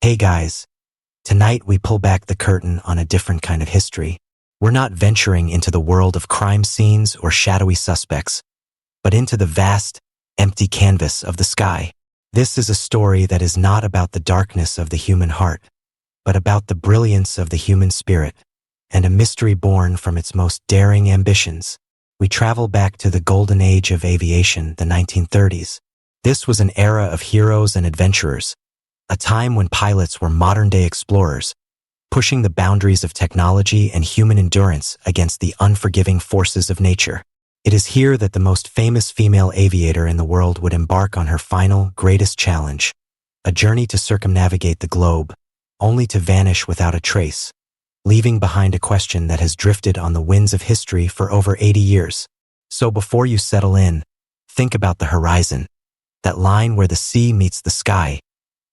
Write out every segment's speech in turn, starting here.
Hey guys, tonight we pull back the curtain on a different kind of history. We're not venturing into the world of crime scenes or shadowy suspects, but into the vast, empty canvas of the sky. This is a story that is not about the darkness of the human heart, but about the brilliance of the human spirit, and a mystery born from its most daring ambitions. We travel back to the golden age of aviation, the 1930s. This was an era of heroes and adventurers, a time when pilots were modern-day explorers, pushing the boundaries of technology and human endurance against the unforgiving forces of nature. It is here that the most famous female aviator in the world would embark on her final, greatest challenge, a journey to circumnavigate the globe, only to vanish without a trace, leaving behind a question that has drifted on the winds of history for over 80 years. So before you settle in, think about the horizon, that line where the sea meets the sky,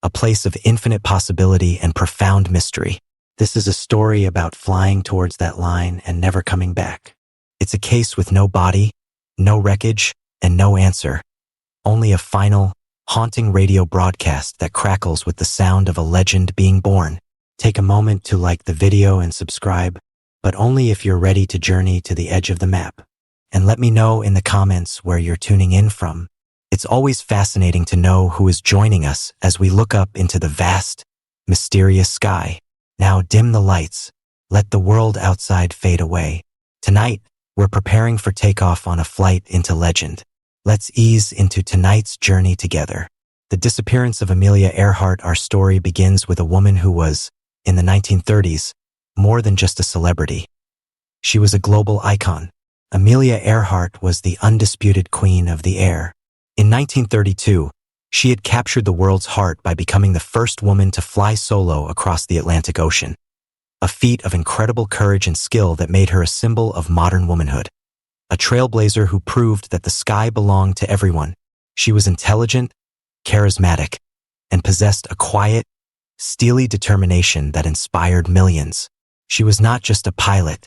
a place of infinite possibility and profound mystery. This is a story about flying towards that line and never coming back. It's a case with no body, no wreckage, and no answer. Only a final, haunting radio broadcast that crackles with the sound of a legend being born. Take a moment to like the video and subscribe, but only if you're ready to journey to the edge of the map. And let me know in the comments where you're tuning in from. It's always fascinating to know who is joining us as we look up into the vast, mysterious sky. Now dim the lights. Let the world outside fade away. Tonight, we're preparing for takeoff on a flight into legend. Let's ease into tonight's journey together. The disappearance of Amelia Earhart. Our story begins with a woman who was, in the 1930s, more than just a celebrity. She was a global icon. Amelia Earhart was the undisputed queen of the air. In 1932, she had captured the world's heart by becoming the first woman to fly solo across the Atlantic Ocean, a feat of incredible courage and skill that made her a symbol of modern womanhood. A trailblazer who proved that the sky belonged to everyone. She was intelligent, charismatic, and possessed a quiet, steely determination that inspired millions. She was not just a pilot.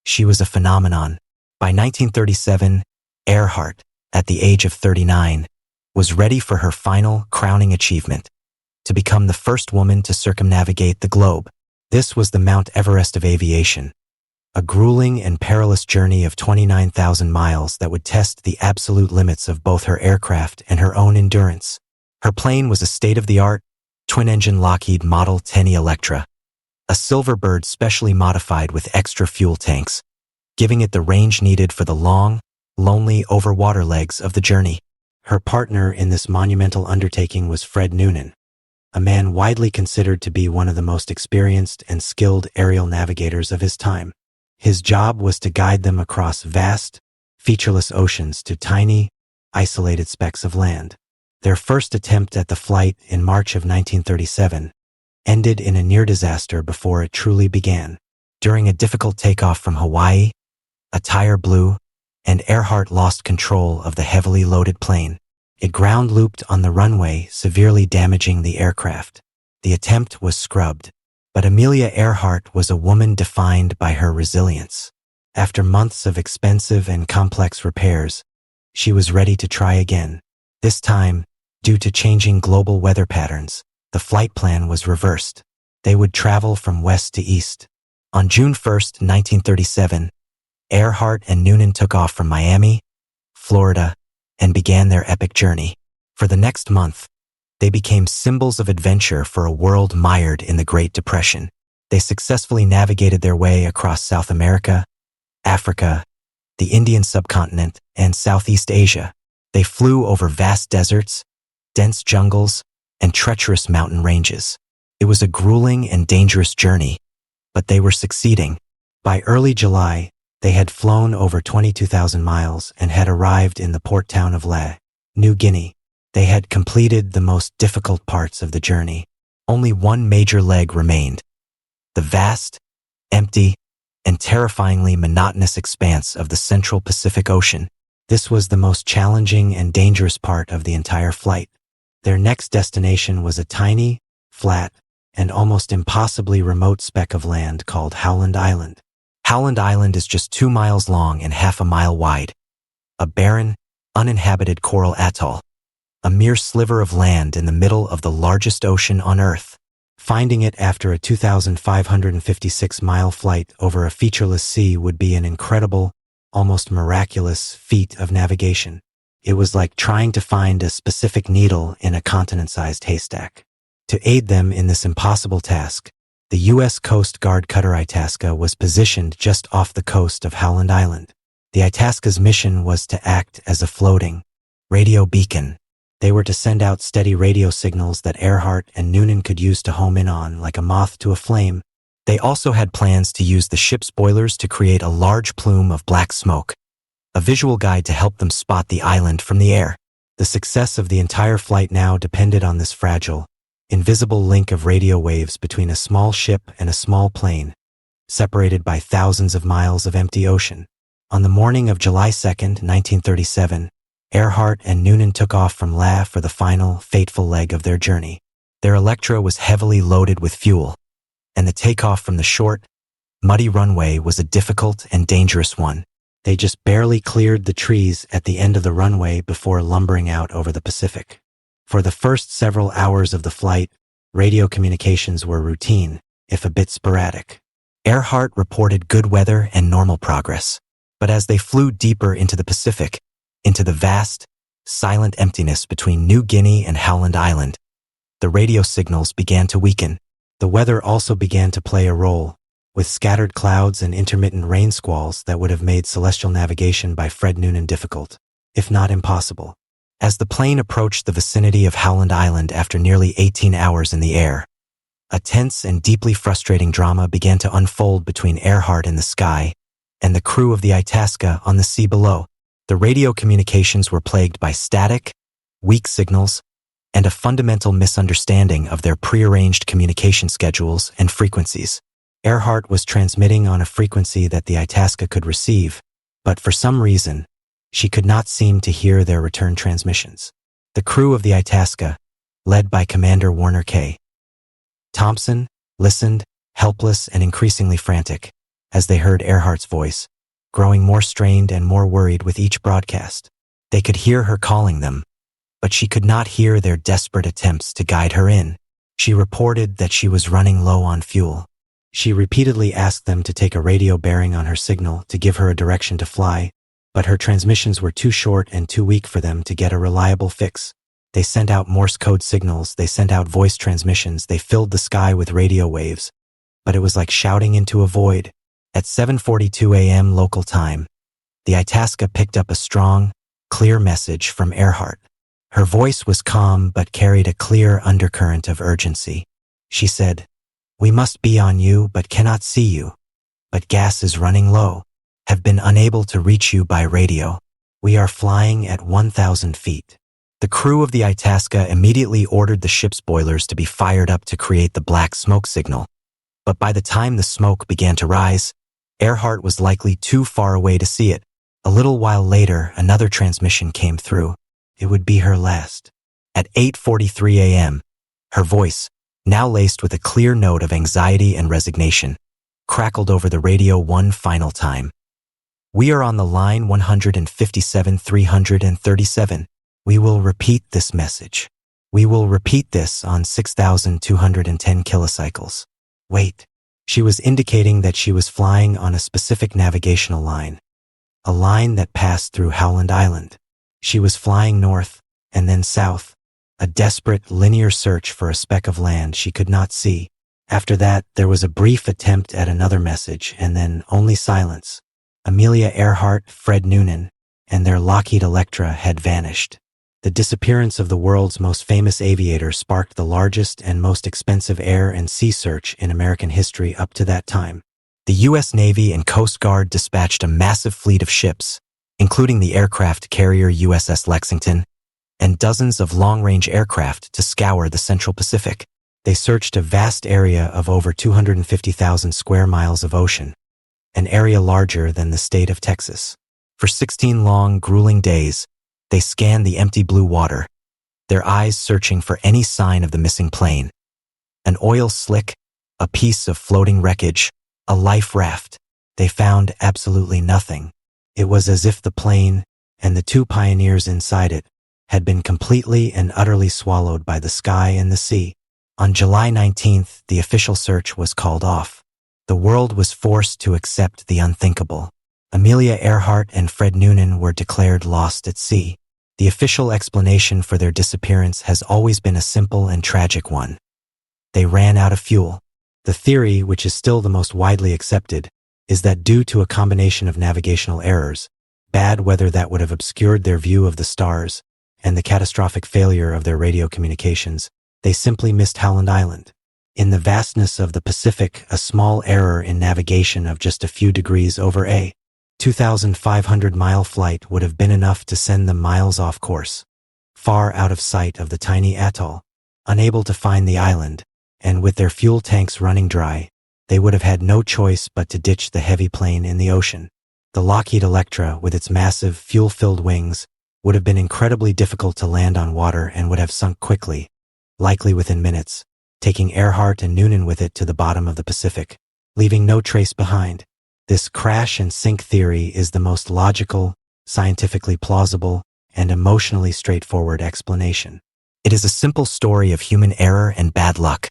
She was a phenomenon. By 1937, Earhart, at the age of 39, was ready for her final, crowning achievement, to become the first woman to circumnavigate the globe. This was the Mount Everest of aviation, a grueling and perilous journey of 29,000 miles that would test the absolute limits of both her aircraft and her own endurance. Her plane was a state-of-the-art, twin-engine Lockheed Model 10E Electra, a Silverbird specially modified with extra fuel tanks, giving it the range needed for the long, lonely over-water legs of the journey. Her partner in this monumental undertaking was Fred Noonan, a man widely considered to be one of the most experienced and skilled aerial navigators of his time. His job was to guide them across vast, featureless oceans to tiny, isolated specks of land. Their first attempt at the flight in March of 1937 ended in a near disaster before it truly began. During a difficult takeoff from Hawaii, a tire blew, and Earhart lost control of the heavily loaded plane. It ground-looped on the runway, severely damaging the aircraft. The attempt was scrubbed, but Amelia Earhart was a woman defined by her resilience. After months of expensive and complex repairs, she was ready to try again. This time, due to changing global weather patterns, the flight plan was reversed. They would travel from west to east. On June 1, 1937, Earhart and Noonan took off from Miami, Florida, and began their epic journey. For the next month, they became symbols of adventure for a world mired in the Great Depression. They successfully navigated their way across South America, Africa, the Indian subcontinent, and Southeast Asia. They flew over vast deserts, dense jungles, and treacherous mountain ranges. It was a grueling and dangerous journey, but they were succeeding. By early July, they had flown over 22,000 miles and had arrived in the port town of La, New Guinea. They had completed the most difficult parts of the journey. Only one major leg remained: the vast, empty, and terrifyingly monotonous expanse of the central Pacific Ocean. This was the most challenging and dangerous part of the entire flight. Their next destination was a tiny, flat, and almost impossibly remote speck of land called Howland Island. Howland Island is just 2 miles long and half a mile wide, a barren, uninhabited coral atoll, a mere sliver of land in the middle of the largest ocean on Earth. finding it after a 2,556-mile flight over a featureless sea would be an incredible, almost miraculous feat of navigation. It was like trying to find a specific needle in a continent-sized haystack. To aid them in this impossible task, the U.S. Coast Guard cutter Itasca was positioned just off the coast of Howland Island. The Itasca's mission was to act as a floating radio beacon. They were to send out steady radio signals that Earhart and Noonan could use to home in on like a moth to a flame. They also had plans to use the ship's boilers to create a large plume of black smoke, a visual guide to help them spot the island from the air. The success of the entire flight now depended on this fragile, invisible link of radio waves between a small ship and a small plane, separated by thousands of miles of empty ocean. On the morning of July 2nd, 1937, Earhart and Noonan took off from La for the final, fateful leg of their journey. Their Electra was heavily loaded with fuel, and the takeoff from the short, muddy runway was a difficult and dangerous one. They just barely cleared the trees at the end of the runway before lumbering out over the Pacific. For the first several hours of the flight, radio communications were routine, if a bit sporadic. Earhart reported good weather and normal progress. But as they flew deeper into the Pacific, into the vast, silent emptiness between New Guinea and Howland Island, the radio signals began to weaken. The weather also began to play a role, with scattered clouds and intermittent rain squalls that would have made celestial navigation by Fred Noonan difficult, if not impossible. As the plane approached the vicinity of Howland Island after nearly 18 hours in the air, a tense and deeply frustrating drama began to unfold between Earhart in the sky and the crew of the Itasca on the sea below. The radio communications were plagued by static, weak signals, and a fundamental misunderstanding of their prearranged communication schedules and frequencies. Earhart was transmitting on a frequency that the Itasca could receive, but for some reason, she could not seem to hear their return transmissions. The crew of the Itasca, led by Commander Warner K. Thompson, listened, helpless and increasingly frantic, as they heard Earhart's voice, growing more strained and more worried with each broadcast. They could hear her calling them, but she could not hear their desperate attempts to guide her in. She reported that she was running low on fuel. She repeatedly asked them to take a radio bearing on her signal to give her a direction to fly, but her transmissions were too short and too weak for them to get a reliable fix. They sent out Morse code signals, they sent out voice transmissions, they filled the sky with radio waves, but it was like shouting into a void. At 7:42 a.m. local time, the Itasca picked up a strong, clear message from Earhart. Her voice was calm but carried a clear undercurrent of urgency. She said, "We must be on you but cannot see you. But gas is running low. Have been unable to reach you by radio. We are flying at 1,000 feet." The crew of the Itasca immediately ordered the ship's boilers to be fired up to create the black smoke signal. But by the time the smoke began to rise, Earhart was likely too far away to see it. A little while later, another transmission came through. It would be her last. At 8:43 a.m., her voice, now laced with a clear note of anxiety and resignation, crackled over the radio one final time. "We are on the line 157-337. We will repeat this message. We will repeat this on 6,210 kilocycles. Wait." She was indicating that she was flying on a specific navigational line, a line that passed through Howland Island. She was flying north and then south, a desperate linear search for a speck of land she could not see. After that, there was a brief attempt at another message and then only silence. Amelia Earhart, Fred Noonan, and their Lockheed Electra had vanished. The disappearance of the world's most famous aviator sparked the largest and most expensive air and sea search in American history up to that time. The U.S. Navy and Coast Guard dispatched a massive fleet of ships, including the aircraft carrier USS Lexington, and dozens of long-range aircraft to scour the Central Pacific. They searched a vast area of over 250,000 square miles of ocean, an area larger than the state of Texas. For 16 long, grueling days, they scanned the empty blue water, their eyes searching for any sign of the missing plane. An oil slick, a piece of floating wreckage, a life raft. They found absolutely nothing. It was as if the plane, and the two pioneers inside it, had been completely and utterly swallowed by the sky and the sea. On July 19th, the official search was called off. The world was forced to accept the unthinkable. Amelia Earhart and Fred Noonan were declared lost at sea. The official explanation for their disappearance has always been a simple and tragic one. They ran out of fuel. The theory, which is still the most widely accepted, is that due to a combination of navigational errors, bad weather that would have obscured their view of the stars, and the catastrophic failure of their radio communications, they simply missed Howland Island. In the vastness of the Pacific, a small error in navigation of just a few degrees over a 2,500-mile flight would have been enough to send them miles off course, far out of sight of the tiny atoll. Unable to find the island, and with their fuel tanks running dry, they would have had no choice but to ditch the heavy plane in the ocean. The Lockheed Electra, with its massive, fuel-filled wings, would have been incredibly difficult to land on water and would have sunk quickly, likely within minutes, taking Earhart and Noonan with it to the bottom of the Pacific, leaving no trace behind. This crash and sink theory is the most logical, scientifically plausible, and emotionally straightforward explanation. It is a simple story of human error and bad luck,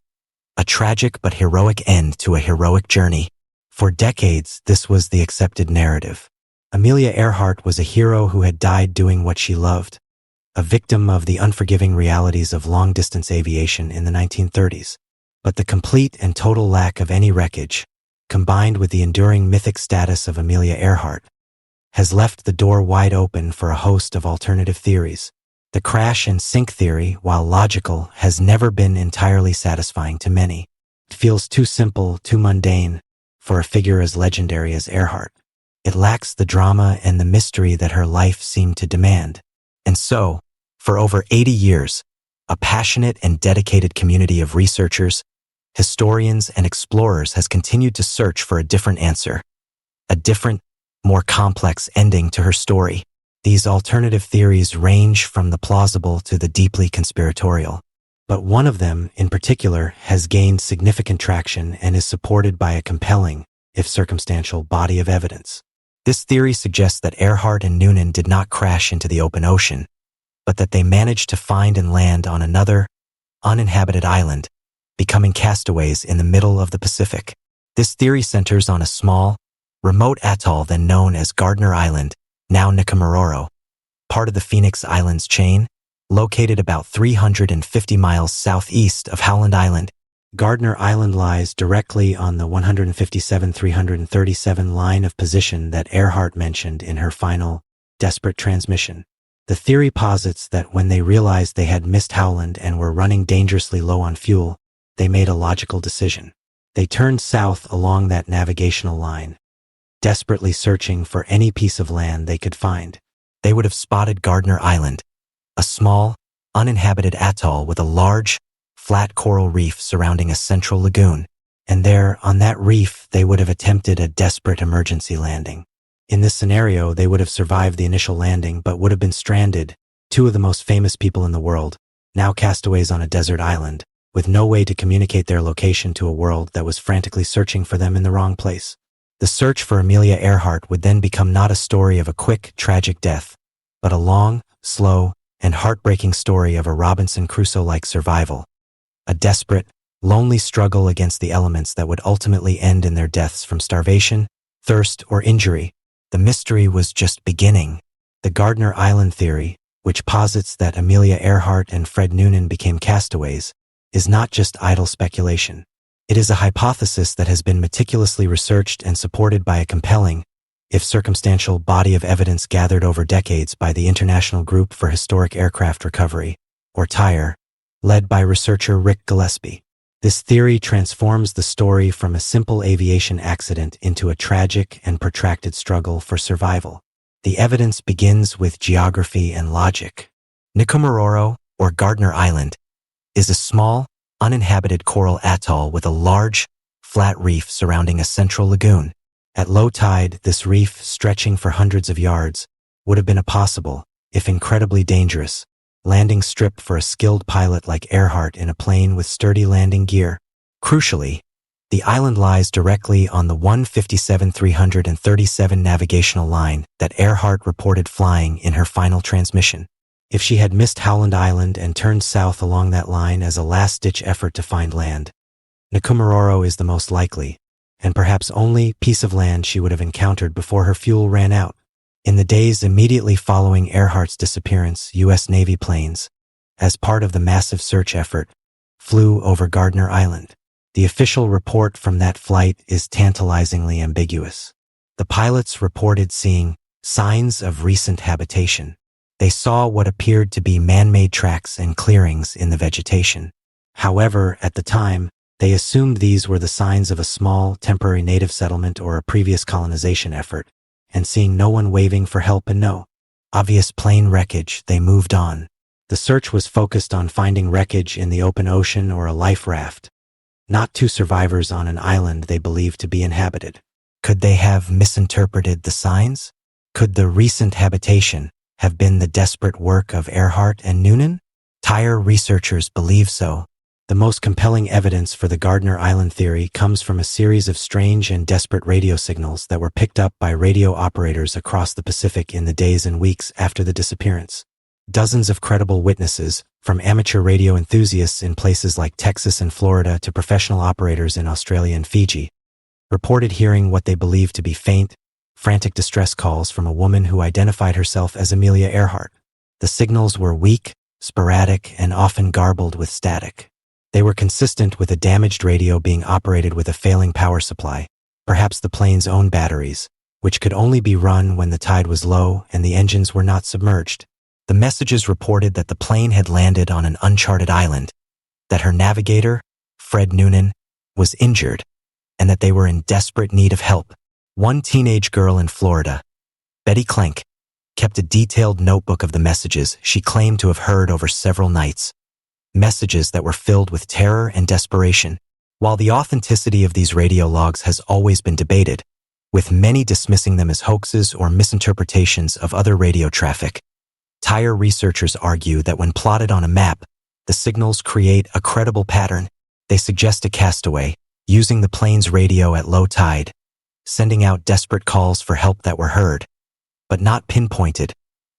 a tragic but heroic end to a heroic journey. For decades, this was the accepted narrative. Amelia Earhart was a hero who had died doing what she loved, a victim of the unforgiving realities of long-distance aviation in the 1930s. But the complete and total lack of any wreckage, combined with the enduring mythic status of Amelia Earhart, has left the door wide open for a host of alternative theories. The crash and sink theory, while logical, has never been entirely satisfying to many. It feels too simple, too mundane, for a figure as legendary as Earhart. It lacks the drama and the mystery that her life seemed to demand. And so, for over 80 years, a passionate and dedicated community of researchers, historians, and explorers has continued to search for a different answer, a different, more complex ending to her story. These alternative theories range from the plausible to the deeply conspiratorial, but one of them, in particular, has gained significant traction and is supported by a compelling, if circumstantial, body of evidence. This theory suggests that Earhart and Noonan did not crash into the open ocean, but that they managed to find and land on another, uninhabited island, becoming castaways in the middle of the Pacific. This theory centers on a small, remote atoll then known as Gardner Island, now Nikumaroro, part of the Phoenix Islands chain, located about 350 miles southeast of Howland Island. Gardner Island lies directly on the 157-337 line of position that Earhart mentioned in her final, desperate transmission. The theory posits that when they realized they had missed Howland and were running dangerously low on fuel, they made a logical decision. They turned south along that navigational line, desperately searching for any piece of land they could find. They would have spotted Gardner Island, a small, uninhabited atoll with a large, flat coral reef surrounding a central lagoon, and there, on that reef, they would have attempted a desperate emergency landing. In this scenario, they would have survived the initial landing but would have been stranded, two of the most famous people in the world, now castaways on a desert island, with no way to communicate their location to a world that was frantically searching for them in the wrong place. The search for Amelia Earhart would then become not a story of a quick, tragic death, but a long, slow, and heartbreaking story of a Robinson Crusoe-like survival, a desperate, lonely struggle against the elements that would ultimately end in their deaths from starvation, thirst, or injury. The mystery was just beginning. The Gardner Island theory, which posits that Amelia Earhart and Fred Noonan became castaways, is not just idle speculation. It is a hypothesis that has been meticulously researched and supported by a compelling, if circumstantial, body of evidence gathered over decades by the International Group for Historic Aircraft Recovery, or TIRE, led by researcher Rick Gillespie. This theory transforms the story from a simple aviation accident into a tragic and protracted struggle for survival. The evidence begins with geography and logic. Nikumaroro, or Gardner Island, is a small, uninhabited coral atoll with a large, flat reef surrounding a central lagoon. At low tide, this reef, stretching for hundreds of yards, would have been a possible, if incredibly dangerous, landing strip for a skilled pilot like Earhart in a plane with sturdy landing gear. Crucially, the island lies directly on the 157-337 navigational line that Earhart reported flying in her final transmission. If she had missed Howland Island and turned south along that line as a last-ditch effort to find land, Nkumaroro is the most likely, and perhaps only, piece of land she would have encountered before her fuel ran out. In the days immediately following Earhart's disappearance, U.S. Navy planes, as part of the massive search effort, flew over Gardner Island. The official report from that flight is tantalizingly ambiguous. The pilots reported seeing signs of recent habitation. They saw what appeared to be man-made tracks and clearings in the vegetation. However, at the time, they assumed these were the signs of a small, temporary native settlement or a previous colonization effort, and seeing no one waving for help and no obvious plane wreckage, they moved on. The search was focused on finding wreckage in the open ocean or a life raft, not two survivors on an island they believed to be inhabited. Could they have misinterpreted the signs? Could the recent habitation have been the desperate work of Earhart and Noonan? Tyre researchers believe so. The most compelling evidence for the Gardner Island theory comes from a series of strange and desperate radio signals that were picked up by radio operators across the Pacific in the days and weeks after the disappearance. Dozens of credible witnesses, from amateur radio enthusiasts in places like Texas and Florida to professional operators in Australia and Fiji, reported hearing what they believed to be faint, frantic distress calls from a woman who identified herself as Amelia Earhart. The signals were weak, sporadic, and often garbled with static. They were consistent with a damaged radio being operated with a failing power supply, perhaps the plane's own batteries, which could only be run when the tide was low and the engines were not submerged. The messages reported that the plane had landed on an uncharted island, that her navigator, Fred Noonan, was injured, and that they were in desperate need of help. One teenage girl in Florida, Betty Klenk, kept a detailed notebook of the messages she claimed to have heard over several nights. Messages that were filled with terror and desperation. While the authenticity of these radio logs has always been debated, with many dismissing them as hoaxes or misinterpretations of other radio traffic, Tyre researchers argue that when plotted on a map, the signals create a credible pattern. They suggest a castaway, using the plane's radio at low tide, sending out desperate calls for help that were heard, but not pinpointed,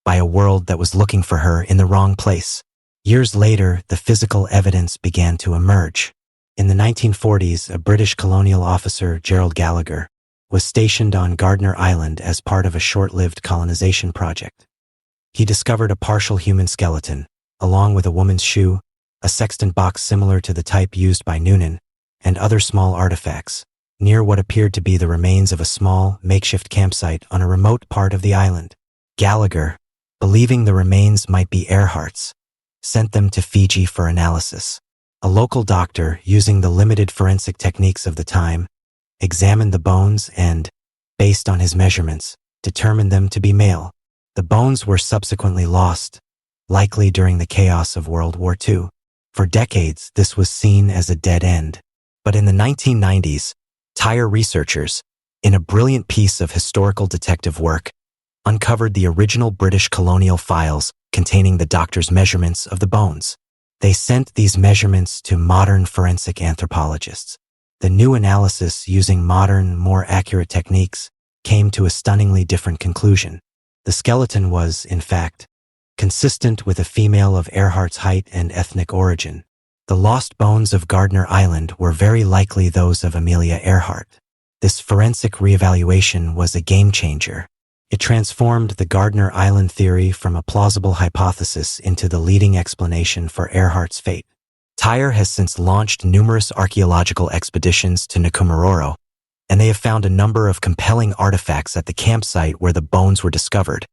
by a world that was looking for her in the wrong place. Years later, the physical evidence began to emerge. In the 1940s, a British colonial officer, Gerald Gallagher, was stationed on Gardner Island as part of a short-lived colonization project. He discovered a partial human skeleton, along with a woman's shoe, a sextant box similar to the type used by Noonan, and other small artifacts, near what appeared to be the remains of a small, makeshift campsite on a remote part of the island. Gallagher, believing the remains might be Earhart's, sent them to Fiji for analysis. A local doctor, using the limited forensic techniques of the time, examined the bones and, based on his measurements, determined them to be male. The bones were subsequently lost, likely during the chaos of World War II. For decades, this was seen as a dead end. But in the 1990s, Tyre researchers, in a brilliant piece of historical detective work, uncovered the original British colonial files containing the doctor's measurements of the bones. They sent these measurements to modern forensic anthropologists. The new analysis, using modern, more accurate techniques, came to a stunningly different conclusion. The skeleton was, in fact, consistent with a female of Earhart's height and ethnic origin. The lost bones of Gardner Island were very likely those of Amelia Earhart. This forensic reevaluation was a game-changer. It transformed the Gardner Island theory from a plausible hypothesis into the leading explanation for Earhart's fate. Tyre has since launched numerous archaeological expeditions to Nkumaroro, and they have found a number of compelling artifacts at the campsite where the bones were discovered,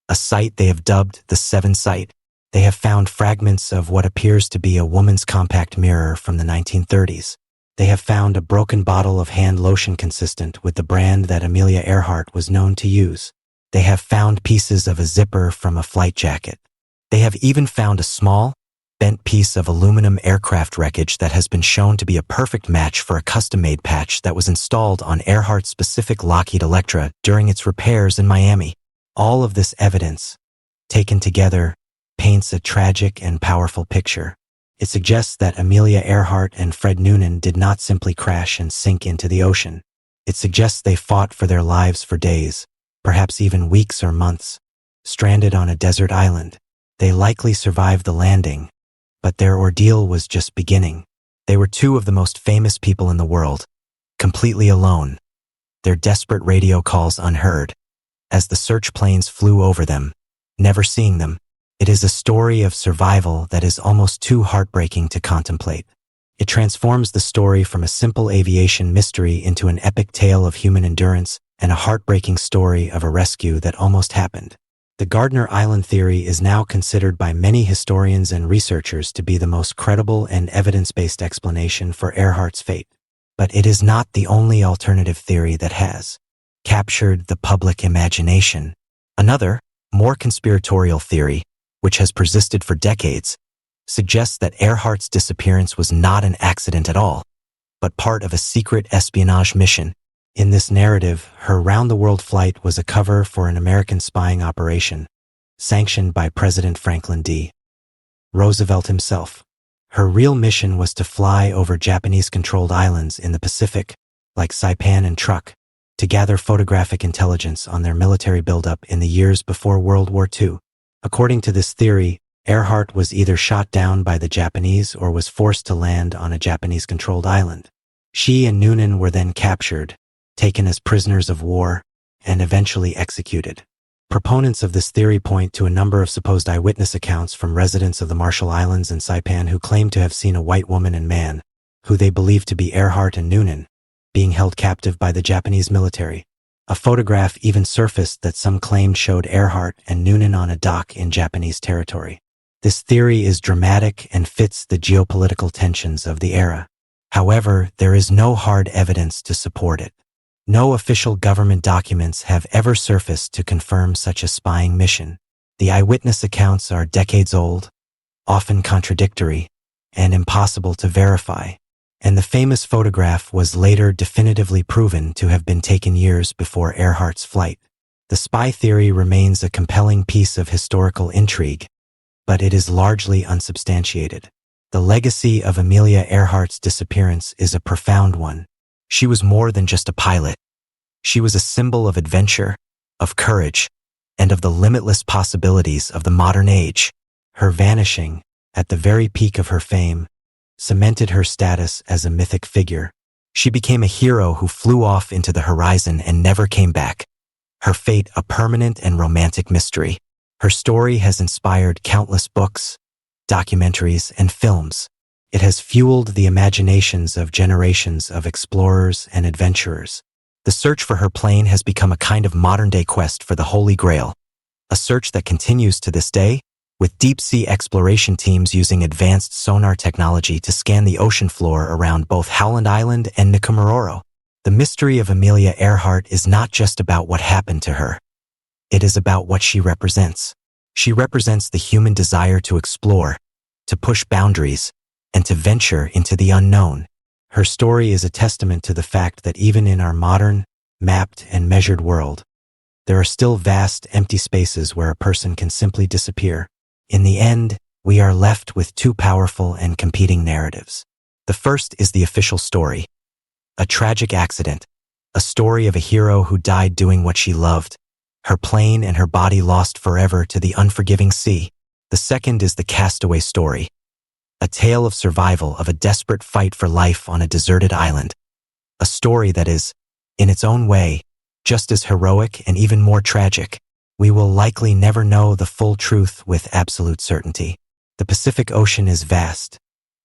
a site they have dubbed the Seven Site. They have found fragments of what appears to be a woman's compact mirror from the 1930s. They have found a broken bottle of hand lotion consistent with the brand that Amelia Earhart was known to use. They have found pieces of a zipper from a flight jacket. They have even found a small, bent piece of aluminum aircraft wreckage that has been shown to be a perfect match for a custom-made patch that was installed on Earhart's specific Lockheed Electra during its repairs in Miami. All of this evidence, taken together, paints a tragic and powerful picture. It suggests that Amelia Earhart and Fred Noonan did not simply crash and sink into the ocean. It suggests they fought for their lives for days, perhaps even weeks or months, stranded on a desert island. They likely survived the landing, but their ordeal was just beginning. They were two of the most famous people in the world, completely alone, their desperate radio calls unheard, as the search planes flew over them, never seeing them. It is a story of survival that is almost too heartbreaking to contemplate. It transforms the story from a simple aviation mystery into an epic tale of human endurance and a heartbreaking story of a rescue that almost happened. The Gardner Island theory is now considered by many historians and researchers to be the most credible and evidence-based explanation for Earhart's fate. But it is not the only alternative theory that has captured the public imagination. Another, more conspiratorial theory, which has persisted for decades, suggests that Earhart's disappearance was not an accident at all, but part of a secret espionage mission. In this narrative, her round-the-world flight was a cover for an American spying operation, sanctioned by President Franklin D. Roosevelt himself. Her real mission was to fly over Japanese-controlled islands in the Pacific, like Saipan and Truk, to gather photographic intelligence on their military buildup in the years before World War II. According to this theory, Earhart was either shot down by the Japanese or was forced to land on a Japanese-controlled island. She and Noonan were then captured, taken as prisoners of war, and eventually executed. Proponents of this theory point to a number of supposed eyewitness accounts from residents of the Marshall Islands and Saipan who claim to have seen a white woman and man, who they believe to be Earhart and Noonan, being held captive by the Japanese military. A photograph even surfaced that some claimed showed Earhart and Noonan on a dock in Japanese territory. This theory is dramatic and fits the geopolitical tensions of the era. However, there is no hard evidence to support it. No official government documents have ever surfaced to confirm such a spying mission. The eyewitness accounts are decades old, often contradictory, and impossible to verify. And the famous photograph was later definitively proven to have been taken years before Earhart's flight. The spy theory remains a compelling piece of historical intrigue, but it is largely unsubstantiated. The legacy of Amelia Earhart's disappearance is a profound one. She was more than just a pilot. She was a symbol of adventure, of courage, and of the limitless possibilities of the modern age. Her vanishing, at the very peak of her fame, cemented her status as a mythic figure. She became a hero who flew off into the horizon and never came back. Her fate a permanent and romantic mystery. Her story has inspired countless books, documentaries, and films. It has fueled the imaginations of generations of explorers and adventurers. The search for her plane has become a kind of modern-day quest for the Holy Grail, a search that continues to this day, with deep-sea exploration teams using advanced sonar technology to scan the ocean floor around both Howland Island and Nikumaroro. The mystery of Amelia Earhart is not just about what happened to her. It is about what she represents. She represents the human desire to explore, to push boundaries, and to venture into the unknown. Her story is a testament to the fact that even in our modern, mapped, and measured world, there are still vast, empty spaces where a person can simply disappear. In the end, we are left with two powerful and competing narratives. The first is the official story, a tragic accident, a story of a hero who died doing what she loved, her plane and her body lost forever to the unforgiving sea. The second is the castaway story, a tale of survival of a desperate fight for life on a deserted island. A story that is, in its own way, just as heroic and even more tragic. We will likely never know the full truth with absolute certainty. The Pacific Ocean is vast,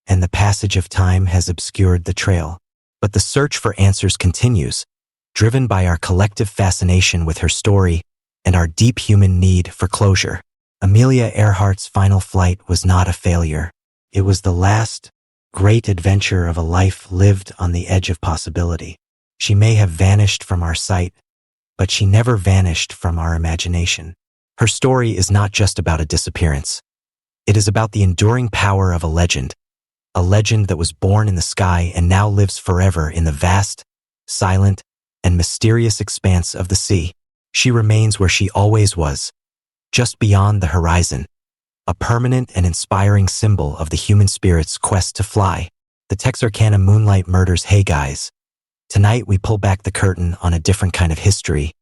and the passage of time has obscured the trail. But the search for answers continues, driven by our collective fascination with her story and our deep human need for closure. Amelia Earhart's final flight was not a failure. It was the last, great adventure of a life lived on the edge of possibility. She may have vanished from our sight, but she never vanished from our imagination. Her story is not just about a disappearance. It is about the enduring power of a legend that was born in the sky and now lives forever in the vast, silent, and mysterious expanse of the sea. She remains where she always was, just beyond the horizon, a permanent and inspiring symbol of the human spirit's quest to fly. The Texarkana moonlight murders. Hey guys. Tonight we pull back the curtain on a different kind of history,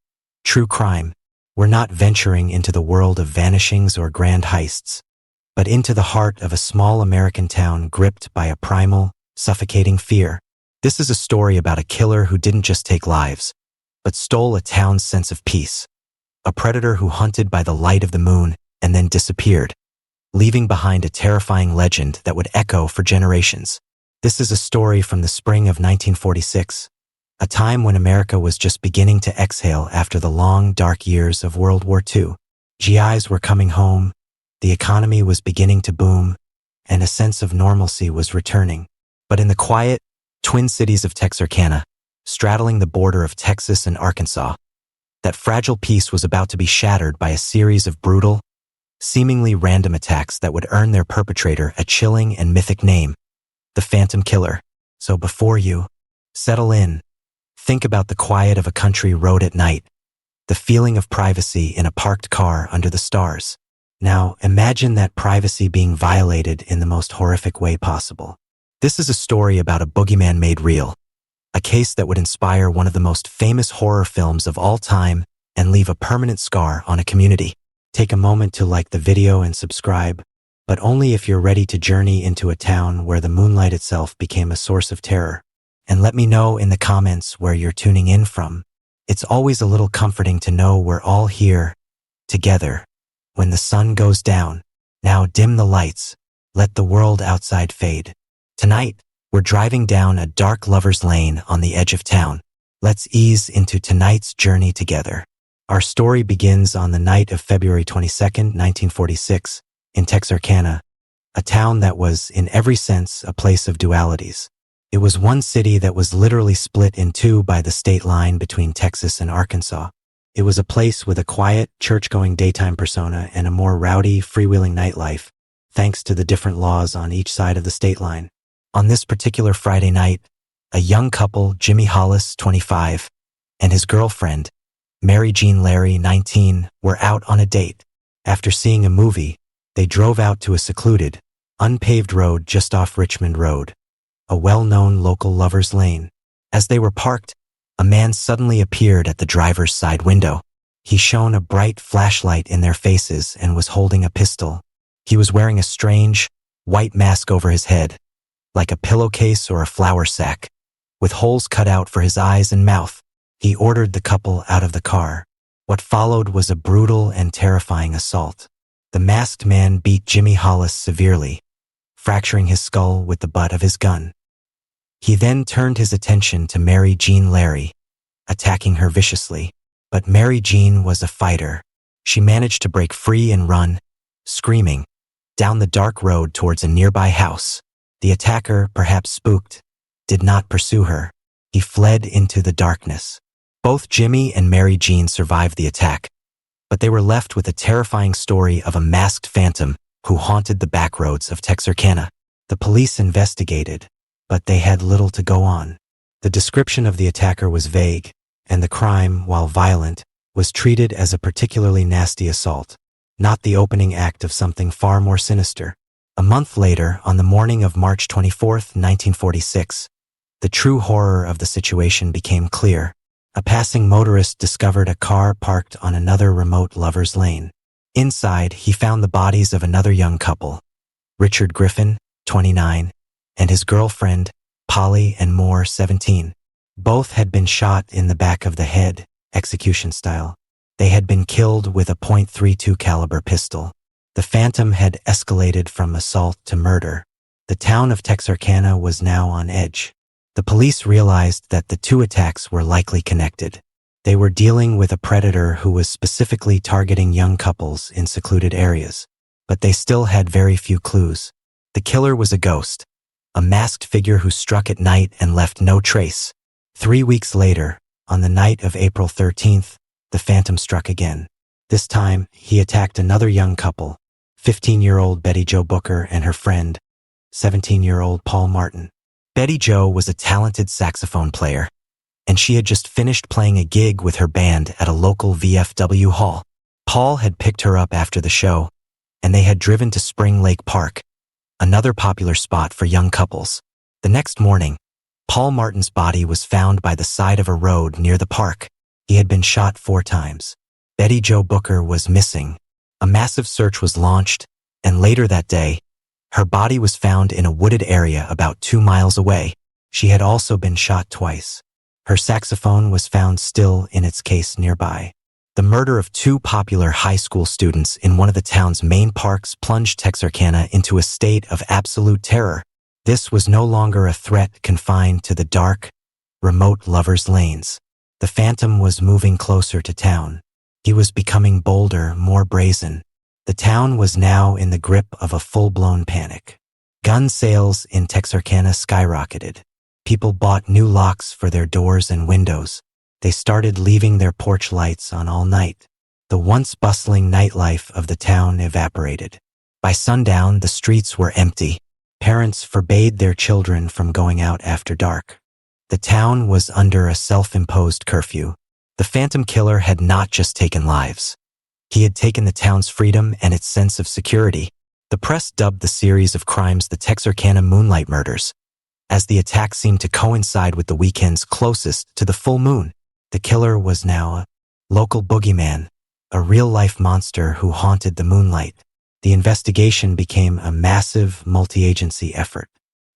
true crime. We're not venturing into the world of vanishings or grand heists, but into the heart of a small American town gripped by a primal, suffocating fear. This is a story about a killer who didn't just take lives, but stole a town's sense of peace. A predator who hunted by the light of the moon and then disappeared, leaving behind a terrifying legend that would echo for generations. This is a story from the spring of 1946, a time when America was just beginning to exhale after the long, dark years of World War II. GIs were coming home, the economy was beginning to boom, and a sense of normalcy was returning. But in the quiet, twin cities of Texarkana, straddling the border of Texas and Arkansas, that fragile peace was about to be shattered by a series of brutal, seemingly random attacks that would earn their perpetrator a chilling and mythic name, the Phantom Killer. So before you settle in, think about the quiet of a country road at night, the feeling of privacy in a parked car under the stars. Now, imagine that privacy being violated in the most horrific way possible. This is a story about a boogeyman made real, a case that would inspire one of the most famous horror films of all time and leave a permanent scar on a community. Take a moment to like the video and subscribe, but only if you're ready to journey into a town where the moonlight itself became a source of terror. And let me know in the comments where you're tuning in from. It's always a little comforting to know we're all here, together. When the sun goes down, now dim the lights, let the world outside fade. Tonight, we're driving down a dark lover's lane on the edge of town. Let's ease into tonight's journey together. Our story begins on the night of February 22nd, 1946, in Texarkana, a town that was, in every sense, a place of dualities. It was one city that was literally split in two by the state line between Texas and Arkansas. It was a place with a quiet, church-going daytime persona and a more rowdy, freewheeling nightlife, thanks to the different laws on each side of the state line. On this particular Friday night, a young couple, Jimmy Hollis, 25, and his girlfriend, Mary Jean Larry, 19, were out on a date. After seeing a movie, they drove out to a secluded, unpaved road just off Richmond Road, a well-known local lover's lane. As they were parked, a man suddenly appeared at the driver's side window. He shone a bright flashlight in their faces and was holding a pistol. He was wearing a strange, white mask over his head, like a pillowcase or a flour sack, with holes cut out for his eyes and mouth. He ordered the couple out of the car. What followed was a brutal and terrifying assault. The masked man beat Jimmy Hollis severely, fracturing his skull with the butt of his gun. He then turned his attention to Mary Jean Larry, attacking her viciously. But Mary Jean was a fighter. She managed to break free and run, screaming, down the dark road towards a nearby house. The attacker, perhaps spooked, did not pursue her. He fled into the darkness. Both Jimmy and Mary Jean survived the attack, but they were left with a terrifying story of a masked phantom who haunted the backroads of Texarkana. The police investigated, but they had little to go on. The description of the attacker was vague, and the crime, while violent, was treated as a particularly nasty assault, not the opening act of something far more sinister. A month later, on the morning of March 24, 1946, the true horror of the situation became clear. A passing motorist discovered a car parked on another remote lover's lane. Inside, he found the bodies of another young couple, Richard Griffin, 29, and his girlfriend, Polly and Moore, 17. Both had been shot in the back of the head, execution style. They had been killed with a .32 caliber pistol. The Phantom had escalated from assault to murder. The town of Texarkana was now on edge. The police realized that the two attacks were likely connected. They were dealing with a predator who was specifically targeting young couples in secluded areas, but they still had very few clues. The killer was a ghost, a masked figure who struck at night and left no trace. 3 weeks later, on the night of April 13th, the Phantom struck again. This time, he attacked another young couple, 15-year-old Betty Jo Booker and her friend, 17-year-old Paul Martin. Betty Jo was a talented saxophone player, and she had just finished playing a gig with her band at a local VFW hall. Paul had picked her up after the show, and they had driven to Spring Lake Park, another popular spot for young couples. The next morning, Paul Martin's body was found by the side of a road near the park. He had been shot 4 times. Betty Jo Booker was missing. A massive search was launched, and later that day, her body was found in a wooded area about 2 miles away. She had also been shot twice. Her saxophone was found still in its case nearby. The murder of 2 popular high school students in one of the town's main parks plunged Texarkana into a state of absolute terror. This was no longer a threat confined to the dark, remote lovers' lanes. The Phantom was moving closer to town. He was becoming bolder, more brazen. The town was now in the grip of a full-blown panic. Gun sales in Texarkana skyrocketed. People bought new locks for their doors and windows. They started leaving their porch lights on all night. The once bustling nightlife of the town evaporated. By sundown, the streets were empty. Parents forbade their children from going out after dark. The town was under a self-imposed curfew. The Phantom Killer had not just taken lives. He had taken the town's freedom and its sense of security. The press dubbed the series of crimes the Texarkana Moonlight Murders. As the attack seemed to coincide with the weekends closest to the full moon, the killer was now a local boogeyman, a real-life monster who haunted the moonlight. The investigation became a massive, multi-agency effort.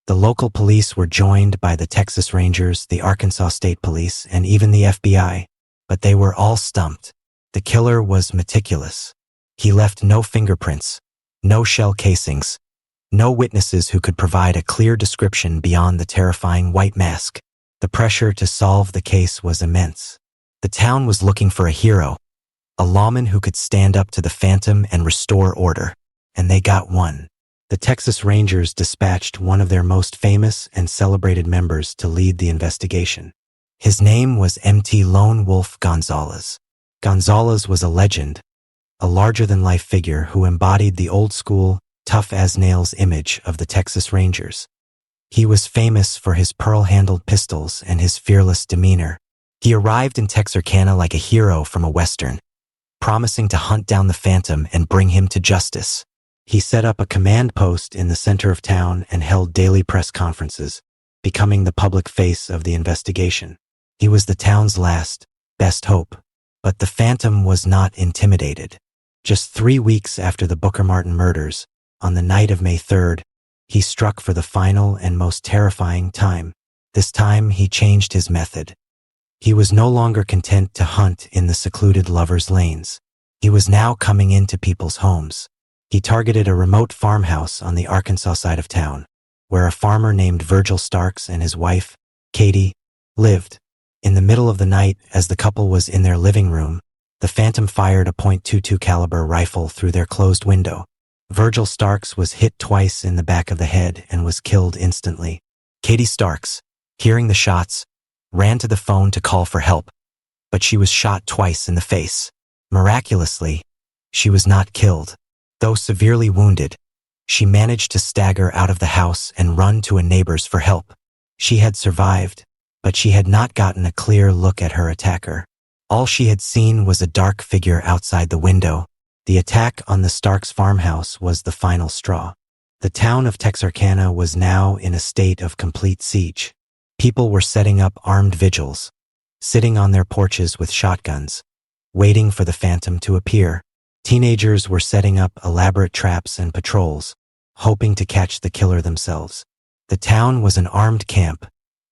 The local police were joined by the Texas Rangers, the Arkansas State Police, and even the FBI, but they were all stumped. The killer was meticulous. He left no fingerprints, no shell casings, no witnesses who could provide a clear description beyond the terrifying white mask. The pressure to solve the case was immense. The town was looking for a hero, a lawman who could stand up to the Phantom and restore order, and they got one. The Texas Rangers dispatched one of their most famous and celebrated members to lead the investigation. His name was MT Lone Wolf Gonzalez. Gonzalez was a legend, a larger-than-life figure who embodied the old-school, tough-as-nails image of the Texas Rangers. He was famous for his pearl-handled pistols and his fearless demeanor. He arrived in Texarkana like a hero from a Western, promising to hunt down the Phantom and bring him to justice. He set up a command post in the center of town and held daily press conferences, becoming the public face of the investigation. He was the town's last, best hope. But the Phantom was not intimidated. Just 3 weeks after the Booker Martin murders, on the night of May 3rd, he struck for the final and most terrifying time. This time, he changed his method. He was no longer content to hunt in the secluded lovers' lanes. He was now coming into people's homes. He targeted a remote farmhouse on the Arkansas side of town, where a farmer named Virgil Starks and his wife, Katie, lived. In the middle of the night, as the couple was in their living room, the Phantom fired a .22 caliber rifle through their closed window. Virgil Starks was hit twice in the back of the head and was killed instantly. Katie Starks, hearing the shots, ran to the phone to call for help, but she was shot twice in the face. Miraculously, she was not killed. Though severely wounded, she managed to stagger out of the house and run to a neighbor's for help. She had survived, but she had not gotten a clear look at her attacker. All she had seen was a dark figure outside the window. The attack on the Starks farmhouse was the final straw. The town of Texarkana was now in a state of complete siege. People were setting up armed vigils, sitting on their porches with shotguns, waiting for the Phantom to appear. Teenagers were setting up elaborate traps and patrols, hoping to catch the killer themselves. The town was an armed camp,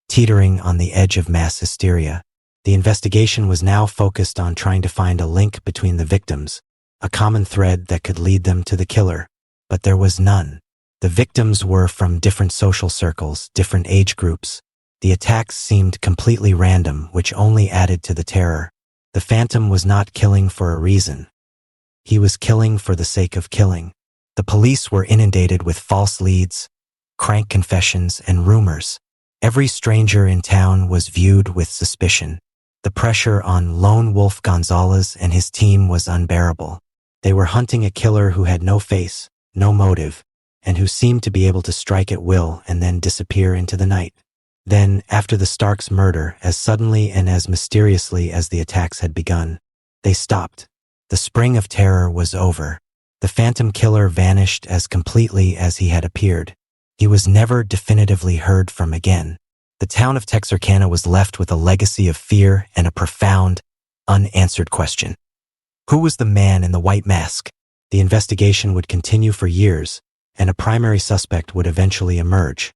teetering on the edge of mass hysteria. The investigation was now focused on trying to find a link between the victims, a common thread that could lead them to the killer. But there was none. The victims were from different social circles, different age groups. The attacks seemed completely random, which only added to the terror. The Phantom was not killing for a reason. He was killing for the sake of killing. The police were inundated with false leads, crank confessions, and rumors. Every stranger in town was viewed with suspicion. The pressure on Lone Wolf Gonzalez and his team was unbearable. They were hunting a killer who had no face, no motive, and who seemed to be able to strike at will and then disappear into the night. Then, after the Starks murder, as suddenly and as mysteriously as the attacks had begun, they stopped. The spring of terror was over. The Phantom Killer vanished as completely as he had appeared. He was never definitively heard from again. The town of Texarkana was left with a legacy of fear and a profound, unanswered question. Who was the man in the white mask? The investigation would continue for years, and a primary suspect would eventually emerge.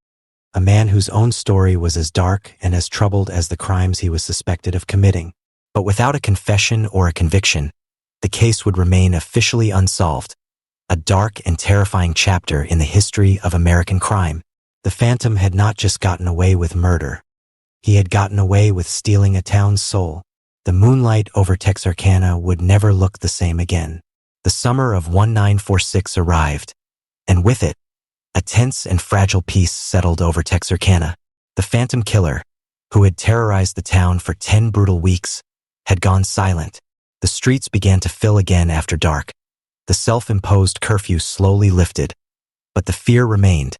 A man whose own story was as dark and as troubled as the crimes he was suspected of committing. But without a confession or a conviction, the case would remain officially unsolved. A dark and terrifying chapter in the history of American crime. The Phantom had not just gotten away with murder. He had gotten away with stealing a town's soul. The moonlight over Texarkana would never look the same again. The summer of 1946 arrived, and with it, a tense and fragile peace settled over Texarkana. The Phantom Killer, who had terrorized the town for 10 brutal weeks, had gone silent. The streets began to fill again after dark. The self-imposed curfew slowly lifted, but the fear remained,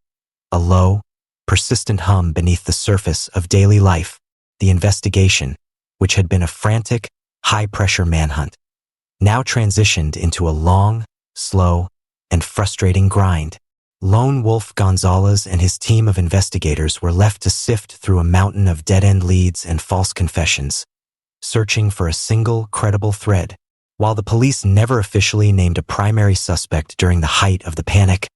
a low, persistent hum beneath the surface of daily life. The investigation, which had been a frantic, high-pressure manhunt, now transitioned into a long, slow, and frustrating grind. Lone Wolf Gonzalez and his team of investigators were left to sift through a mountain of dead-end leads and false confessions, searching for a single, credible thread. While the police never officially named a primary suspect during the height of the panic,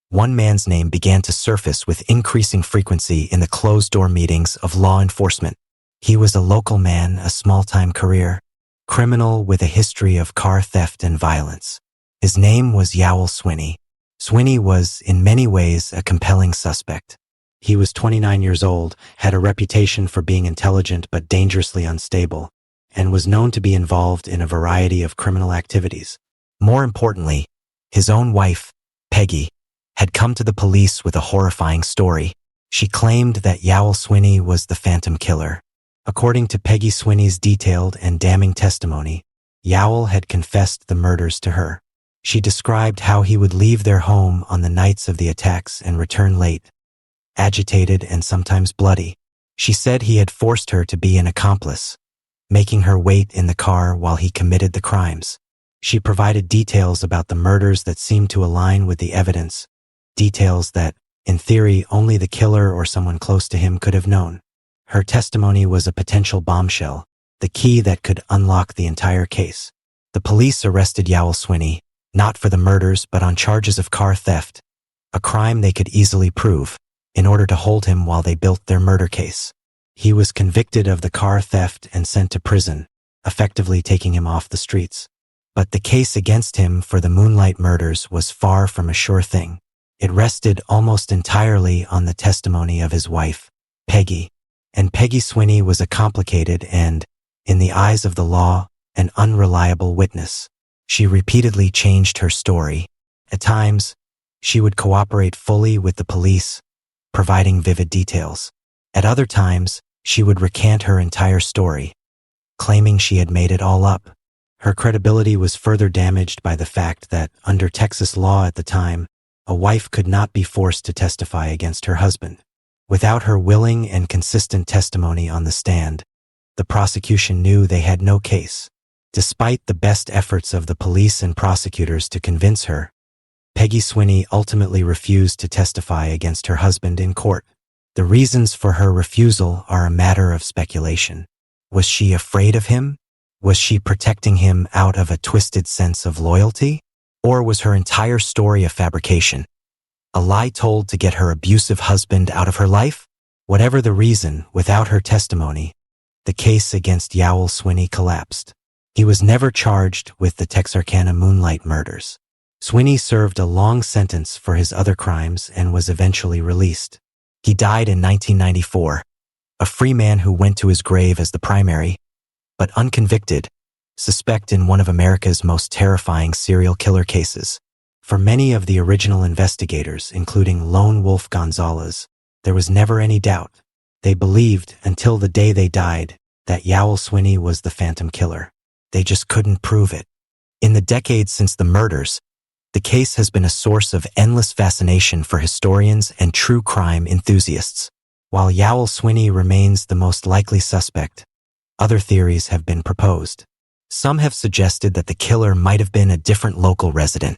one man's name began to surface with increasing frequency in the closed-door meetings of law enforcement. He was a local man, a small-time career, criminal with a history of car theft and violence. His name was Yowl Swinney. Swinney was, in many ways, a compelling suspect. He was 29 years old, had a reputation for being intelligent but dangerously unstable, and was known to be involved in a variety of criminal activities. More importantly, his own wife, Peggy, had come to the police with a horrifying story. She claimed that Yowl Swinney was the Phantom Killer. According to Peggy Swinney's detailed and damning testimony, Yowl had confessed the murders to her. She described how he would leave their home on the nights of the attacks and return late, agitated and sometimes bloody. She said he had forced her to be an accomplice, making her wait in the car while he committed the crimes. She provided details about the murders that seemed to align with the evidence, details that, in theory, only the killer or someone close to him could have known. Her testimony was a potential bombshell, the key that could unlock the entire case. The police arrested Yowl Swinney, not for the murders but on charges of car theft, a crime they could easily prove, in order to hold him while they built their murder case. He was convicted of the car theft and sent to prison, effectively taking him off the streets. But the case against him for the Moonlight murders was far from a sure thing. It rested almost entirely on the testimony of his wife, Peggy. And Peggy Swinney was a complicated and, in the eyes of the law, an unreliable witness. She repeatedly changed her story. At times, she would cooperate fully with the police, providing vivid details. At other times, she would recant her entire story, claiming she had made it all up. Her credibility was further damaged by the fact that, under Texas law at the time, a wife could not be forced to testify against her husband. Without her willing and consistent testimony on the stand, the prosecution knew they had no case. Despite the best efforts of the police and prosecutors to convince her, Peggy Swinney ultimately refused to testify against her husband in court. The reasons for her refusal are a matter of speculation. Was she afraid of him? Was she protecting him out of a twisted sense of loyalty? Or was her entire story a fabrication? A lie told to get her abusive husband out of her life? Whatever the reason, without her testimony, the case against Yowl Swinney collapsed. He was never charged with the Texarkana Moonlight murders. Swinney served a long sentence for his other crimes and was eventually released. He died in 1994, a free man who went to his grave as the primary, but unconvicted, suspect in one of America's most terrifying serial killer cases. For many of the original investigators, including Lone Wolf Gonzalez, there was never any doubt. They believed, until the day they died, that Yowl Swinney was the Phantom Killer. They just couldn't prove it. In the decades since the murders, the case has been a source of endless fascination for historians and true crime enthusiasts. While Yowl Swinney remains the most likely suspect, other theories have been proposed. Some have suggested that the killer might have been a different local resident,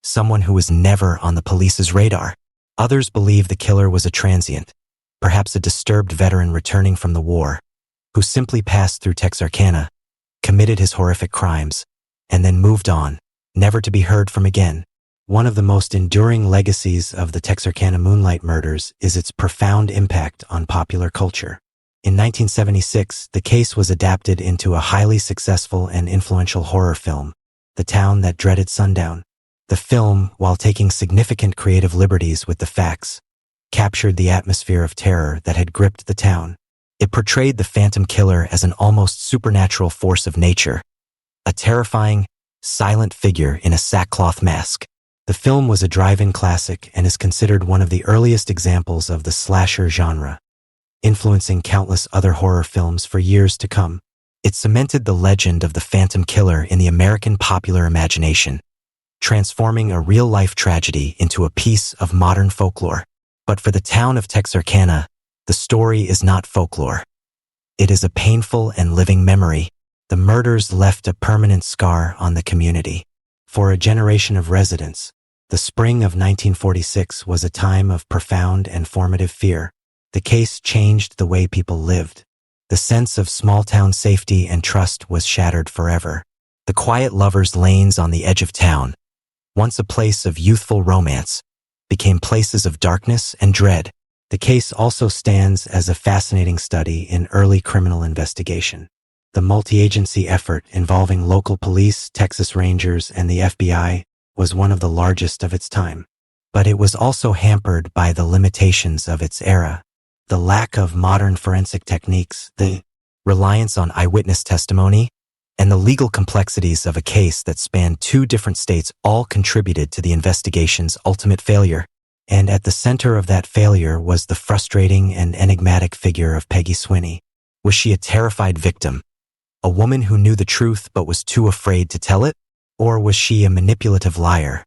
someone who was never on the police's radar. Others believe the killer was a transient, perhaps a disturbed veteran returning from the war, who simply passed through Texarkana, committed his horrific crimes, and then moved on, never to be heard from again. One of the most enduring legacies of the Texarkana Moonlight murders is its profound impact on popular culture. In 1976, the case was adapted into a highly successful and influential horror film, The Town That Dreaded Sundown. The film, while taking significant creative liberties with the facts, captured the atmosphere of terror that had gripped the town. It portrayed the Phantom Killer as an almost supernatural force of nature, a terrifying, silent figure in a sackcloth mask. The film was a drive-in classic and is considered one of the earliest examples of the slasher genre, influencing countless other horror films for years to come. It cemented the legend of the Phantom Killer in the American popular imagination, transforming a real-life tragedy into a piece of modern folklore. But for the town of Texarkana, the story is not folklore. It is a painful and living memory. The murders left a permanent scar on the community. For a generation of residents, the spring of 1946 was a time of profound and formative fear. The case changed the way people lived. The sense of small-town safety and trust was shattered forever. The quiet lovers' lanes on the edge of town, once a place of youthful romance, became places of darkness and dread. The case also stands as a fascinating study in early criminal investigation. The multi-agency effort involving local police, Texas Rangers, and the FBI was one of the largest of its time. But it was also hampered by the limitations of its era. The lack of modern forensic techniques, the reliance on eyewitness testimony, and the legal complexities of a case that spanned two different states all contributed to the investigation's ultimate failure. And at the center of that failure was the frustrating and enigmatic figure of Peggy Swinney. Was she a terrified victim, a woman who knew the truth but was too afraid to tell it? Or was she a manipulative liar,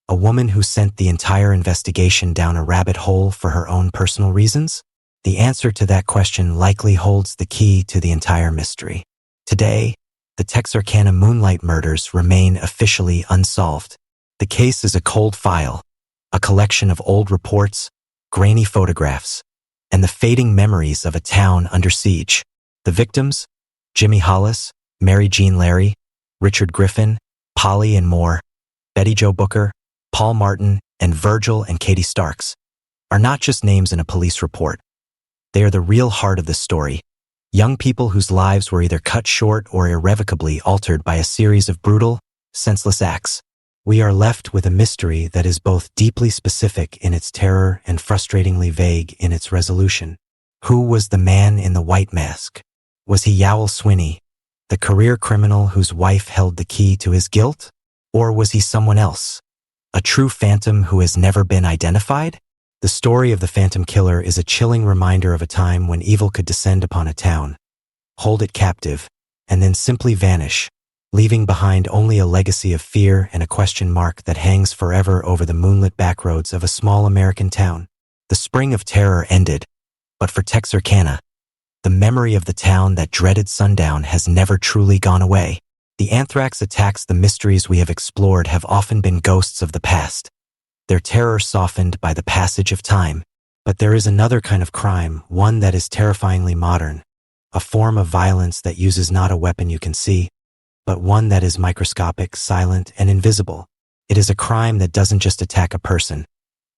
a woman who sent the entire investigation down a rabbit hole for her own personal reasons? The answer to that question likely holds the key to the entire mystery. Today, the Texarkana Moonlight murders remain officially unsolved. The case is a cold file, a collection of old reports, grainy photographs, and the fading memories of a town under siege. The victims? Jimmy Hollis, Mary Jean Larry, Richard Griffin, Polly and Moore, Betty Jo Booker, Paul Martin, and Virgil and Katie Starks are not just names in a police report. They are the real heart of the story. Young people whose lives were either cut short or irrevocably altered by a series of brutal, senseless acts. We are left with a mystery that is both deeply specific in its terror and frustratingly vague in its resolution. Who was the man in the white mask? Was he Yowell Swinney, the career criminal whose wife held the key to his guilt? Or was he someone else, a true phantom who has never been identified? The story of the Phantom Killer is a chilling reminder of a time when evil could descend upon a town, hold it captive, and then simply vanish, leaving behind only a legacy of fear and a question mark that hangs forever over the moonlit backroads of a small American town. The spring of terror ended, but for Texarkana, the memory of the town that dreaded sundown has never truly gone away. The anthrax attacks, the mysteries we have explored, have often been ghosts of the past, their terror softened by the passage of time. But there is another kind of crime, one that is terrifyingly modern, a form of violence that uses not a weapon you can see, but one that is microscopic, silent, and invisible. It is a crime that doesn't just attack a person,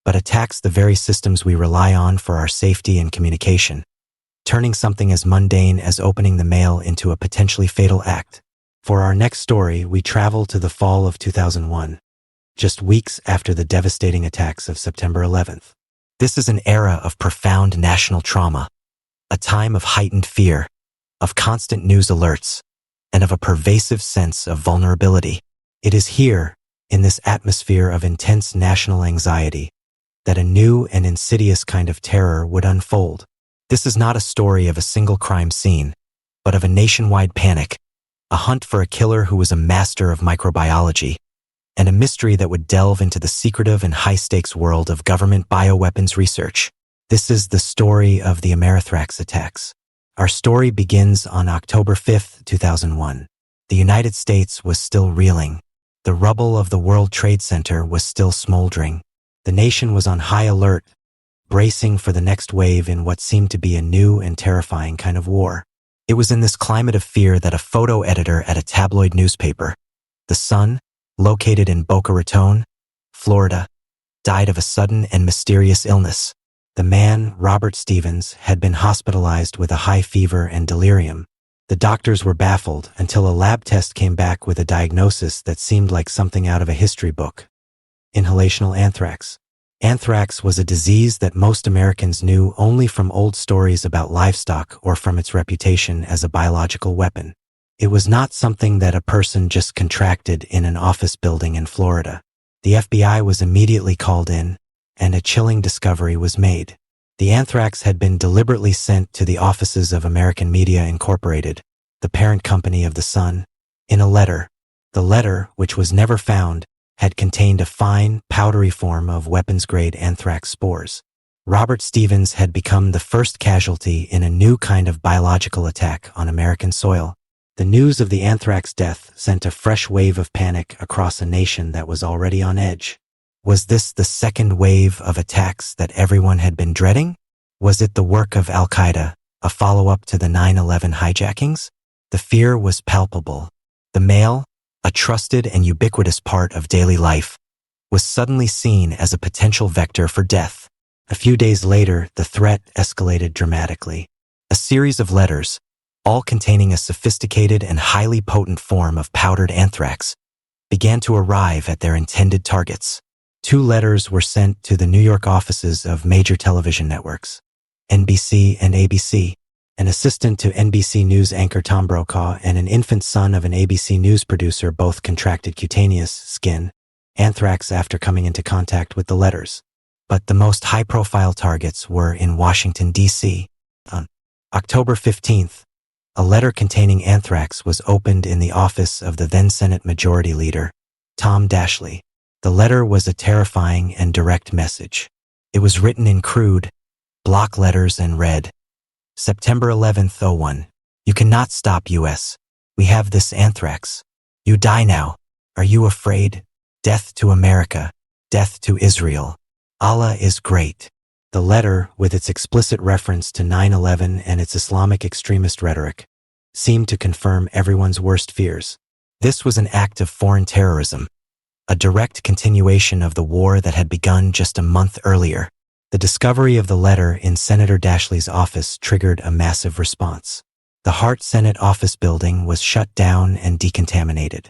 but attacks the very systems we rely on for our safety and communication, turning something as mundane as opening the mail into a potentially fatal act. For our next story, we travel to the fall of 2001, just weeks after the devastating attacks of September 11th. This is an era of profound national trauma, a time of heightened fear, of constant news alerts, and of a pervasive sense of vulnerability. It is here, in this atmosphere of intense national anxiety, that a new and insidious kind of terror would unfold. This is not a story of a single crime scene, but of a nationwide panic, a hunt for a killer who was a master of microbiology, and a mystery that would delve into the secretive and high-stakes world of government bioweapons research. This is the story of the Amerithrax attacks. Our story begins on October 5th, 2001. The United States was still reeling. The rubble of the World Trade Center was still smoldering. The nation was on high alert, bracing for the next wave in what seemed to be a new and terrifying kind of war. It was in this climate of fear that a photo editor at a tabloid newspaper, the Sun, located in Boca Raton, Florida, died of a sudden and mysterious illness. The man, Robert Stevens, had been hospitalized with a high fever and delirium. The doctors were baffled until a lab test came back with a diagnosis that seemed like something out of a history book. Inhalational anthrax. Anthrax was a disease that most Americans knew only from old stories about livestock or from its reputation as a biological weapon. It was not something that a person just contracted in an office building in Florida. The FBI was immediately called in, and a chilling discovery was made. The anthrax had been deliberately sent to the offices of American Media Incorporated, the parent company of the Sun, in a letter. The letter, which was never found, had contained a fine, powdery form of weapons-grade anthrax spores. Robert Stevens had become the first casualty in a new kind of biological attack on American soil. The news of the anthrax death sent a fresh wave of panic across a nation that was already on edge. Was this the second wave of attacks that everyone had been dreading? Was it the work of Al-Qaeda, a follow-up to the 9/11 hijackings? The fear was palpable. The mail, a trusted and ubiquitous part of daily life, was suddenly seen as a potential vector for death. A few days later, the threat escalated dramatically. A series of letters, all containing a sophisticated and highly potent form of powdered anthrax, began to arrive at their intended targets. 2 letters were sent to the New York offices of major television networks, NBC and ABC. An assistant to NBC News anchor Tom Brokaw and an infant son of an ABC News producer both contracted cutaneous skin anthrax after coming into contact with the letters. But the most high-profile targets were in Washington, D.C. On October 15th, a letter containing anthrax was opened in the office of the then Senate Majority Leader, Tom Dashley. The letter was a terrifying and direct message. It was written in crude, block letters and read, September 11th, 01. You cannot stop US. We have this anthrax. You die now. Are you afraid? Death to America. Death to Israel. Allah is great. The letter, with its explicit reference to 9/11 and its Islamic extremist rhetoric, seemed to confirm everyone's worst fears. This was an act of foreign terrorism, a direct continuation of the war that had begun just a month earlier. The discovery of the letter in Senator Dashley's office triggered a massive response. The Hart Senate office building was shut down and decontaminated.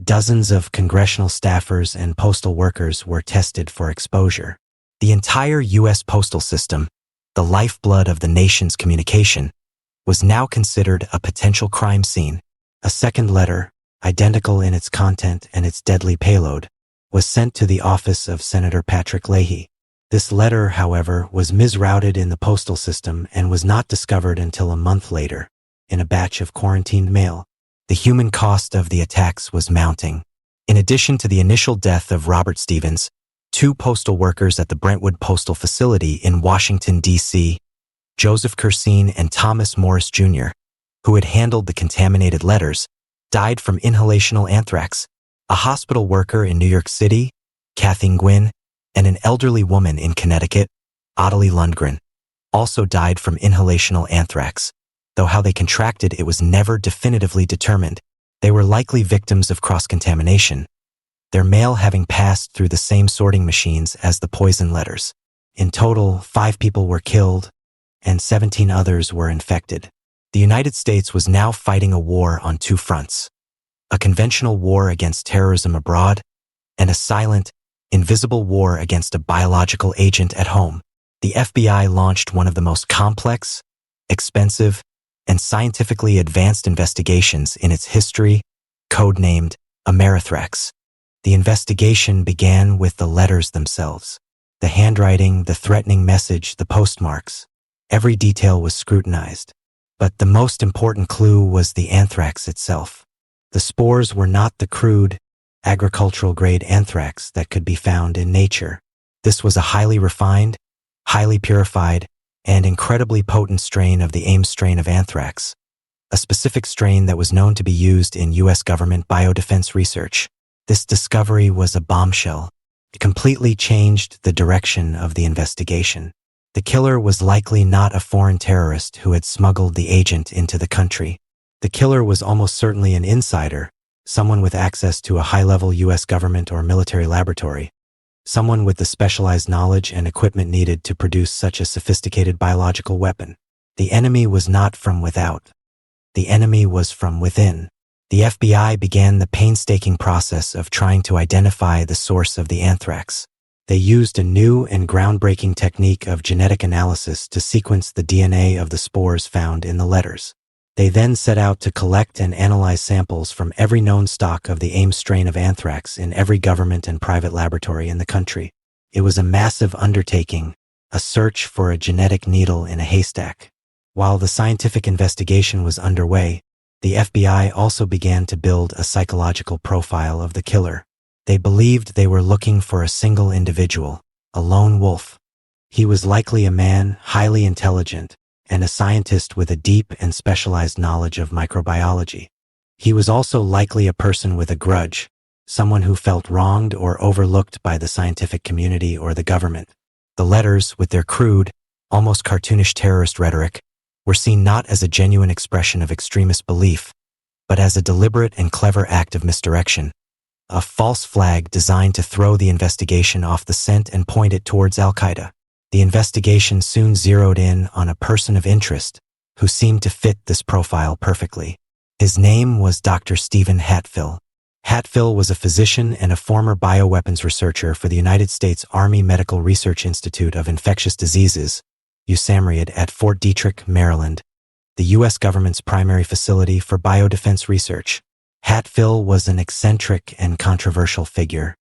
Dozens of congressional staffers and postal workers were tested for exposure. The entire U.S. postal system, the lifeblood of the nation's communication, was now considered a potential crime scene. A second letter, identical in its content and its deadly payload, was sent to the office of Senator Patrick Leahy. This letter, however, was misrouted in the postal system and was not discovered until a month later, in a batch of quarantined mail. The human cost of the attacks was mounting. In addition to the initial death of Robert Stevens, 2 postal workers at the Brentwood Postal Facility in Washington, D.C., Joseph Cursine and Thomas Morris Jr., who had handled the contaminated letters, died from inhalational anthrax. A hospital worker in New York City, Kathleen Gwynn, and an elderly woman in Connecticut, Ottilie Lundgren, also died from inhalational anthrax, though how they contracted it was never definitively determined. They were likely victims of cross-contamination, their mail having passed through the same sorting machines as the poison letters. In total, 5 people were killed, and 17 others were infected. The United States was now fighting a war on 2 fronts: a conventional war against terrorism abroad, and a silent, invisible war against a biological agent at home. The FBI launched one of the most complex, expensive, and scientifically advanced investigations in its history, codenamed Amerithrax. The investigation began with the letters themselves. The handwriting, the threatening message, the postmarks. Every detail was scrutinized. But the most important clue was the anthrax itself. The spores were not the crude, agricultural-grade anthrax that could be found in nature. This was a highly refined, highly purified, and incredibly potent strain of the Ames strain of anthrax, a specific strain that was known to be used in U.S. government biodefense research. This discovery was a bombshell. It completely changed the direction of the investigation. The killer was likely not a foreign terrorist who had smuggled the agent into the country. The killer was almost certainly an insider someone with access to a high-level U.S. government or military laboratory, someone with the specialized knowledge and equipment needed to produce such a sophisticated biological weapon. The enemy was not from without. The enemy was from within. The FBI began the painstaking process of trying to identify the source of the anthrax. They used a new and groundbreaking technique of genetic analysis to sequence the DNA of the spores found in the letters. They then set out to collect and analyze samples from every known stock of the Ames strain of anthrax in every government and private laboratory in the country. It was a massive undertaking, a search for a genetic needle in a haystack. While the scientific investigation was underway, the FBI also began to build a psychological profile of the killer. They believed they were looking for a single individual, a lone wolf. He was likely a man, highly intelligent, and a scientist with a deep and specialized knowledge of microbiology. He was also likely a person with a grudge, someone who felt wronged or overlooked by the scientific community or the government. The letters, with their crude, almost cartoonish terrorist rhetoric, were seen not as a genuine expression of extremist belief, but as a deliberate and clever act of misdirection, a false flag designed to throw the investigation off the scent and point it towards Al-Qaeda. The investigation soon zeroed in on a person of interest who seemed to fit this profile perfectly. His name was Dr. Stephen Hatfill. Hatfill was a physician and a former bioweapons researcher for the United States Army Medical Research Institute of Infectious Diseases, USAMRIID, at Fort Detrick, Maryland, the U.S. government's primary facility for biodefense research. Hatfill was an eccentric and controversial figure.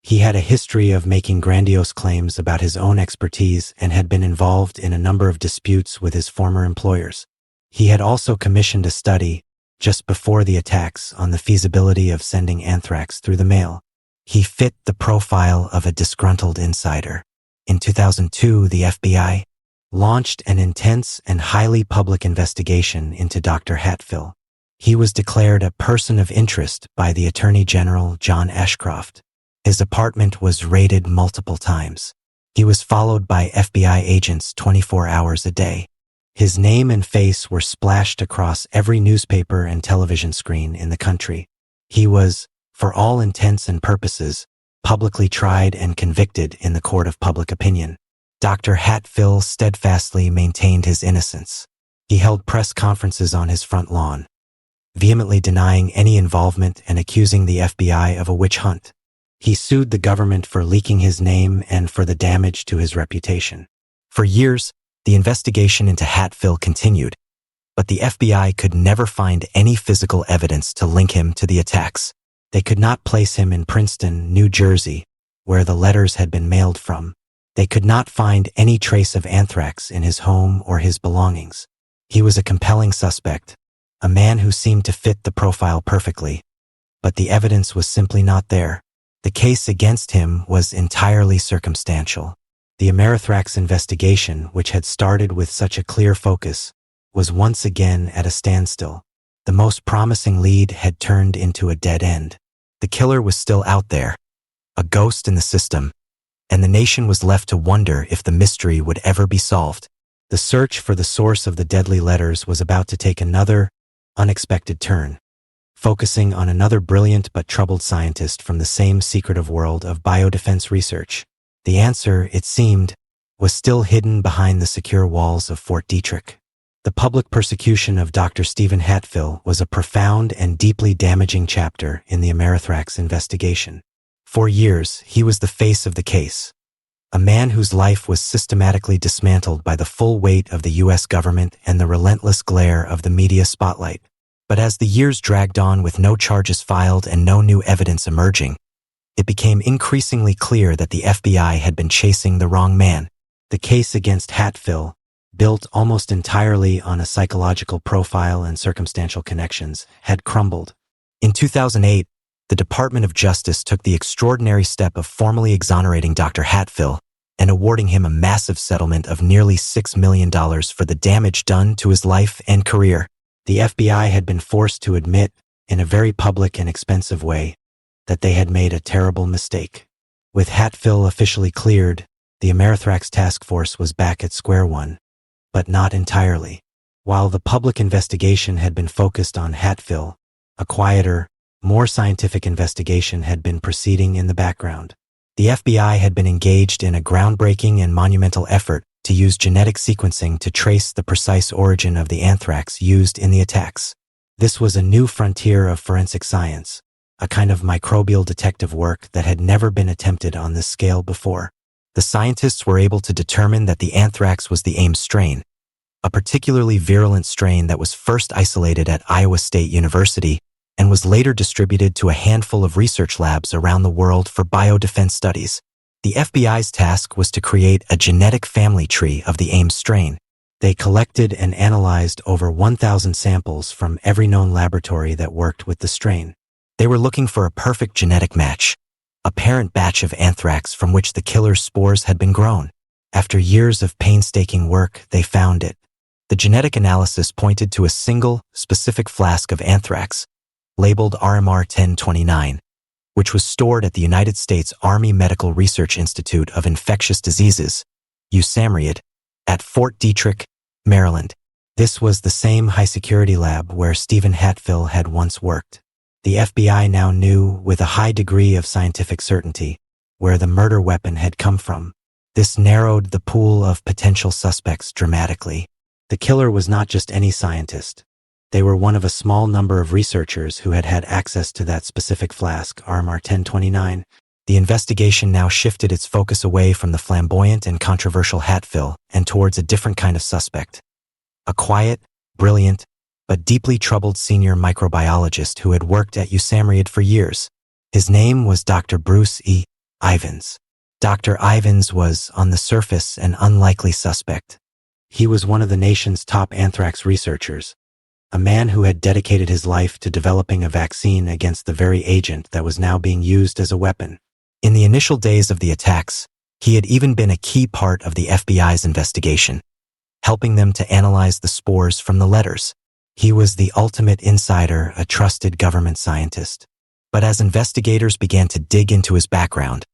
He had a history of making grandiose claims about his own expertise and had been involved in a number of disputes with his former employers. He had also commissioned a study, just before the attacks, on the feasibility of sending anthrax through the mail. He fit the profile of a disgruntled insider. In 2002, the FBI launched an intense and highly public investigation into Dr. Hatfill. He was declared a person of interest by the Attorney General John Ashcroft. His apartment was raided multiple times. He was followed by FBI agents 24 hours a day. His name and face were splashed across every newspaper and television screen in the country. He was, for all intents and purposes, publicly tried and convicted in the court of public opinion. Dr. Hatfill steadfastly maintained his innocence. He held press conferences on his front lawn, vehemently denying any involvement and accusing the FBI of a witch hunt. He sued the government for leaking his name and for the damage to his reputation. For years, the investigation into Hatfill continued, but the FBI could never find any physical evidence to link him to the attacks. They could not place him in Princeton, New Jersey, where the letters had been mailed from. They could not find any trace of anthrax in his home or his belongings. He was a compelling suspect, a man who seemed to fit the profile perfectly, but the evidence was simply not there. The case against him was entirely circumstantial. The Amerithrax investigation, which had started with such a clear focus, was once again at a standstill. The most promising lead had turned into a dead end. The killer was still out there, a ghost in the system, and the nation was left to wonder if the mystery would ever be solved. The search for the source of the deadly letters was about to take another, unexpected turn, focusing on another brilliant but troubled scientist from the same secretive world of biodefense research. The answer, it seemed, was still hidden behind the secure walls of Fort Detrick. The public persecution of Dr. Stephen Hatfill was a profound and deeply damaging chapter in the Amerithrax investigation. For years, he was the face of the case, a man whose life was systematically dismantled by the full weight of the U.S. government and the relentless glare of the media spotlight. But as the years dragged on with no charges filed and no new evidence emerging, it became increasingly clear that the FBI had been chasing the wrong man. The case against Hatfill, built almost entirely on a psychological profile and circumstantial connections, had crumbled. In 2008, the Department of Justice took the extraordinary step of formally exonerating Dr. Hatfill and awarding him a massive settlement of nearly $6 million for the damage done to his life and career. The FBI had been forced to admit, in a very public and expensive way, that they had made a terrible mistake. With Hatfill officially cleared, the Amerithrax task force was back at square one, but not entirely. While the public investigation had been focused on Hatfill, a quieter, More scientific investigation had been proceeding in the background. The FBI had been engaged in a groundbreaking and monumental effort to use genetic sequencing to trace the precise origin of the anthrax used in the attacks. This was a new frontier of forensic science, a kind of microbial detective work that had never been attempted on this scale before. The scientists were able to determine that the anthrax was the Ames strain, a particularly virulent strain that was first isolated at Iowa State University and was later distributed to a handful of research labs around the world for biodefense studies. The FBI's task was to create a genetic family tree of the Ames strain. They collected and analyzed over 1,000 samples from every known laboratory that worked with the strain. They were looking for a perfect genetic match, a parent batch of anthrax from which the killer's spores had been grown. After years of painstaking work, they found it. The genetic analysis pointed to a single, specific flask of anthrax, labeled RMR 1029, which was stored at the United States Army Medical Research Institute of Infectious Diseases, USAMRIID, at Fort Detrick, Maryland. This was the same high-security lab where Stephen Hatfill had once worked. The FBI now knew, with a high degree of scientific certainty, where the murder weapon had come from. This narrowed the pool of potential suspects dramatically. The killer was not just any scientist. They were one of a small number of researchers who had had access to that specific flask, RMR 1029. The investigation now shifted its focus away from the flamboyant and controversial Hatfill and towards a different kind of suspect. A quiet, brilliant, but deeply troubled senior microbiologist who had worked at USAMRIID for years. His name was Dr. Bruce E. Ivins. Dr. Ivins was, on the surface, an unlikely suspect. He was one of the nation's top anthrax researchers, a man who had dedicated his life to developing a vaccine against the very agent that was now being used as a weapon. In the initial days of the attacks, he had even been a key part of the FBI's investigation, helping them to analyze the spores from the letters. He was the ultimate insider, a trusted government scientist. But as investigators began to dig into his background,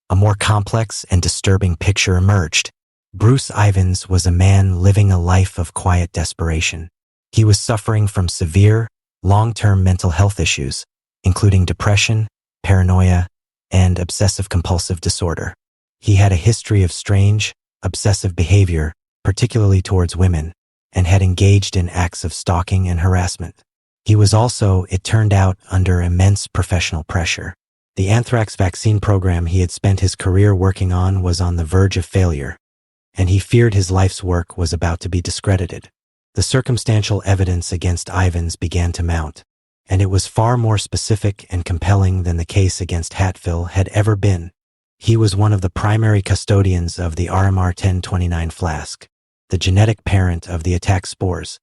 a more complex and disturbing picture emerged. Bruce Ivins was a man living a life of quiet desperation. He was suffering from severe, long-term mental health issues, including depression, paranoia, and obsessive-compulsive disorder. He had a history of strange, obsessive behavior, particularly towards women, and had engaged in acts of stalking and harassment. He was also, it turned out, under immense professional pressure. The anthrax vaccine program he had spent his career working on was on the verge of failure, and he feared his life's work was about to be discredited. The circumstantial evidence against Ivins began to mount, and it was far more specific and compelling than the case against Hatfill had ever been. He was one of the primary custodians of the RMR 1029 flask, the genetic parent of the attack spores.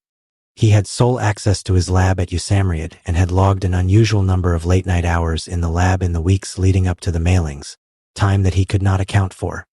He had sole access to his lab at USAMRIID and had logged an unusual number of late-night hours in the lab in the weeks leading up to the mailings, time that he could not account for.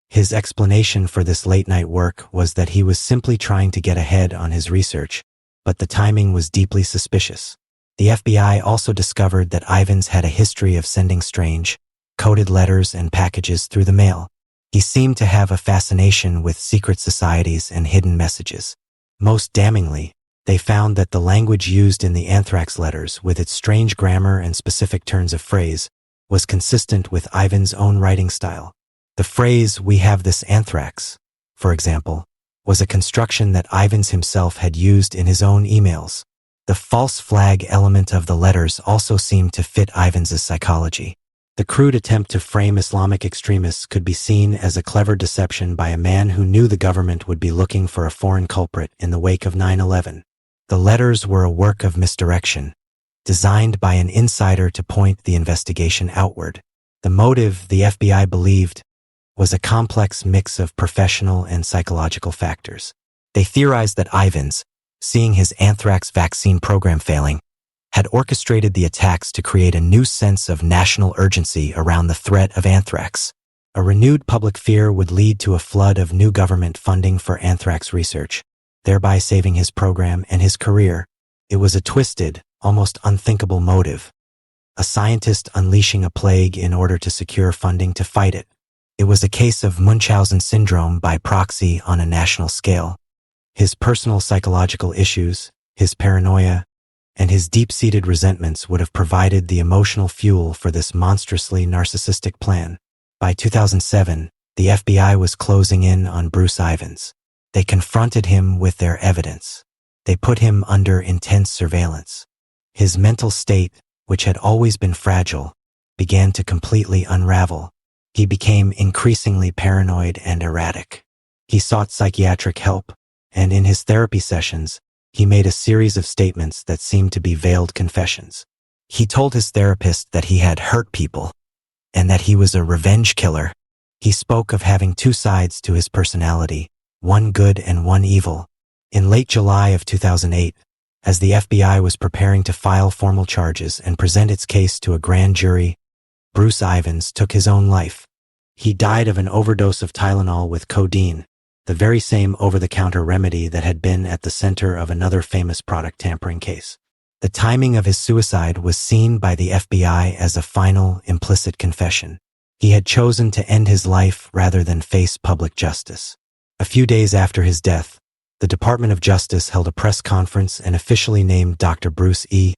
His explanation for this late-night work was that he was simply trying to get ahead on his research, but the timing was deeply suspicious. The FBI also discovered that Ivins had a history of sending strange, coded letters and packages through the mail. He seemed to have a fascination with secret societies and hidden messages. Most damningly, they found that the language used in the anthrax letters, with its strange grammar and specific turns of phrase, was consistent with Ivins' own writing style. The phrase, "we have this anthrax," for example, was a construction that Ivins himself had used in his own emails. The false flag element of the letters also seemed to fit Ivins' psychology. The crude attempt to frame Islamic extremists could be seen as a clever deception by a man who knew the government would be looking for a foreign culprit in the wake of 9/11. The letters were a work of misdirection, designed by an insider to point the investigation outward. The motive, the FBI believed, was a complex mix of professional and psychological factors. They theorized that Ivins, seeing his anthrax vaccine program failing, had orchestrated the attacks to create a new sense of national urgency around the threat of anthrax. A renewed public fear would lead to a flood of new government funding for anthrax research, thereby saving his program and his career. It was a twisted, almost unthinkable motive. A scientist unleashing a plague in order to secure funding to fight it. It was a case of Munchausen syndrome by proxy on a national scale. His personal psychological issues, his paranoia, and his deep-seated resentments would have provided the emotional fuel for this monstrously narcissistic plan. By 2007, the FBI was closing in on Bruce Ivins. They confronted him with their evidence. They put him under intense surveillance. His mental state, which had always been fragile, began to completely unravel. He became increasingly paranoid and erratic. He sought psychiatric help, and in his therapy sessions, he made a series of statements that seemed to be veiled confessions. He told his therapist that he had hurt people, and that he was a revenge killer. He spoke of having two sides to his personality, one good and one evil. In late July of 2008, as the FBI was preparing to file formal charges and present its case to a grand jury, Bruce Ivins took his own life. He died of an overdose of Tylenol with codeine, the very same over-the-counter remedy that had been at the center of another famous product tampering case. The timing of his suicide was seen by the FBI as a final, implicit confession. He had chosen to end his life rather than face public justice. A few days after his death, the Department of Justice held a press conference and officially named Dr. Bruce E.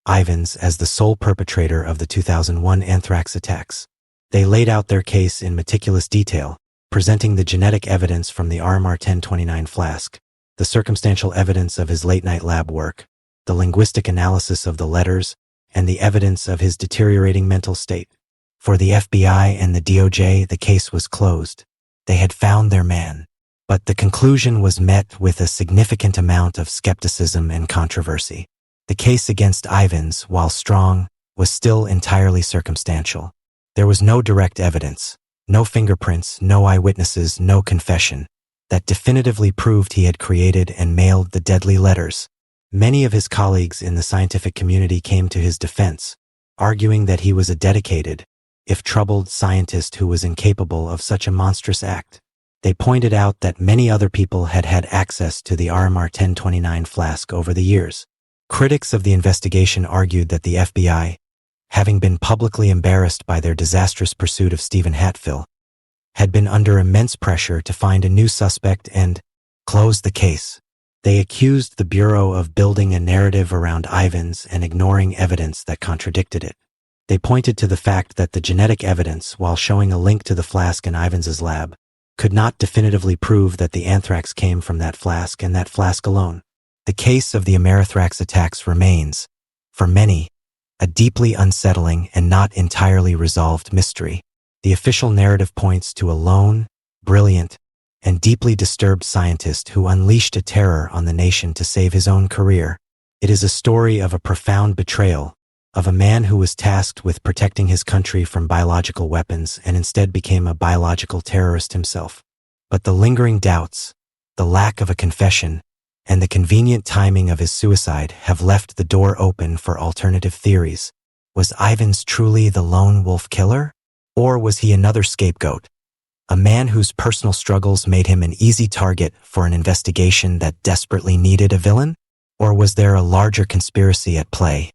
Ivins as the sole perpetrator of the 2001 anthrax attacks. They laid out their case in meticulous detail, presenting the genetic evidence from the RMR 1029 flask, the circumstantial evidence of his late-night lab work, the linguistic analysis of the letters, and the evidence of his deteriorating mental state. For the FBI and the DOJ, the case was closed. They had found their man. But the conclusion was met with a significant amount of skepticism and controversy. The case against Ivins, while strong, was still entirely circumstantial. There was no direct evidence, no fingerprints, no eyewitnesses, no confession, that definitively proved he had created and mailed the deadly letters. Many of his colleagues in the scientific community came to his defense, arguing that he was a dedicated, if troubled, scientist who was incapable of such a monstrous act. They pointed out that many other people had had access to the RMR 1029 flask over the years. Critics of the investigation argued that the FBI, having been publicly embarrassed by their disastrous pursuit of Stephen Hatfill, had been under immense pressure to find a new suspect and close the case. They accused the Bureau of building a narrative around Ivins and ignoring evidence that contradicted it. They pointed to the fact that the genetic evidence, while showing a link to the flask in Ivins's lab, could not definitively prove that the anthrax came from that flask and that flask alone. The case of the Amerithrax attacks remains, for many, a deeply unsettling and not entirely resolved mystery. The official narrative points to a lone, brilliant, and deeply disturbed scientist who unleashed a terror on the nation to save his own career. It is a story of a profound betrayal, of a man who was tasked with protecting his country from biological weapons and instead became a biological terrorist himself. But the lingering doubts, the lack of a confession, and the convenient timing of his suicide have left the door open for alternative theories. Was Ivins truly the lone wolf killer? Or was he another scapegoat? A man whose personal struggles made him an easy target for an investigation that desperately needed a villain? Or was there a larger conspiracy at play?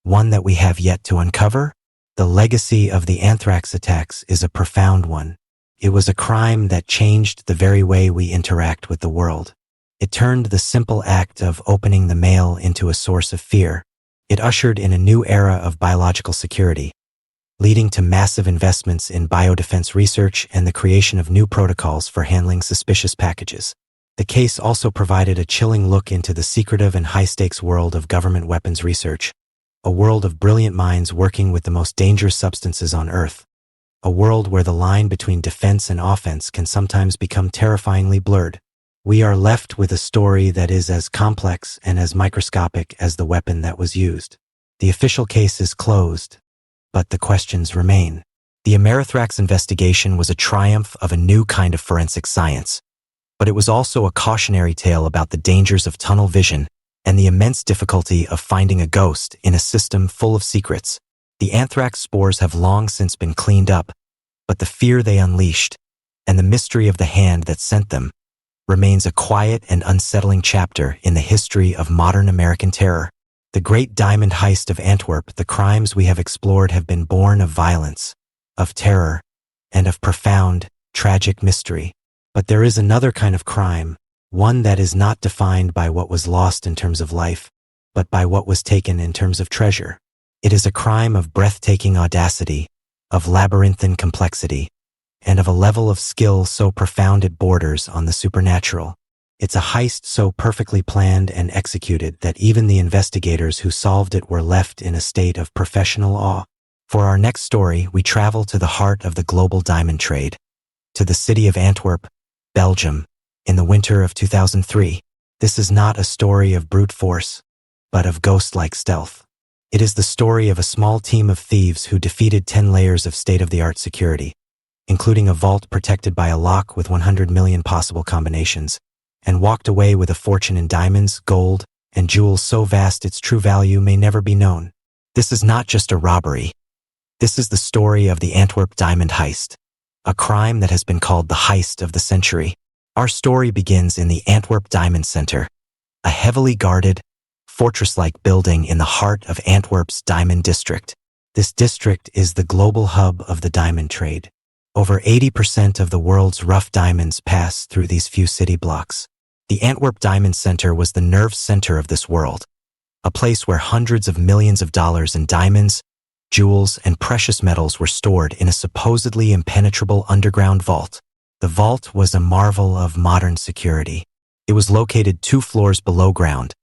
One that we have yet to uncover? The legacy of the anthrax attacks is a profound one. It was a crime that changed the very way we interact with the world. It turned the simple act of opening the mail into a source of fear. It ushered in a new era of biological security, leading to massive investments in biodefense research and the creation of new protocols for handling suspicious packages. The case also provided a chilling look into the secretive and high-stakes world of government weapons research, a world of brilliant minds working with the most dangerous substances on Earth, a world where the line between defense and offense can sometimes become terrifyingly blurred. We are left with a story that is as complex and as microscopic as the weapon that was used. The official case is closed, but the questions remain. The Amerithrax investigation was a triumph of a new kind of forensic science, but it was also a cautionary tale about the dangers of tunnel vision and the immense difficulty of finding a ghost in a system full of secrets. The anthrax spores have long since been cleaned up, but the fear they unleashed, and the mystery of the hand that sent them, remains a quiet and unsettling chapter in the history of modern American terror. The great diamond heist of Antwerp, the crimes we have explored have been born of violence, of terror, and of profound, tragic mystery. But there is another kind of crime, one that is not defined by what was lost in terms of life, but by what was taken in terms of treasure. It is a crime of breathtaking audacity, of labyrinthine complexity, and of a level of skill so profound it borders on the supernatural. It's a heist so perfectly planned and executed that even the investigators who solved it were left in a state of professional awe. For our next story, we travel to the heart of the global diamond trade, to the city of Antwerp, Belgium, in the winter of 2003. This is not a story of brute force, but of ghost-like stealth. It is the story of a small team of thieves who defeated 10 layers of state-of-the-art security, including a vault protected by a lock with 100 million possible combinations, and walked away with a fortune in diamonds, gold, and jewels so vast its true value may never be known. This is not just a robbery. This is the story of the Antwerp diamond heist, a crime that has been called the heist of the century. Our story begins in the Antwerp Diamond Center, a heavily guarded, fortress-like building in the heart of Antwerp's diamond district. This district is the global hub of the diamond trade. Over 80% of the world's rough diamonds pass through these few city blocks. The Antwerp Diamond Center was the nerve center of this world, a place where hundreds of millions of dollars in diamonds, jewels, and precious metals were stored in a supposedly impenetrable underground vault. The vault was a marvel of modern security. It was located 2 floors below ground,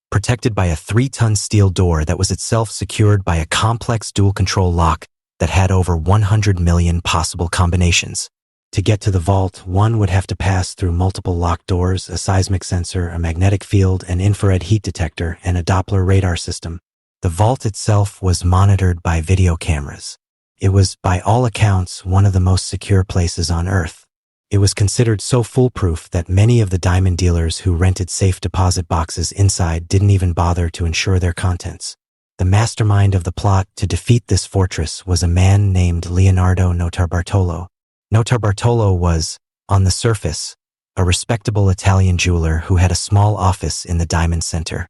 protected by a 3-ton steel door that was itself secured by a complex dual-control lock that had over 100 million possible combinations. To get to the vault, one would have to pass through multiple locked doors, a seismic sensor, a magnetic field, an infrared heat detector, and a Doppler radar system. The vault itself was monitored by video cameras. It was, by all accounts, one of the most secure places on Earth. It was considered so foolproof that many of the diamond dealers who rented safe deposit boxes inside didn't even bother to insure their contents. The mastermind of the plot to defeat this fortress was a man named Leonardo Notarbartolo. Notarbartolo was, on the surface, a respectable Italian jeweler who had a small office in the Diamond Center.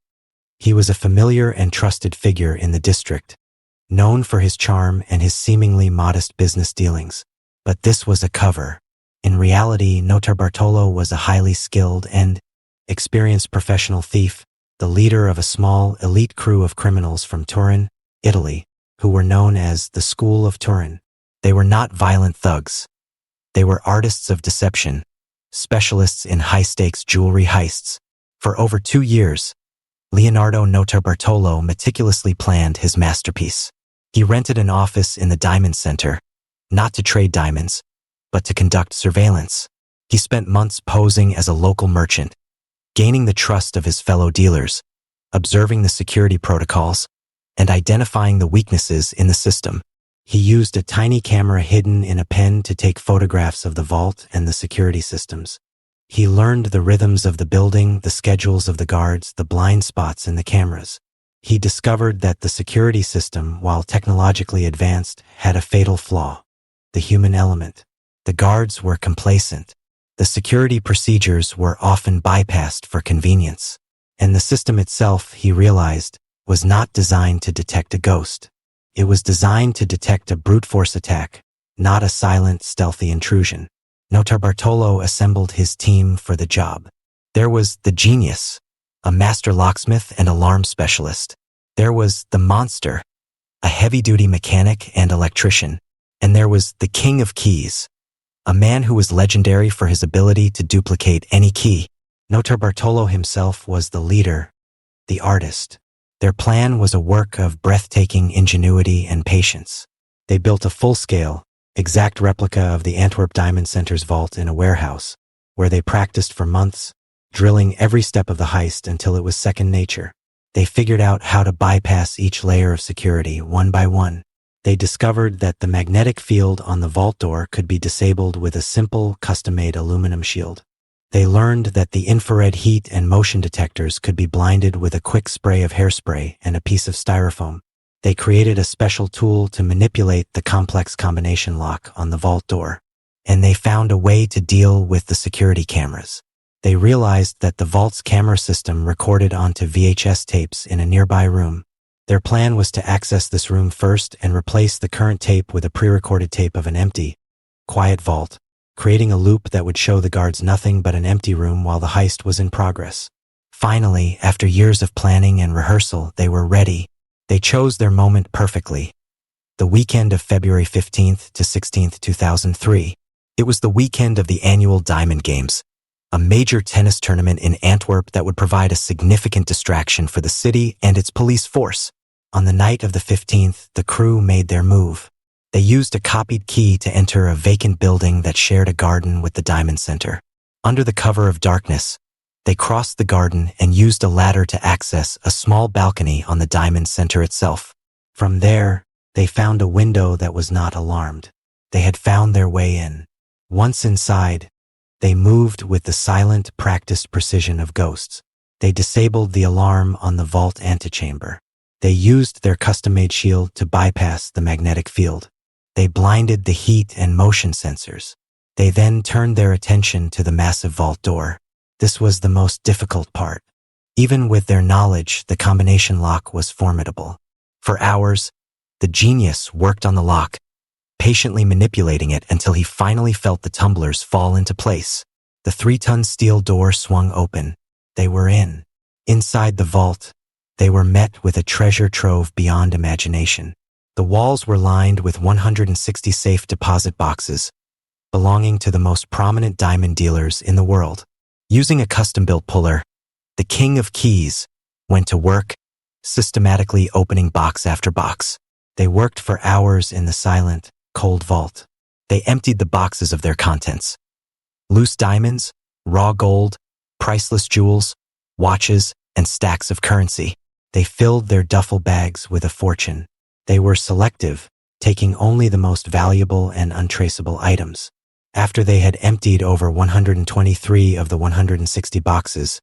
He was a familiar and trusted figure in the district, known for his charm and his seemingly modest business dealings. But this was a cover. In reality, Notarbartolo was a highly skilled and experienced professional thief, the leader of a small, elite crew of criminals from Turin, Italy, who were known as the School of Turin. They were not violent thugs. They were artists of deception, specialists in high-stakes jewelry heists. For over 2 years, Leonardo Notarbartolo meticulously planned his masterpiece. He rented an office in the Diamond Center, not to trade diamonds, but to conduct surveillance. He spent months posing as a local merchant, gaining the trust of his fellow dealers, observing the security protocols, and identifying the weaknesses in the system. He used a tiny camera hidden in a pen to take photographs of the vault and the security systems. He learned the rhythms of the building, the schedules of the guards, the blind spots in the cameras. He discovered that the security system, while technologically advanced, had a fatal flaw: the human element. The guards were complacent. The security procedures were often bypassed for convenience. And the system itself, he realized, was not designed to detect a ghost. It was designed to detect a brute force attack, not a silent, stealthy intrusion. Notarbartolo assembled his team for the job. There was the genius, a master locksmith and alarm specialist. There was the monster, a heavy-duty mechanic and electrician. And there was the king of keys, a man who was legendary for his ability to duplicate any key. Notarbartolo himself was the leader, the artist. Their plan was a work of breathtaking ingenuity and patience. They built a full-scale, exact replica of the Antwerp Diamond Center's vault in a warehouse, where they practiced for months, drilling every step of the heist until it was second nature. They figured out how to bypass each layer of security one by one. They discovered that the magnetic field on the vault door could be disabled with a simple, custom-made aluminum shield. They learned that the infrared heat and motion detectors could be blinded with a quick spray of hairspray and a piece of styrofoam. They created a special tool to manipulate the complex combination lock on the vault door. And they found a way to deal with the security cameras. They realized that the vault's camera system recorded onto VHS tapes in a nearby room. Their plan was to access this room first and replace the current tape with a pre-recorded tape of an empty, quiet vault, creating a loop that would show the guards nothing but an empty room while the heist was in progress. Finally, after years of planning and rehearsal, they were ready. They chose their moment perfectly. The weekend of February 15th to 16th, 2003. It was the weekend of the annual Diamond Games, a major tennis tournament in Antwerp that would provide a significant distraction for the city and its police force. On the night of the 15th, the crew made their move. They used a copied key to enter a vacant building that shared a garden with the Diamond Center. Under the cover of darkness, they crossed the garden and used a ladder to access a small balcony on the Diamond Center itself. From there, they found a window that was not alarmed. They had found their way in. Once inside, they moved with the silent, practiced precision of ghosts. They disabled the alarm on the vault antechamber. They used their custom-made shield to bypass the magnetic field. They blinded the heat and motion sensors. They then turned their attention to the massive vault door. This was the most difficult part. Even with their knowledge, the combination lock was formidable. For hours, the genius worked on the lock, patiently manipulating it until he finally felt the tumblers fall into place. The 3-ton steel door swung open. They were in. Inside the vault, they were met with a treasure trove beyond imagination. The walls were lined with 160 safe deposit boxes, belonging to the most prominent diamond dealers in the world. Using a custom-built puller, the King of Keys went to work, systematically opening box after box. They worked for hours in the silent, cold vault. They emptied the boxes of their contents. Loose diamonds, raw gold, priceless jewels, watches, and stacks of currency. They filled their duffel bags with a fortune. They were selective, taking only the most valuable and untraceable items. After they had emptied over 123 of the 160 boxes,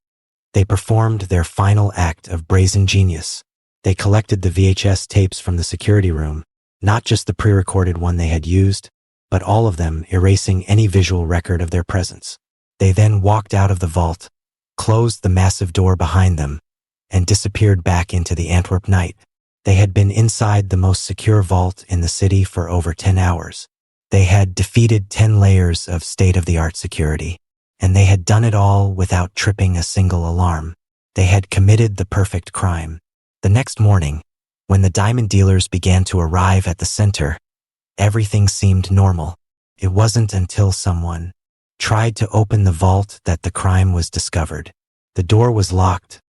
they performed their final act of brazen genius. They collected the VHS tapes from the security room, not just the pre-recorded one they had used, but all of them, erasing any visual record of their presence. They then walked out of the vault, closed the massive door behind them, and disappeared back into the Antwerp night. They had been inside the most secure vault in the city for over 10 hours. They had defeated 10 layers of state-of-the-art security, and they had done it all without tripping a single alarm. They had committed the perfect crime. The next morning, when the diamond dealers began to arrive at the center, everything seemed normal. It wasn't until someone tried to open the vault that the crime was discovered. The door was locked,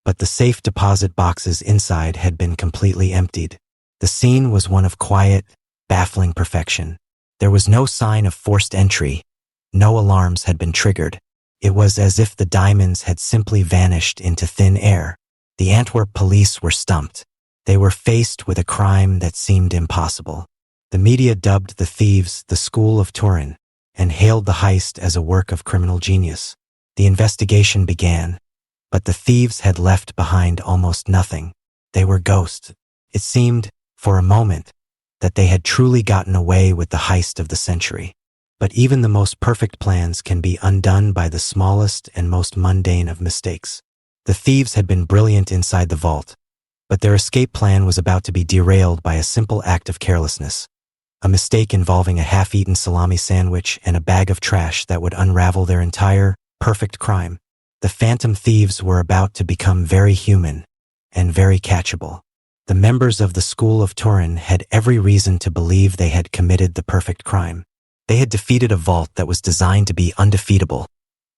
but the safe deposit boxes inside had been completely emptied. The scene was one of quiet, baffling perfection. There was no sign of forced entry. No alarms had been triggered. It was as if the diamonds had simply vanished into thin air. The Antwerp police were stumped. They were faced with a crime that seemed impossible. The media dubbed the thieves the School of Turin and hailed the heist as a work of criminal genius. The investigation began, but the thieves had left behind almost nothing. They were ghosts. It seemed, for a moment, that they had truly gotten away with the heist of the century. But even the most perfect plans can be undone by the smallest and most mundane of mistakes. The thieves had been brilliant inside the vault, but their escape plan was about to be derailed by a simple act of carelessness. A mistake involving a half-eaten salami sandwich and a bag of trash that would unravel their entire, perfect crime. The phantom thieves were about to become very human and very catchable. The members of the School of Turin had every reason to believe they had committed the perfect crime. They had defeated a vault that was designed to be undefeatable,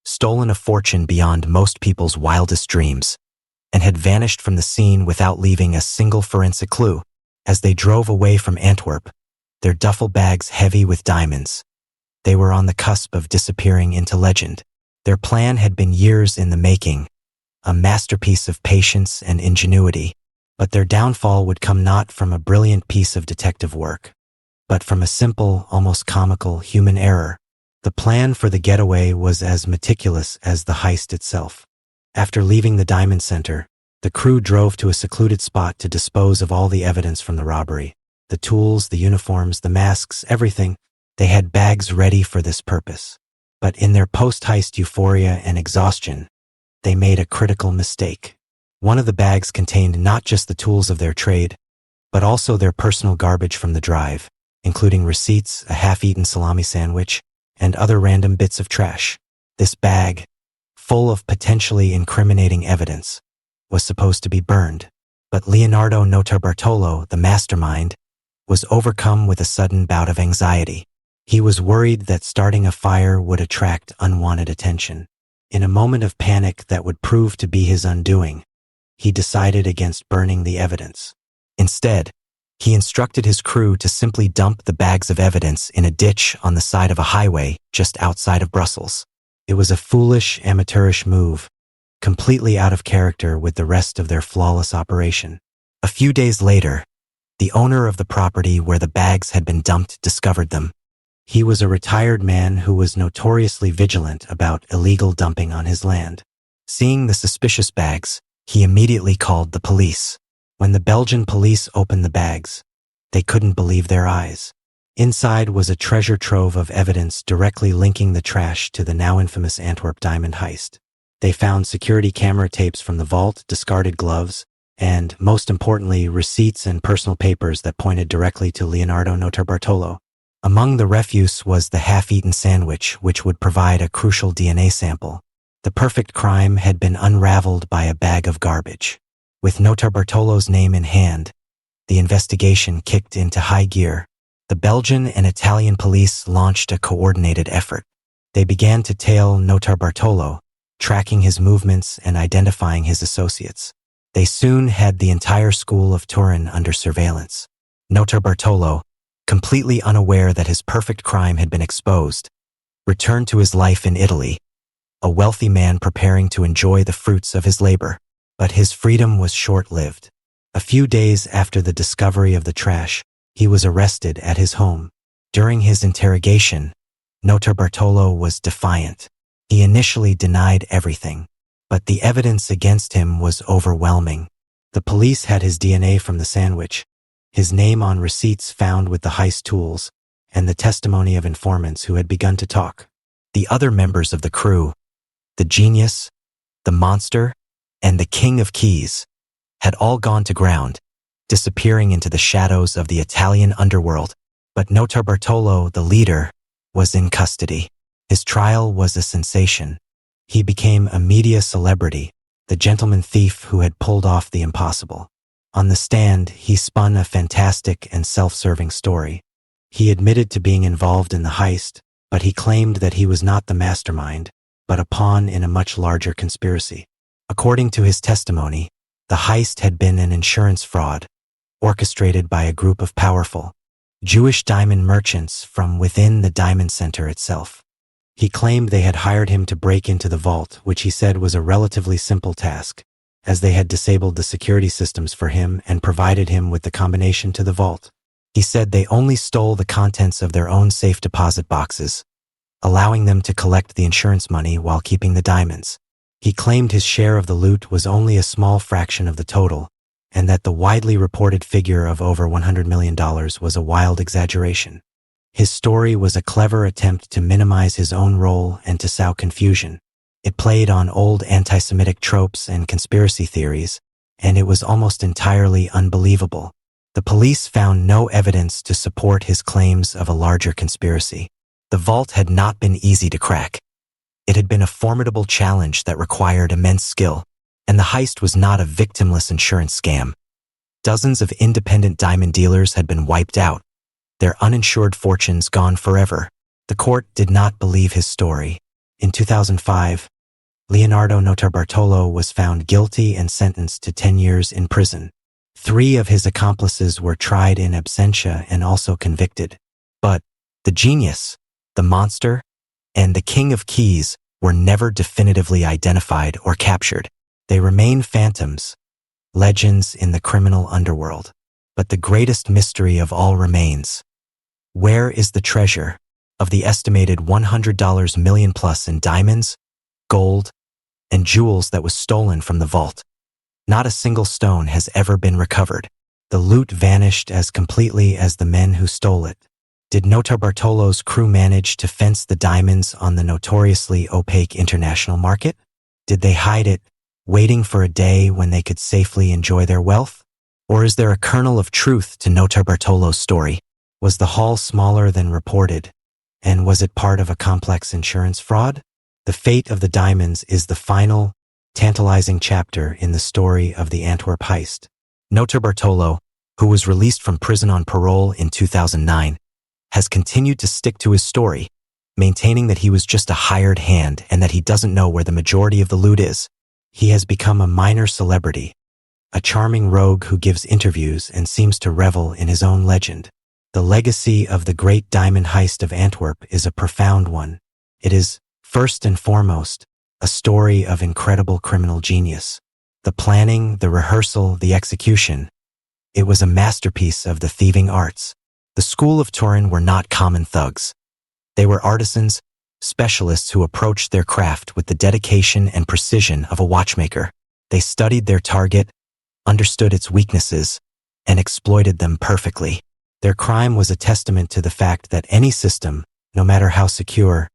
stolen a fortune beyond most people's wildest dreams, and had vanished from the scene without leaving a single forensic clue. As they drove away from Antwerp, their duffel bags heavy with diamonds, they were on the cusp of disappearing into legend. Their plan had been years in the making, a masterpiece of patience and ingenuity. But their downfall would come not from a brilliant piece of detective work, but from a simple, almost comical human error. The plan for the getaway was as meticulous as the heist itself. After leaving the Diamond Center, the crew drove to a secluded spot to dispose of all the evidence from the robbery. The tools, the uniforms, the masks, everything. They had bags ready for this purpose. But in their post-heist euphoria and exhaustion, they made a critical mistake. One of the bags contained not just the tools of their trade, but also their personal garbage from the drive, including receipts, a half-eaten salami sandwich, and other random bits of trash. This bag, full of potentially incriminating evidence, was supposed to be burned. But Leonardo Notarbartolo, the mastermind, was overcome with a sudden bout of anxiety. He was worried that starting a fire would attract unwanted attention. In a moment of panic that would prove to be his undoing, he decided against burning the evidence. Instead, he instructed his crew to simply dump the bags of evidence in a ditch on the side of a highway just outside of Brussels. It was a foolish, amateurish move, completely out of character with the rest of their flawless operation. A few days later, the owner of the property where the bags had been dumped discovered them. He was a retired man who was notoriously vigilant about illegal dumping on his land. Seeing the suspicious bags, he immediately called the police. When the Belgian police opened the bags, they couldn't believe their eyes. Inside was a treasure trove of evidence directly linking the trash to the now infamous Antwerp diamond heist. They found security camera tapes from the vault, discarded gloves, and, most importantly, receipts and personal papers that pointed directly to Leonardo Notarbartolo. Among the refuse was the half-eaten sandwich, which would provide a crucial DNA sample. The perfect crime had been unraveled by a bag of garbage. With Notarbartolo's name in hand, the investigation kicked into high gear. The Belgian and Italian police launched a coordinated effort. They began to tail Notarbartolo, tracking his movements and identifying his associates. They soon had the entire school of Turin under surveillance. Notarbartolo, completely unaware that his perfect crime had been exposed, returned to his life in Italy, a wealthy man preparing to enjoy the fruits of his labor. But his freedom was short-lived. A few days after the discovery of the trash, he was arrested at his home. During his interrogation, Notarbartolo was defiant. He initially denied everything, but the evidence against him was overwhelming. The police had his DNA from the sandwich, his name on receipts found with the heist tools, and the testimony of informants who had begun to talk. The other members of the crew, the genius, the monster, and the king of keys, had all gone to ground, disappearing into the shadows of the Italian underworld. But Notarbartolo, the leader, was in custody. His trial was a sensation. He became a media celebrity, the gentleman thief who had pulled off the impossible. On the stand, he spun a fantastic and self-serving story. He admitted to being involved in the heist, but he claimed that he was not the mastermind, but a pawn in a much larger conspiracy. According to his testimony, the heist had been an insurance fraud, orchestrated by a group of powerful, Jewish diamond merchants from within the diamond center itself. He claimed they had hired him to break into the vault, which he said was a relatively simple task, as they had disabled the security systems for him and provided him with the combination to the vault. He said they only stole the contents of their own safe deposit boxes, allowing them to collect the insurance money while keeping the diamonds. He claimed his share of the loot was only a small fraction of the total, and that the widely reported figure of over $100 million was a wild exaggeration. His story was a clever attempt to minimize his own role and to sow confusion. It played on old anti-Semitic tropes and conspiracy theories, and it was almost entirely unbelievable. The police found no evidence to support his claims of a larger conspiracy. The vault had not been easy to crack. It had been a formidable challenge that required immense skill, and the heist was not a victimless insurance scam. Dozens of independent diamond dealers had been wiped out, their uninsured fortunes gone forever. The court did not believe his story. In 2005, Leonardo Notarbartolo was found guilty and sentenced to 10 years in prison. 3 of his accomplices were tried in absentia and also convicted. But the genius, the monster, and the king of keys were never definitively identified or captured. They remain phantoms, legends in the criminal underworld. But the greatest mystery of all remains. Where is the treasure of the estimated $100 million plus in diamonds, gold, and jewels that was stolen from the vault? Not a single stone has ever been recovered. The loot vanished as completely as the men who stole it. Did Notarbartolo's crew manage to fence the diamonds on the notoriously opaque international market? Did they hide it, waiting for a day when they could safely enjoy their wealth? Or is there a kernel of truth to Notarbartolo's story? Was the haul smaller than reported? And was it part of a complex insurance fraud? The fate of the diamonds is the final, tantalizing chapter in the story of the Antwerp heist. Notarbartolo, who was released from prison on parole in 2009, has continued to stick to his story, maintaining that he was just a hired hand and that he doesn't know where the majority of the loot is. He has become a minor celebrity, a charming rogue who gives interviews and seems to revel in his own legend. The legacy of the great diamond heist of Antwerp is a profound one. It is, first and foremost, a story of incredible criminal genius. The planning, the rehearsal, the execution. It was a masterpiece of the thieving arts. The school of Turin were not common thugs. They were artisans, specialists who approached their craft with the dedication and precision of a watchmaker. They studied their target, understood its weaknesses, and exploited them perfectly. Their crime was a testament to the fact that any system, no matter how secure,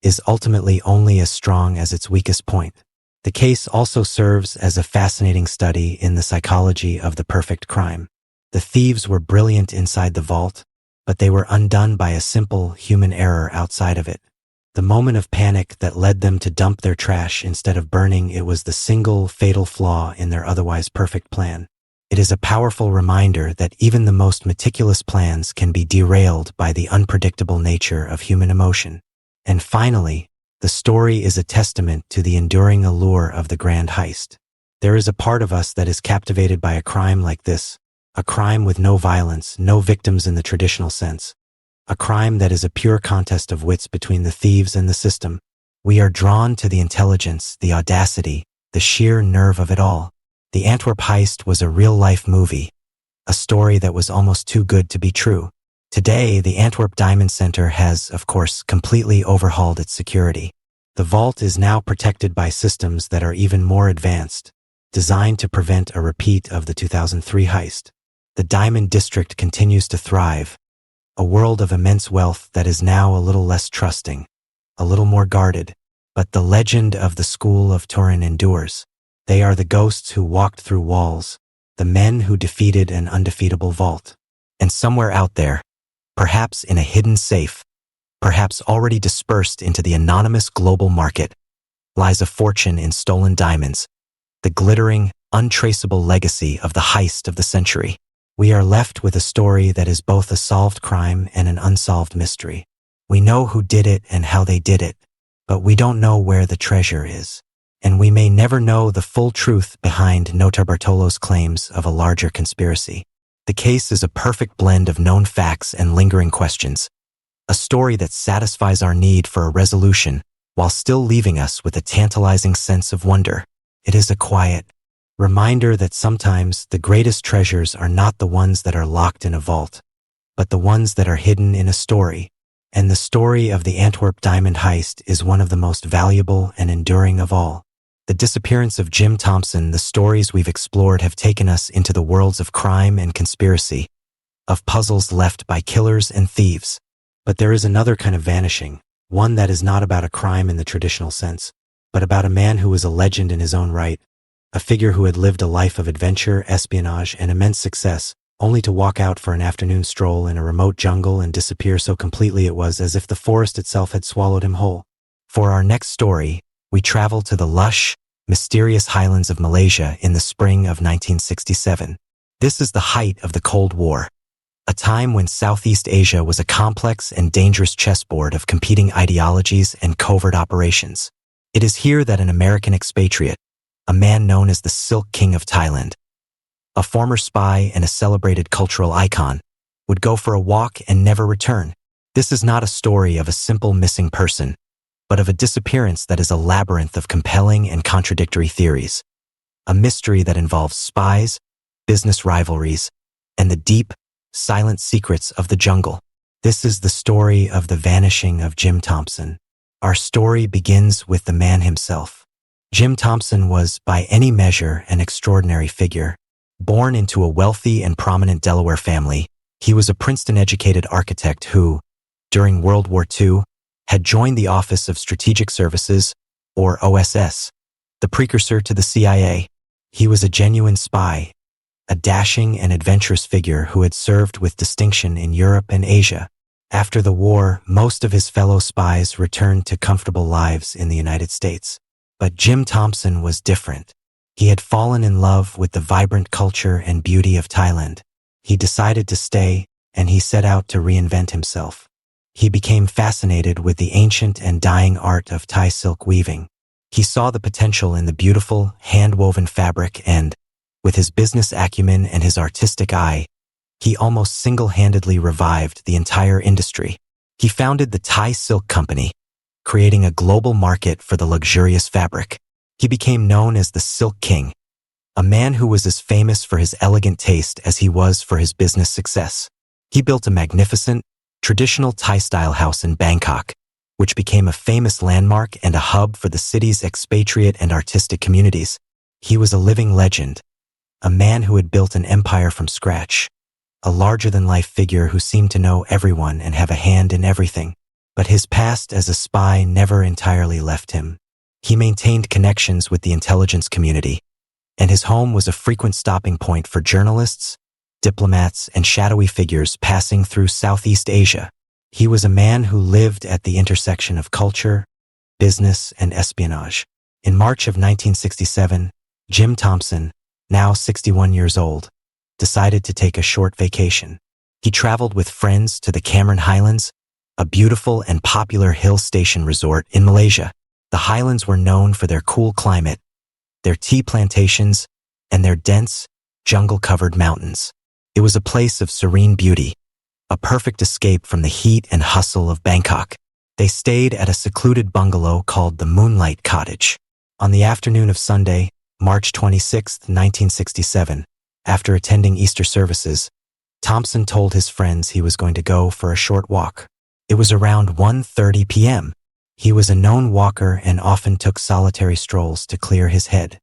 is ultimately only as strong as its weakest point. The case also serves as a fascinating study in the psychology of the perfect crime. The thieves were brilliant inside the vault, but they were undone by a simple human error outside of it. The moment of panic that led them to dump their trash instead of burning it was the single fatal flaw in their otherwise perfect plan. It is a powerful reminder that even the most meticulous plans can be derailed by the unpredictable nature of human emotion. And finally, the story is a testament to the enduring allure of the grand heist. There is a part of us that is captivated by a crime like this, a crime with no violence, no victims in the traditional sense, a crime that is a pure contest of wits between the thieves and the system. We are drawn to the intelligence, the audacity, the sheer nerve of it all. The Antwerp heist was a real-life movie, a story that was almost too good to be true. Today, the Antwerp Diamond Center has, of course, completely overhauled its security. The vault is now protected by systems that are even more advanced, designed to prevent a repeat of the 2003 heist. The Diamond District continues to thrive, a world of immense wealth that is now a little less trusting, a little more guarded. But the legend of the School of Turin endures. They are the ghosts who walked through walls, the men who defeated an undefeatable vault. And somewhere out there, perhaps in a hidden safe, perhaps already dispersed into the anonymous global market, lies a fortune in stolen diamonds, the glittering, untraceable legacy of the heist of the century. We are left with a story that is both a solved crime and an unsolved mystery. We know who did it and how they did it, but we don't know where the treasure is. And we may never know the full truth behind Notarbartolo's claims of a larger conspiracy. The case is a perfect blend of known facts and lingering questions, a story that satisfies our need for a resolution while still leaving us with a tantalizing sense of wonder. It is a quiet reminder that sometimes the greatest treasures are not the ones that are locked in a vault, but the ones that are hidden in a story. And the story of the Antwerp diamond heist is one of the most valuable and enduring of all. The disappearance of Jim Thompson, the stories we've explored have taken us into the worlds of crime and conspiracy, of puzzles left by killers and thieves. But there is another kind of vanishing, one that is not about a crime in the traditional sense, but about a man who was a legend in his own right, a figure who had lived a life of adventure, espionage, and immense success, only to walk out for an afternoon stroll in a remote jungle and disappear so completely it was as if the forest itself had swallowed him whole. For our next story, we travel to the lush, mysterious highlands of Malaysia in the spring of 1967. This is the height of the Cold War, a time when Southeast Asia was a complex and dangerous chessboard of competing ideologies and covert operations. It is here that an American expatriate, a man known as the Silk King of Thailand, a former spy and a celebrated cultural icon, would go for a walk and never return. This is not a story of a simple missing person, but of a disappearance that is a labyrinth of compelling and contradictory theories, a mystery that involves spies, business rivalries, and the deep, silent secrets of the jungle. This is the story of the vanishing of Jim Thompson. Our story begins with the man himself. Jim Thompson was, by any measure, an extraordinary figure. Born into a wealthy and prominent Delaware family, he was a Princeton-educated architect who, during World War II, had joined the Office of Strategic Services, or OSS, the precursor to the CIA. He was a genuine spy, a dashing and adventurous figure who had served with distinction in Europe and Asia. After the war, most of his fellow spies returned to comfortable lives in the United States. But Jim Thompson was different. He had fallen in love with the vibrant culture and beauty of Thailand. He decided to stay, and he set out to reinvent himself. He became fascinated with the ancient and dying art of Thai silk weaving. He saw the potential in the beautiful, hand-woven fabric and, with his business acumen and his artistic eye, he almost single-handedly revived the entire industry. He founded the Thai Silk Company, creating a global market for the luxurious fabric. He became known as the Silk King, a man who was as famous for his elegant taste as he was for his business success. He built a magnificent, traditional Thai-style house in Bangkok, which became a famous landmark and a hub for the city's expatriate and artistic communities. He was a living legend, a man who had built an empire from scratch, a larger-than-life figure who seemed to know everyone and have a hand in everything. But his past as a spy never entirely left him. He maintained connections with the intelligence community, and his home was a frequent stopping point for journalists, diplomats, and shadowy figures passing through Southeast Asia. He was a man who lived at the intersection of culture, business, and espionage. In March of 1967, Jim Thompson, now 61 years old, decided to take a short vacation. He traveled with friends to the Cameron Highlands, a beautiful and popular hill station resort in Malaysia. The highlands were known for their cool climate, their tea plantations, and their dense, jungle-covered mountains. It was a place of serene beauty, a perfect escape from the heat and hustle of Bangkok. They stayed at a secluded bungalow called the Moonlight Cottage. On the afternoon of Sunday, March 26, 1967, after attending Easter services, Thompson told his friends he was going to go for a short walk. It was around 1:30 p.m. He was a known walker and often took solitary strolls to clear his head.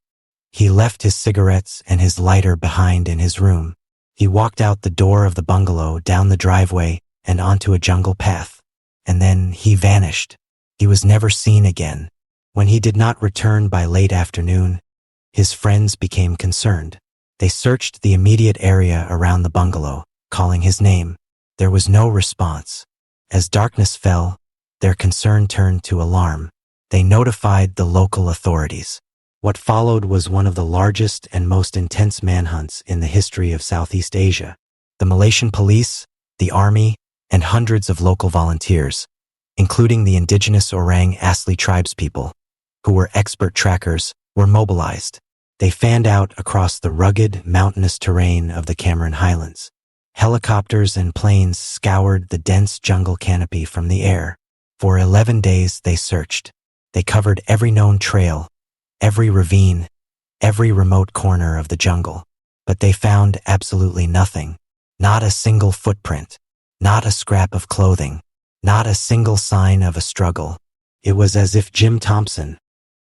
He left his cigarettes and his lighter behind in his room. He walked out the door of the bungalow, down the driveway, and onto a jungle path. And then he vanished. He was never seen again. When he did not return by late afternoon, his friends became concerned. They searched the immediate area around the bungalow, calling his name. There was no response. As darkness fell, their concern turned to alarm. They notified the local authorities. What followed was one of the largest and most intense manhunts in the history of Southeast Asia. The Malaysian police, the army, and hundreds of local volunteers, including the indigenous Orang Asli tribespeople, who were expert trackers, were mobilized. They fanned out across the rugged, mountainous terrain of the Cameron Highlands. Helicopters and planes scoured the dense jungle canopy from the air. For 11 days they searched. They covered every known trail, every ravine, every remote corner of the jungle. But they found absolutely nothing. Not a single footprint, not a scrap of clothing, not a single sign of a struggle. It was as if Jim Thompson,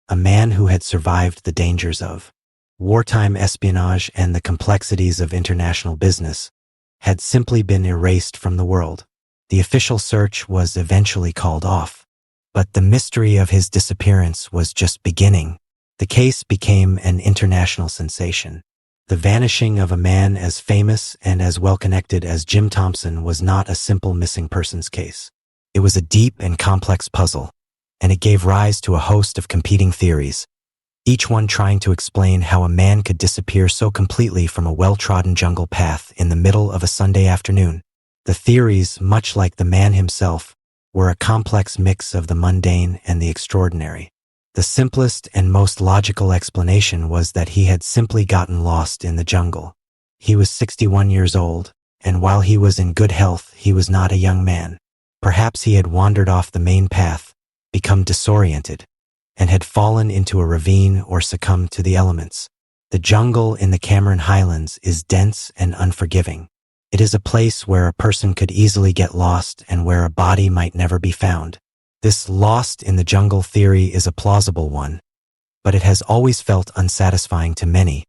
a man who had survived the dangers of wartime espionage and the complexities of international business, had simply been erased from the world. The official search was eventually called off, but the mystery of his disappearance was just beginning. The case became an international sensation. The vanishing of a man as famous and as well-connected as Jim Thompson was not a simple missing persons case. It was a deep and complex puzzle, and it gave rise to a host of competing theories, each one trying to explain how a man could disappear so completely from a well-trodden jungle path in the middle of a Sunday afternoon. The theories, much like the man himself, were a complex mix of the mundane and the extraordinary. The simplest and most logical explanation was that he had simply gotten lost in the jungle. He was 61 years old, and while he was in good health, he was not a young man. Perhaps he had wandered off the main path, become disoriented, and had fallen into a ravine or succumbed to the elements. The jungle in the Cameron Highlands is dense and unforgiving. It is a place where a person could easily get lost and where a body might never be found. This lost in the jungle theory is a plausible one, but it has always felt unsatisfying to many,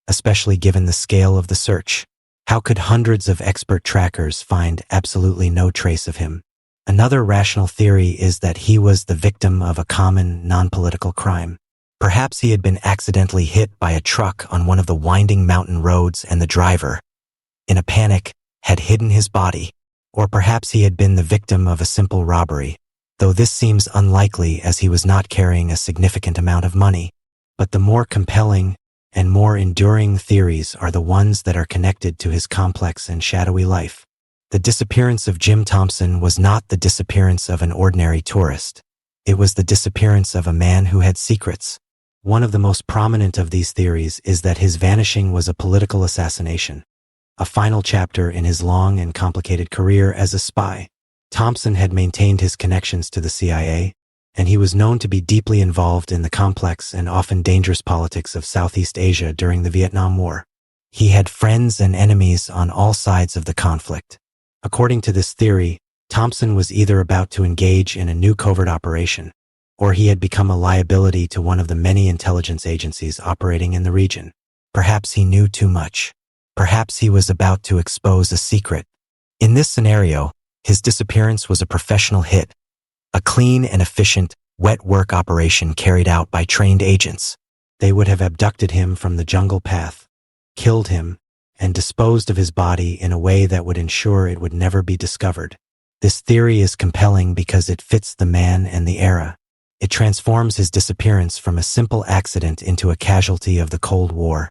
especially given the scale of the search. How could hundreds of expert trackers find absolutely no trace of him? Another rational theory is that he was the victim of a common, non-political crime. Perhaps he had been accidentally hit by a truck on one of the winding mountain roads and the driver, in a panic, had hidden his body. Or perhaps he had been the victim of a simple robbery, though this seems unlikely as he was not carrying a significant amount of money. But the more compelling and more enduring theories are the ones that are connected to his complex and shadowy life. The disappearance of Jim Thompson was not the disappearance of an ordinary tourist. It was the disappearance of a man who had secrets. One of the most prominent of these theories is that his vanishing was a political assassination, a final chapter in his long and complicated career as a spy. Thompson had maintained his connections to the CIA, and he was known to be deeply involved in the complex and often dangerous politics of Southeast Asia during the Vietnam War. He had friends and enemies on all sides of the conflict. According to this theory, Thompson was either about to engage in a new covert operation, or he had become a liability to one of the many intelligence agencies operating in the region. Perhaps he knew too much. Perhaps he was about to expose a secret. In this scenario, his disappearance was a professional hit, a clean and efficient, wet work operation carried out by trained agents. They would have abducted him from the jungle path, killed him, and disposed of his body in a way that would ensure it would never be discovered. This theory is compelling because it fits the man and the era. It transforms his disappearance from a simple accident into a casualty of the Cold War,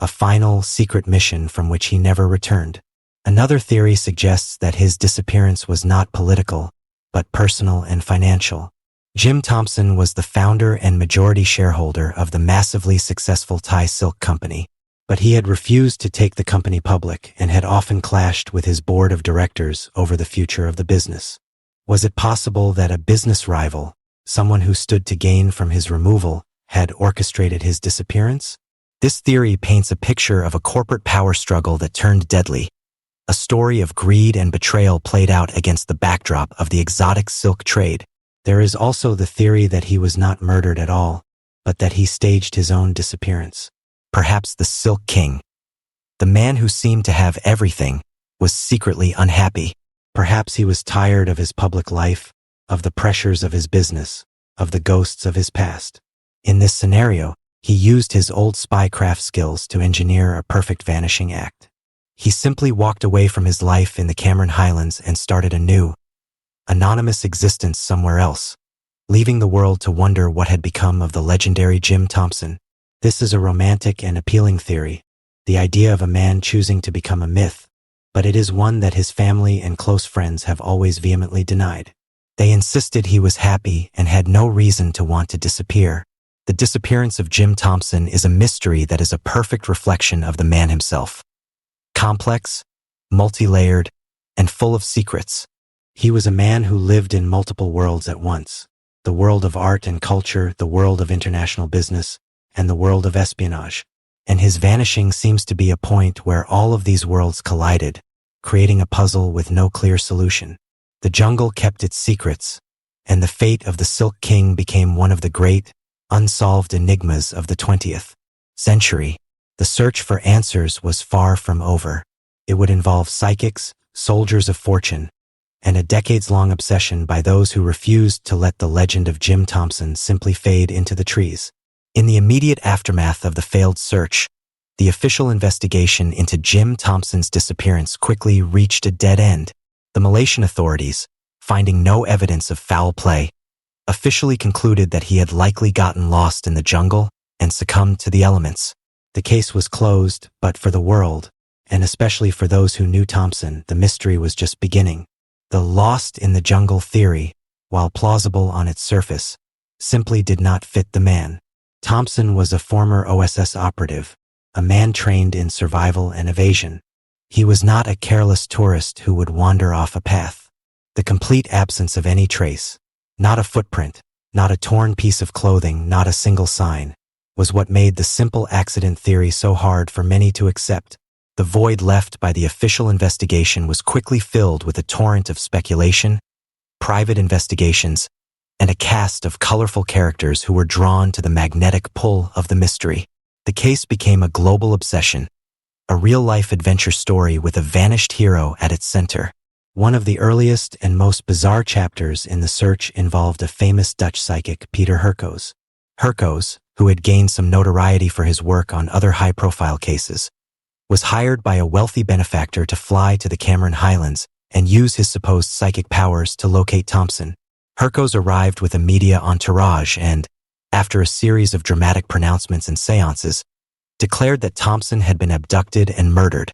a final, secret mission from which he never returned. Another theory suggests that his disappearance was not political, but personal and financial. Jim Thompson was the founder and majority shareholder of the massively successful Thai Silk Company, but he had refused to take the company public and had often clashed with his board of directors over the future of the business. Was it possible that a business rival, someone who stood to gain from his removal, had orchestrated his disappearance? This theory paints a picture of a corporate power struggle that turned deadly, a story of greed and betrayal played out against the backdrop of the exotic silk trade. There is also the theory that he was not murdered at all, but that he staged his own disappearance. Perhaps the Silk King, the man who seemed to have everything, was secretly unhappy. Perhaps he was tired of his public life, of the pressures of his business, of the ghosts of his past. In this scenario, he used his old spycraft skills to engineer a perfect vanishing act. He simply walked away from his life in the Cameron Highlands and started a new, anonymous existence somewhere else, leaving the world to wonder what had become of the legendary Jim Thompson. This is a romantic and appealing theory, the idea of a man choosing to become a myth, but it is one that his family and close friends have always vehemently denied. They insisted he was happy and had no reason to want to disappear. The disappearance of Jim Thompson is a mystery that is a perfect reflection of the man himself. Complex, multi-layered, and full of secrets. He was a man who lived in multiple worlds at once: the world of art and culture, the world of international business, and the world of espionage. And his vanishing seems to be a point where all of these worlds collided, creating a puzzle with no clear solution. The jungle kept its secrets, and the fate of the Silk King became one of the great, unsolved enigmas of the 20th century. The search for answers was far from over. It would involve psychics, soldiers of fortune, and a decades-long obsession by those who refused to let the legend of Jim Thompson simply fade into the trees. In the immediate aftermath of the failed search, the official investigation into Jim Thompson's disappearance quickly reached a dead end. The Malaysian authorities, finding no evidence of foul play, officially concluded that he had likely gotten lost in the jungle and succumbed to the elements. The case was closed, but for the world, and especially for those who knew Thompson, the mystery was just beginning. The lost in the jungle theory, while plausible on its surface, simply did not fit the man. Thompson was a former OSS operative, a man trained in survival and evasion. He was not a careless tourist who would wander off a path. The complete absence of any trace, not a footprint, not a torn piece of clothing, not a single sign, was what made the simple accident theory so hard for many to accept. The void left by the official investigation was quickly filled with a torrent of speculation, private investigations, and a cast of colorful characters who were drawn to the magnetic pull of the mystery. The case became a global obsession, a real-life adventure story with a vanished hero at its center. One of the earliest and most bizarre chapters in the search involved a famous Dutch psychic, Peter Herkoes. Herkoes, who had gained some notoriety for his work on other high-profile cases, was hired by a wealthy benefactor to fly to the Cameron Highlands and use his supposed psychic powers to locate Thompson. Hercos arrived with a media entourage and, after a series of dramatic pronouncements and seances, declared that Thompson had been abducted and murdered,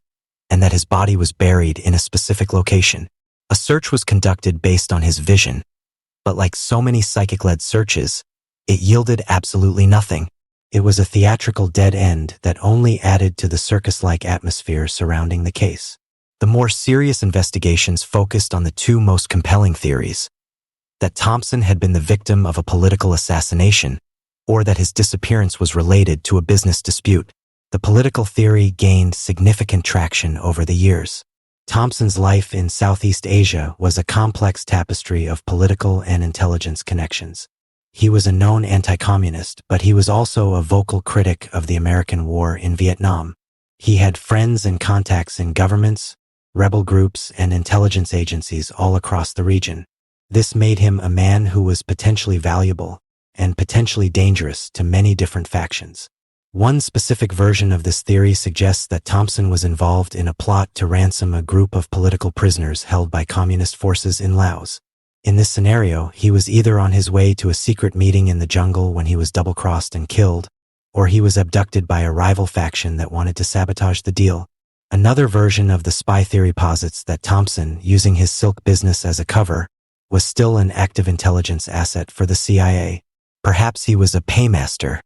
and that his body was buried in a specific location. A search was conducted based on his vision, but like so many psychic-led searches, it yielded absolutely nothing. It was a theatrical dead end that only added to the circus-like atmosphere surrounding the case. The more serious investigations focused on the two most compelling theories: that Thompson had been the victim of a political assassination, or that his disappearance was related to a business dispute. The political theory gained significant traction over the years. Thompson's life in Southeast Asia was a complex tapestry of political and intelligence connections. He was a known anti-communist, but he was also a vocal critic of the American war in Vietnam. He had friends and contacts in governments, rebel groups, and intelligence agencies all across the region. This made him a man who was potentially valuable and potentially dangerous to many different factions. One specific version of this theory suggests that Thompson was involved in a plot to ransom a group of political prisoners held by communist forces in Laos. In this scenario, he was either on his way to a secret meeting in the jungle when he was double-crossed and killed, or he was abducted by a rival faction that wanted to sabotage the deal. Another version of the spy theory posits that Thompson, using his silk business as a cover, was still an active intelligence asset for the CIA. Perhaps he was a paymaster,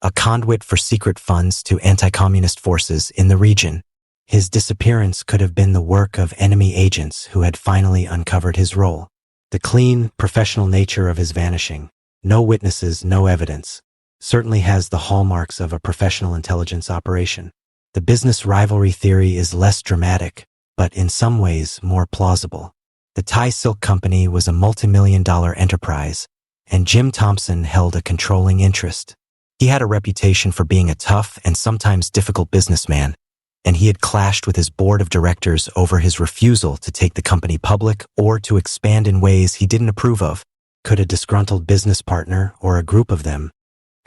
a conduit for secret funds to anti-communist forces in the region. His disappearance could have been the work of enemy agents who had finally uncovered his role. The clean, professional nature of his vanishing, no witnesses, no evidence, certainly has the hallmarks of a professional intelligence operation. The business rivalry theory is less dramatic, but in some ways more plausible. The Thai Silk Company was a multi-million-dollar enterprise, and Jim Thompson held a controlling interest. He had a reputation for being a tough and sometimes difficult businessman, and he had clashed with his board of directors over his refusal to take the company public or to expand in ways he didn't approve of. Could a disgruntled business partner, or a group of them,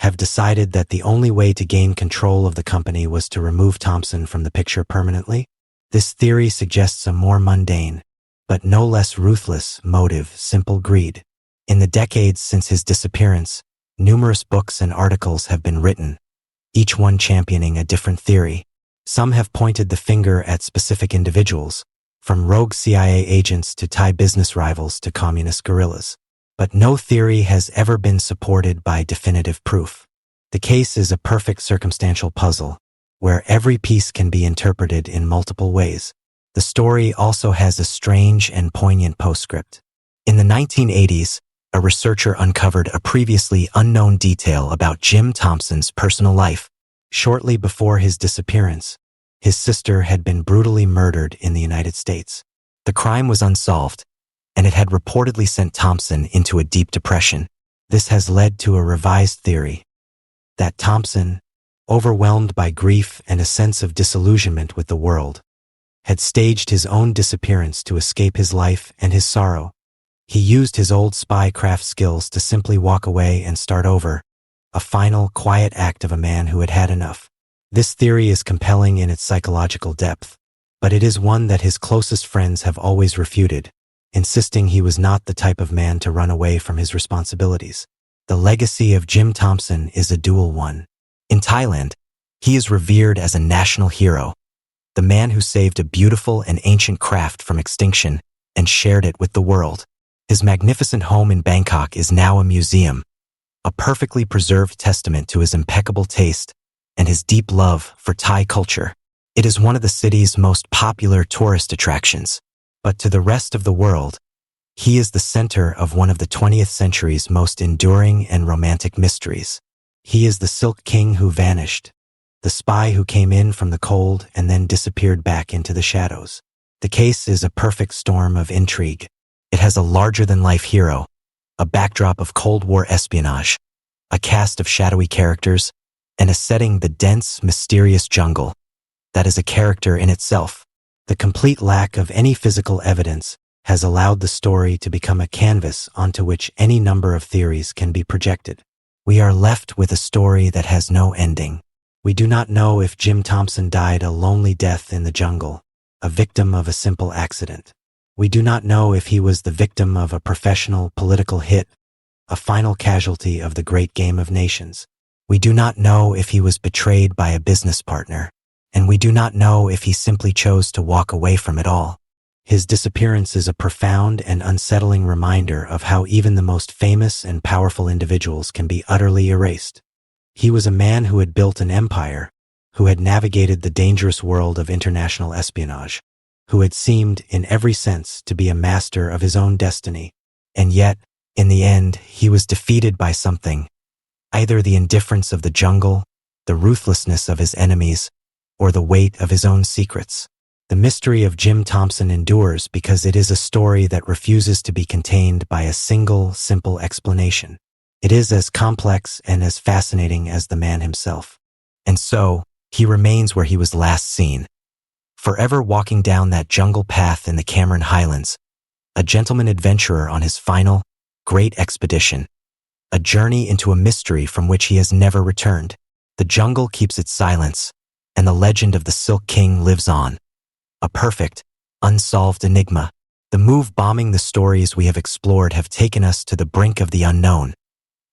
have decided that the only way to gain control of the company was to remove Thompson from the picture permanently? This theory suggests a more mundane, but no less ruthless motive: simple greed. In the decades since his disappearance, numerous books and articles have been written, each one championing a different theory. Some have pointed the finger at specific individuals, from rogue CIA agents to Thai business rivals to communist guerrillas. But no theory has ever been supported by definitive proof. The case is a perfect circumstantial puzzle, where every piece can be interpreted in multiple ways. The story also has a strange and poignant postscript. In the 1980s, a researcher uncovered a previously unknown detail about Jim Thompson's personal life. Shortly before his disappearance, his sister had been brutally murdered in the United States. The crime was unsolved, and it had reportedly sent Thompson into a deep depression. This has led to a revised theory that Thompson, overwhelmed by grief and a sense of disillusionment with the world, had staged his own disappearance to escape his life and his sorrow. He used his old spy craft skills to simply walk away and start over, a final, quiet act of a man who had had enough. This theory is compelling in its psychological depth, but it is one that his closest friends have always refuted, insisting he was not the type of man to run away from his responsibilities. The legacy of Jim Thompson is a dual one. In Thailand, he is revered as a national hero, the man who saved a beautiful and ancient craft from extinction and shared it with the world. His magnificent home in Bangkok is now a museum, a perfectly preserved testament to his impeccable taste and his deep love for Thai culture. It is one of the city's most popular tourist attractions, but to the rest of the world, he is the center of one of the 20th century's most enduring and romantic mysteries. He is the Silk King who vanished, the spy who came in from the cold and then disappeared back into the shadows. The case is a perfect storm of intrigue. It has a larger-than-life hero, a backdrop of Cold War espionage, a cast of shadowy characters, and a setting: the dense, mysterious jungle. That is a character in itself. The complete lack of any physical evidence has allowed the story to become a canvas onto which any number of theories can be projected. We are left with a story that has no ending. We do not know if Jim Thompson died a lonely death in the jungle, a victim of a simple accident. We do not know if he was the victim of a professional political hit, a final casualty of the great game of nations. We do not know if he was betrayed by a business partner, and we do not know if he simply chose to walk away from it all. His disappearance is a profound and unsettling reminder of how even the most famous and powerful individuals can be utterly erased. He was a man who had built an empire, who had navigated the dangerous world of international espionage, who had seemed, in every sense, to be a master of his own destiny. And yet, in the end, he was defeated by something, either the indifference of the jungle, the ruthlessness of his enemies, or the weight of his own secrets. The mystery of Jim Thompson endures because it is a story that refuses to be contained by a single, simple explanation. It is as complex and as fascinating as the man himself. And so, he remains where he was last seen, forever walking down that jungle path in the Cameron Highlands, a gentleman adventurer on his final, great expedition, a journey into a mystery from which he has never returned. The jungle keeps its silence, and the legend of the Silk King lives on. A perfect, unsolved enigma. The move bombing the stories we have explored have taken us to the brink of the unknown,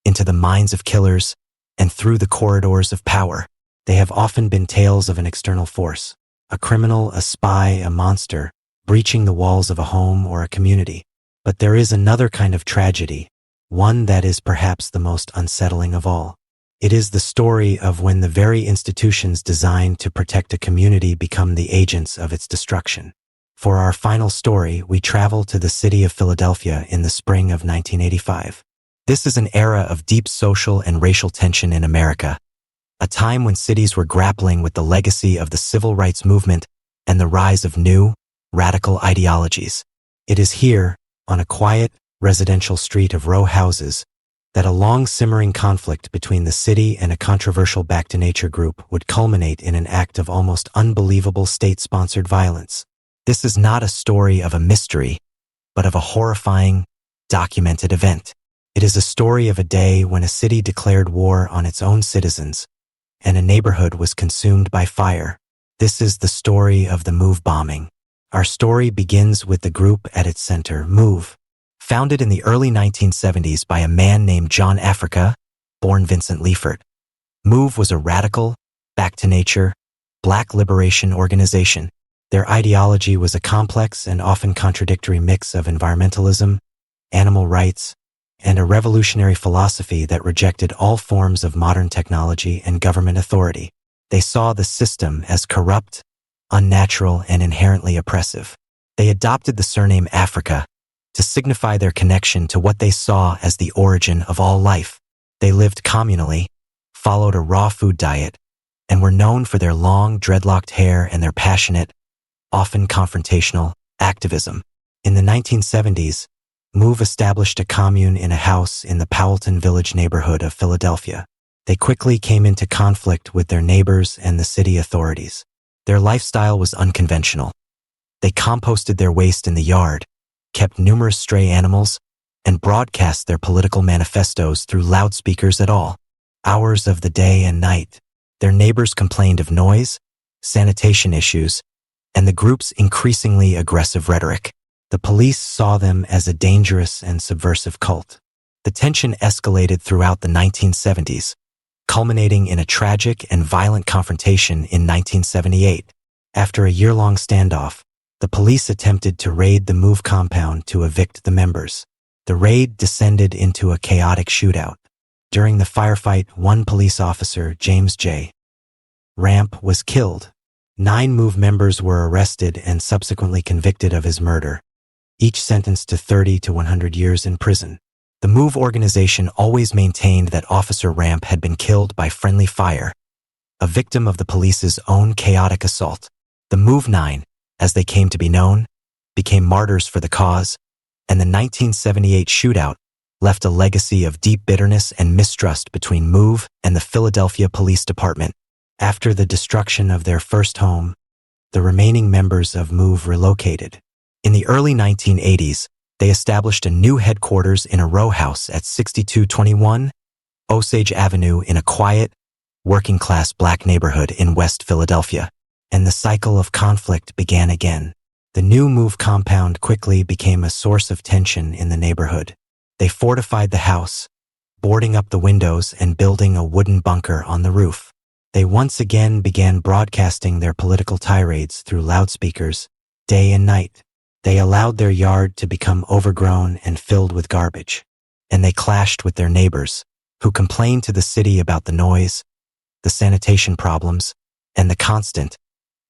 into the minds of killers, and through the corridors of power. They have often been tales of an external force, a criminal, a spy, a monster, breaching the walls of a home or a community. But there is another kind of tragedy, one that is perhaps the most unsettling of all. It is the story of when the very institutions designed to protect a community become the agents of its destruction. For our final story, we travel to the city of Philadelphia in the spring of 1985. This is an era of deep social and racial tension in America, a time when cities were grappling with the legacy of the civil rights movement and the rise of new, radical ideologies. It is here, on a quiet, residential street of row houses, that a long simmering conflict between the city and a controversial back-to-nature group would culminate in an act of almost unbelievable state-sponsored violence. This is not a story of a mystery, but of a horrifying, documented event. It is a story of a day when a city declared war on its own citizens, and a neighborhood was consumed by fire. This is the story of the MOVE bombing. Our story begins with the group at its center, MOVE. Founded in the early 1970s by a man named John Africa, born Vincent Leifert. MOVE was a radical, back-to-nature, black liberation organization. Their ideology was a complex and often contradictory mix of environmentalism, animal rights, and a revolutionary philosophy that rejected all forms of modern technology and government authority. They saw the system as corrupt, unnatural, and inherently oppressive. They adopted the surname Africa to signify their connection to what they saw as the origin of all life. They lived communally, followed a raw food diet, and were known for their long, dreadlocked hair and their passionate, often confrontational, activism. In the 1970s, MOVE established a commune in a house in the Powelton Village neighborhood of Philadelphia. They quickly came into conflict with their neighbors and the city authorities. Their lifestyle was unconventional. They composted their waste in the yard, kept numerous stray animals, and broadcast their political manifestos through loudspeakers at all hours of the day and night. Their neighbors complained of noise, sanitation issues, and the group's increasingly aggressive rhetoric. The police saw them as a dangerous and subversive cult. The tension escalated throughout the 1970s, culminating in a tragic and violent confrontation in 1978. After a year-long standoff, the police attempted to raid the MOVE compound to evict the members. The raid descended into a chaotic shootout. During the firefight, one police officer, James J. Ramp, was killed. 9 MOVE members were arrested and subsequently convicted of his murder, each sentenced to 30 to 100 years in prison. The MOVE organization always maintained that Officer Ramp had been killed by friendly fire, a victim of the police's own chaotic assault. The MOVE 9, as they came to be known, became martyrs for the cause, and the 1978 shootout left a legacy of deep bitterness and mistrust between MOVE and the Philadelphia Police Department. After the destruction of their first home, the remaining members of MOVE relocated. In the early 1980s, they established a new headquarters in a row house at 6221 Osage Avenue in a quiet, working-class black neighborhood in West Philadelphia. And the cycle of conflict began again. The new move compound quickly became a source of tension in the neighborhood. They fortified the house, boarding up the windows and building a wooden bunker on the roof. They once again began broadcasting their political tirades through loudspeakers, day and night. They allowed their yard to become overgrown and filled with garbage. And they clashed with their neighbors, who complained to the city about the noise, the sanitation problems, and the constant,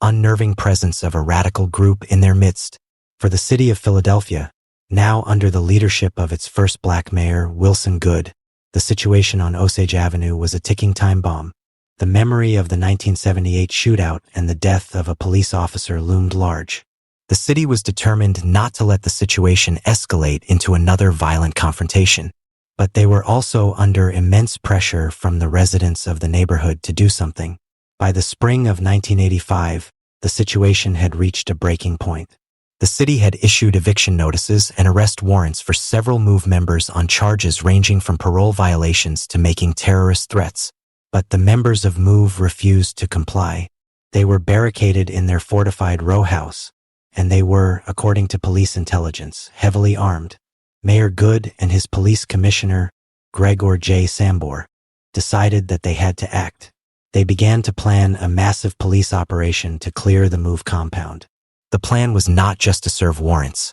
unnerving presence of a radical group in their midst. For the city of Philadelphia, now under the leadership of its first black mayor, Wilson Goode, the situation on Osage Avenue was a ticking time bomb. The memory of the 1978 shootout and the death of a police officer loomed large. The city was determined not to let the situation escalate into another violent confrontation, but they were also under immense pressure from the residents of the neighborhood to do something. By the spring of 1985, the situation had reached a breaking point. The city had issued eviction notices and arrest warrants for several MOVE members on charges ranging from parole violations to making terrorist threats. But the members of MOVE refused to comply. They were barricaded in their fortified row house, and they were, according to police intelligence, heavily armed. Mayor Goode and his police commissioner, Gregor J. Sambor, decided that they had to act. They began to plan a massive police operation to clear the MOVE compound. The plan was not just to serve warrants.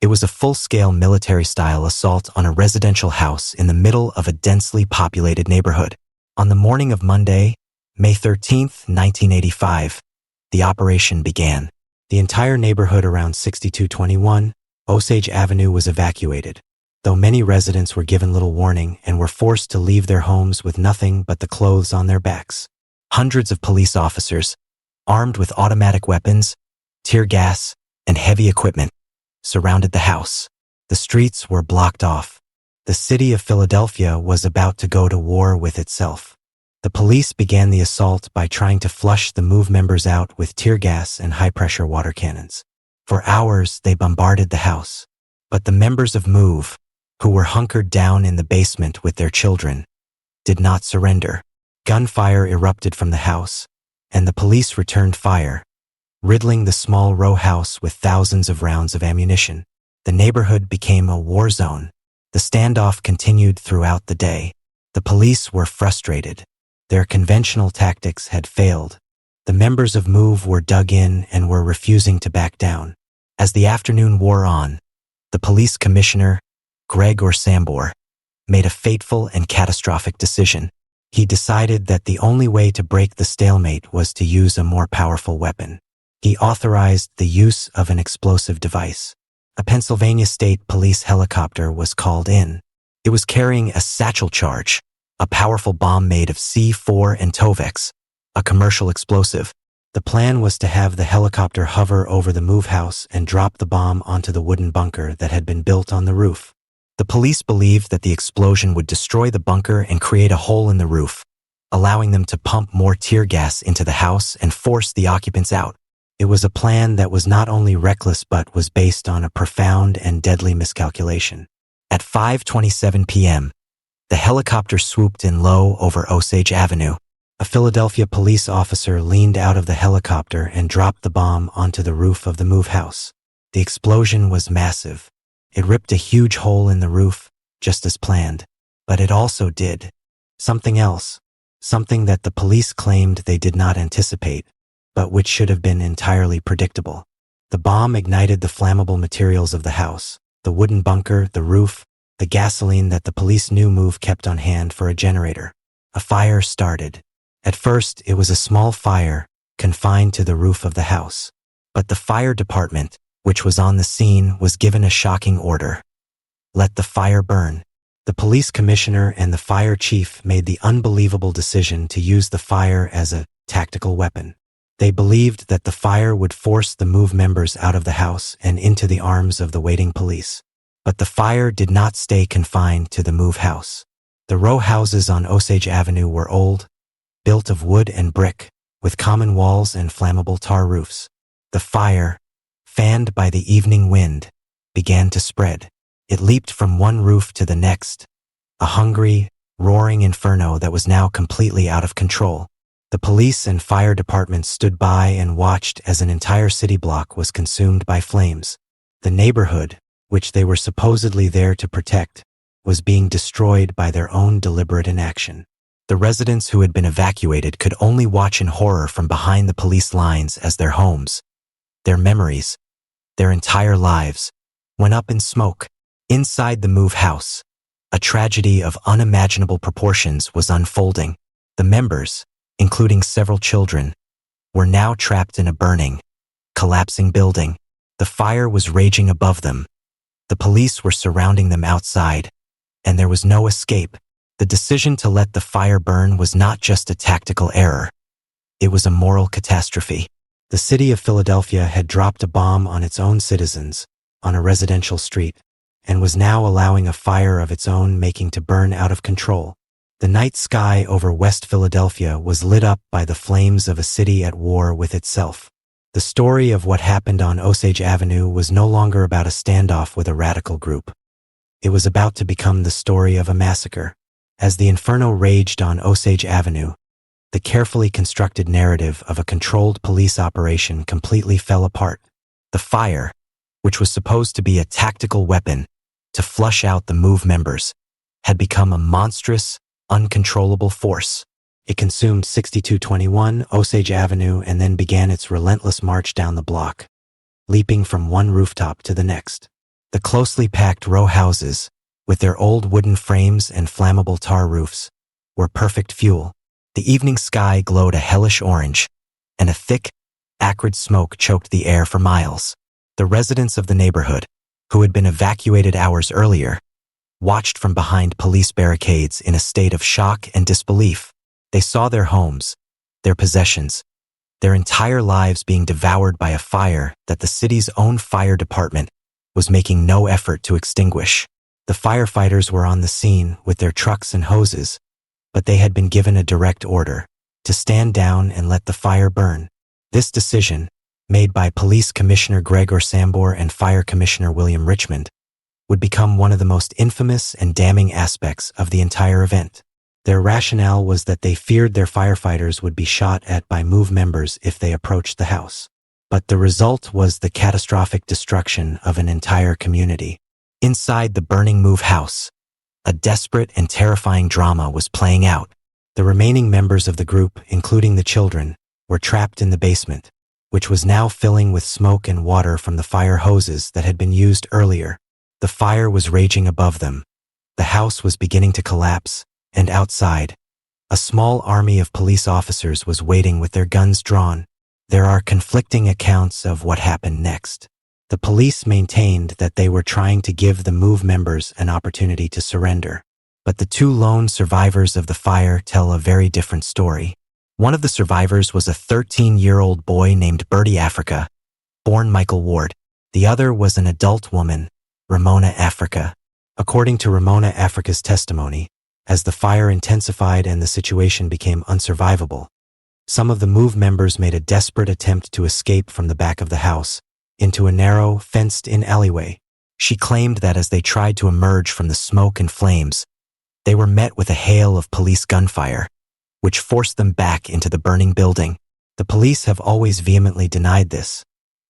It was a full-scale military-style assault on a residential house in the middle of a densely populated neighborhood. On the morning of Monday, May 13, 1985, the operation began. The entire neighborhood around 6221 Osage Avenue was evacuated, though many residents were given little warning and were forced to leave their homes with nothing but the clothes on their backs. Hundreds of police officers, armed with automatic weapons, tear gas, and heavy equipment, surrounded the house. The streets were blocked off. The city of Philadelphia was about to go to war with itself. The police began the assault by trying to flush the MOVE members out with tear gas and high-pressure water cannons. For hours, they bombarded the house. But the members of MOVE, who were hunkered down in the basement with their children, did not surrender. Gunfire erupted from the house, and the police returned fire, riddling the small row house with thousands of rounds of ammunition. The neighborhood became a war zone. The standoff continued throughout the day. The police were frustrated. Their conventional tactics had failed. The members of MOVE were dug in and were refusing to back down. As the afternoon wore on, the police commissioner, Gregor Sambor, made a fateful and catastrophic decision. He decided that the only way to break the stalemate was to use a more powerful weapon. He authorized the use of an explosive device. A Pennsylvania State Police helicopter was called in. It was carrying a satchel charge, a powerful bomb made of C4 and Tovex, a commercial explosive. The plan was to have the helicopter hover over the MOVE house and drop the bomb onto the wooden bunker that had been built on the roof. The police believed that the explosion would destroy the bunker and create a hole in the roof, allowing them to pump more tear gas into the house and force the occupants out. It was a plan that was not only reckless but was based on a profound and deadly miscalculation. At 5:27 p.m., the helicopter swooped in low over Osage Avenue. A Philadelphia police officer leaned out of the helicopter and dropped the bomb onto the roof of the MOVE house. The explosion was massive. It ripped a huge hole in the roof, just as planned. But it also did something else, something that the police claimed they did not anticipate, but which should have been entirely predictable. The bomb ignited the flammable materials of the house, the wooden bunker, the roof, the gasoline that the police knew MOVE kept on hand for a generator. A fire started. At first, it was a small fire confined to the roof of the house. But the fire department, which was on the scene, was given a shocking order. Let the fire burn. The police commissioner and the fire chief made the unbelievable decision to use the fire as a tactical weapon. They believed that the fire would force the MOVE members out of the house and into the arms of the waiting police. But the fire did not stay confined to the MOVE house. The row houses on Osage Avenue were old, built of wood and brick, with common walls and flammable tar roofs. The fire, fanned by the evening wind, began to spread. It leaped from one roof to the next, a hungry, roaring inferno that was now completely out of control. The police and fire departments stood by and watched as an entire city block was consumed by flames. The neighborhood, which they were supposedly there to protect, was being destroyed by their own deliberate inaction. The residents who had been evacuated could only watch in horror from behind the police lines as their homes, their memories, their entire lives, went up in smoke. Inside the move house, a tragedy of unimaginable proportions was unfolding. The members, including several children, were now trapped in a burning, collapsing building. The fire was raging above them. The police were surrounding them outside, and there was no escape. The decision to let the fire burn was not just a tactical error. It was a moral catastrophe. The city of Philadelphia had dropped a bomb on its own citizens, on a residential street, and was now allowing a fire of its own making to burn out of control. The night sky over West Philadelphia was lit up by the flames of a city at war with itself. The story of what happened on Osage Avenue was no longer about a standoff with a radical group. It was about to become the story of a massacre. As the inferno raged on Osage Avenue, the carefully constructed narrative of a controlled police operation completely fell apart. The fire, which was supposed to be a tactical weapon to flush out the MOVE members, had become a monstrous, uncontrollable force. It consumed 6221 Osage Avenue and then began its relentless march down the block, leaping from one rooftop to the next. The closely packed row houses, with their old wooden frames and flammable tar roofs, were perfect fuel. The evening sky glowed a hellish orange, and a thick, acrid smoke choked the air for miles. The residents of the neighborhood, who had been evacuated hours earlier, watched from behind police barricades in a state of shock and disbelief. They saw their homes, their possessions, their entire lives being devoured by a fire that the city's own fire department was making no effort to extinguish. The firefighters were on the scene with their trucks and hoses, but they had been given a direct order to stand down and let the fire burn. This decision, made by Police Commissioner Gregor Sambor and Fire Commissioner William Richmond, would become one of the most infamous and damning aspects of the entire event. Their rationale was that they feared their firefighters would be shot at by MOVE members if they approached the house. But the result was the catastrophic destruction of an entire community. Inside the burning MOVE house, a desperate and terrifying drama was playing out. The remaining members of the group, including the children, were trapped in the basement, which was now filling with smoke and water from the fire hoses that had been used earlier. The fire was raging above them. The house was beginning to collapse, and outside, a small army of police officers was waiting with their guns drawn. There are conflicting accounts of what happened next. The police maintained that they were trying to give the MOVE members an opportunity to surrender. But the two lone survivors of the fire tell a very different story. One of the survivors was a 13-year-old boy named Bertie Africa, born Michael Ward. The other was an adult woman, Ramona Africa. According to Ramona Africa's testimony, as the fire intensified and the situation became unsurvivable, some of the MOVE members made a desperate attempt to escape from the back of the house into a narrow, fenced-in alleyway. She claimed that as they tried to emerge from the smoke and flames, they were met with a hail of police gunfire, which forced them back into the burning building. The police have always vehemently denied this,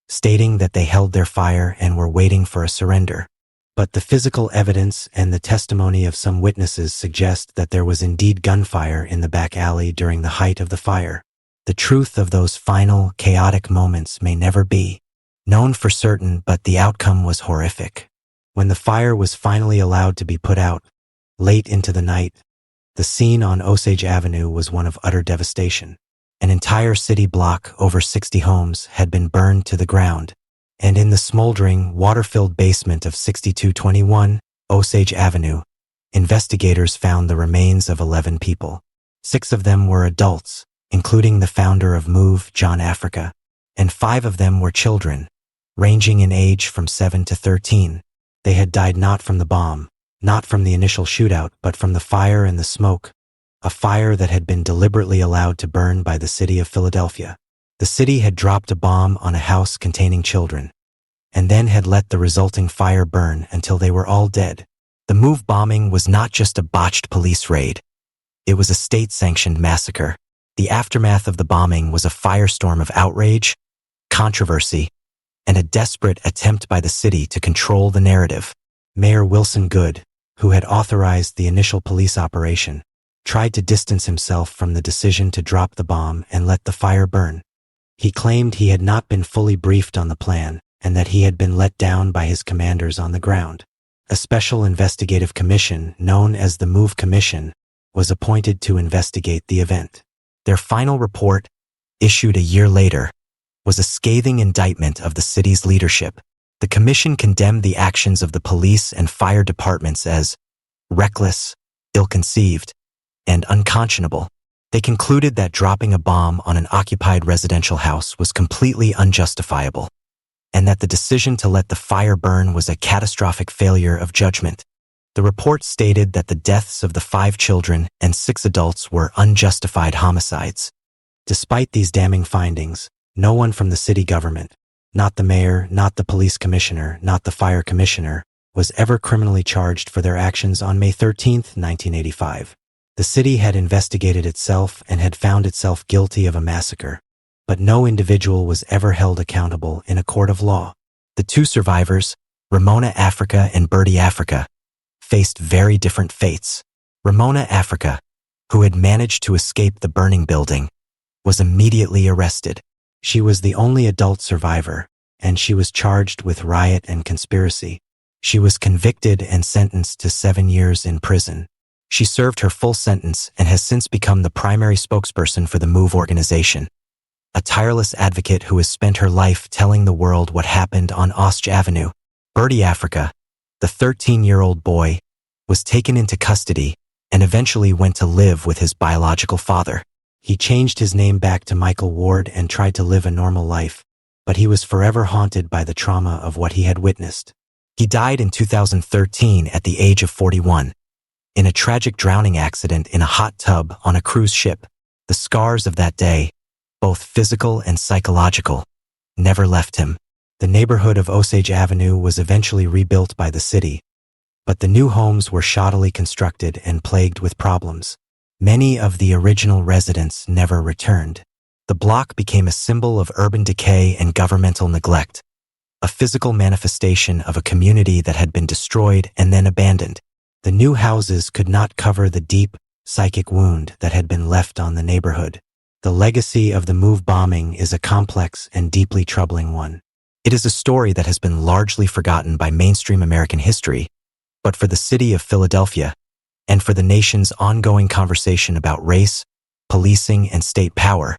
stating that they held their fire and were waiting for a surrender. But the physical evidence and the testimony of some witnesses suggest that there was indeed gunfire in the back alley during the height of the fire. The truth of those final, chaotic moments may never be known for certain, but the outcome was horrific. When the fire was finally allowed to be put out, late into the night, the scene on Osage Avenue was one of utter devastation. An entire city block, over 60 homes, had been burned to the ground, and in the smoldering, water-filled basement of 6221 Osage Avenue, investigators found the remains of 11 people. 6 of them were adults, including the founder of MOVE, John Africa, and 5 of them were children, ranging in age from 7 to 13. They had died not from the bomb, not from the initial shootout, but from the fire and the smoke, a fire that had been deliberately allowed to burn by the city of Philadelphia. The city had dropped a bomb on a house containing children, and then had let the resulting fire burn until they were all dead. The MOVE bombing was not just a botched police raid. It was a state-sanctioned massacre. The aftermath of the bombing was a firestorm of outrage, controversy, and a desperate attempt by the city to control the narrative. Mayor Wilson Goode, who had authorized the initial police operation, tried to distance himself from the decision to drop the bomb and let the fire burn. He claimed he had not been fully briefed on the plan and that he had been let down by his commanders on the ground. A special investigative commission, known as the MOVE Commission, was appointed to investigate the event. Their final report, issued a year later, was a scathing indictment of the city's leadership. The commission condemned the actions of the police and fire departments as reckless, ill-conceived, and unconscionable. They concluded that dropping a bomb on an occupied residential house was completely unjustifiable, and that the decision to let the fire burn was a catastrophic failure of judgment. The report stated that the deaths of the 5 children and 6 adults were unjustified homicides. Despite these damning findings, no one from the city government, not the mayor, not the police commissioner, not the fire commissioner, was ever criminally charged for their actions on May 13, 1985. The city had investigated itself and had found itself guilty of a massacre, but no individual was ever held accountable in a court of law. The 2 survivors, Ramona Africa and Bertie Africa, faced very different fates. Ramona Africa, who had managed to escape the burning building, was immediately arrested. She was the only adult survivor, and she was charged with riot and conspiracy. She was convicted and sentenced to 7 years in prison. She served her full sentence and has since become the primary spokesperson for the MOVE organization, a tireless advocate who has spent her life telling the world what happened on Orange Avenue. Bertie Africa, the 13-year-old boy, was taken into custody and eventually went to live with his biological father. He changed his name back to Michael Ward and tried to live a normal life, but he was forever haunted by the trauma of what he had witnessed. He died in 2013 at the age of 41, in a tragic drowning accident in a hot tub on a cruise ship. The scars of that day, both physical and psychological, never left him. The neighborhood of Osage Avenue was eventually rebuilt by the city, but the new homes were shoddily constructed and plagued with problems. Many of the original residents never returned. The block became a symbol of urban decay and governmental neglect, a physical manifestation of a community that had been destroyed and then abandoned. The new houses could not cover the deep, psychic wound that had been left on the neighborhood. The legacy of the MOVE bombing is a complex and deeply troubling one. It is a story that has been largely forgotten by mainstream American history, but for the city of Philadelphia, and for the nation's ongoing conversation about race, policing, and state power,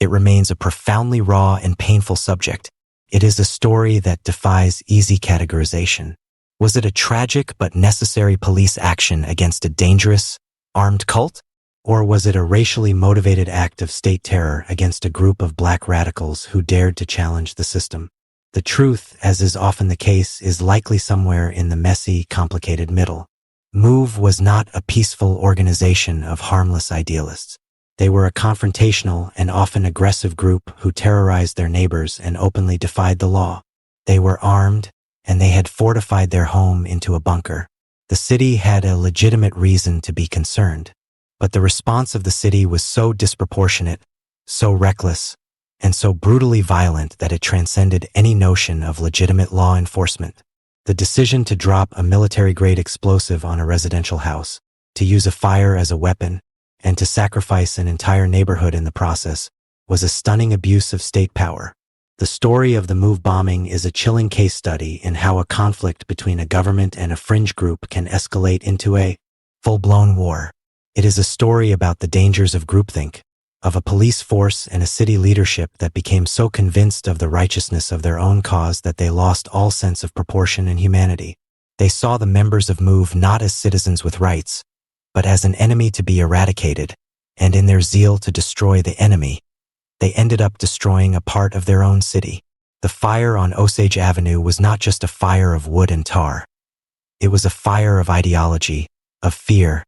it remains a profoundly raw and painful subject. It is a story that defies easy categorization. Was it a tragic but necessary police action against a dangerous, armed cult? Or was it a racially motivated act of state terror against a group of black radicals who dared to challenge the system? The truth, as is often the case, is likely somewhere in the messy, complicated middle. MOVE was not a peaceful organization of harmless idealists. They were a confrontational and often aggressive group who terrorized their neighbors and openly defied the law. They were armed, and they had fortified their home into a bunker. The city had a legitimate reason to be concerned, but the response of the city was so disproportionate, so reckless, and so brutally violent that it transcended any notion of legitimate law enforcement. The decision to drop a military-grade explosive on a residential house, to use a fire as a weapon, and to sacrifice an entire neighborhood in the process, was a stunning abuse of state power. The story of the MOVE bombing is a chilling case study in how a conflict between a government and a fringe group can escalate into a full-blown war. It is a story about the dangers of groupthink, of a police force and a city leadership that became so convinced of the righteousness of their own cause that they lost all sense of proportion and humanity. They saw the members of MOVE not as citizens with rights, but as an enemy to be eradicated, and in their zeal to destroy the enemy, they ended up destroying a part of their own city. The fire on Osage Avenue was not just a fire of wood and tar. It was a fire of ideology, of fear,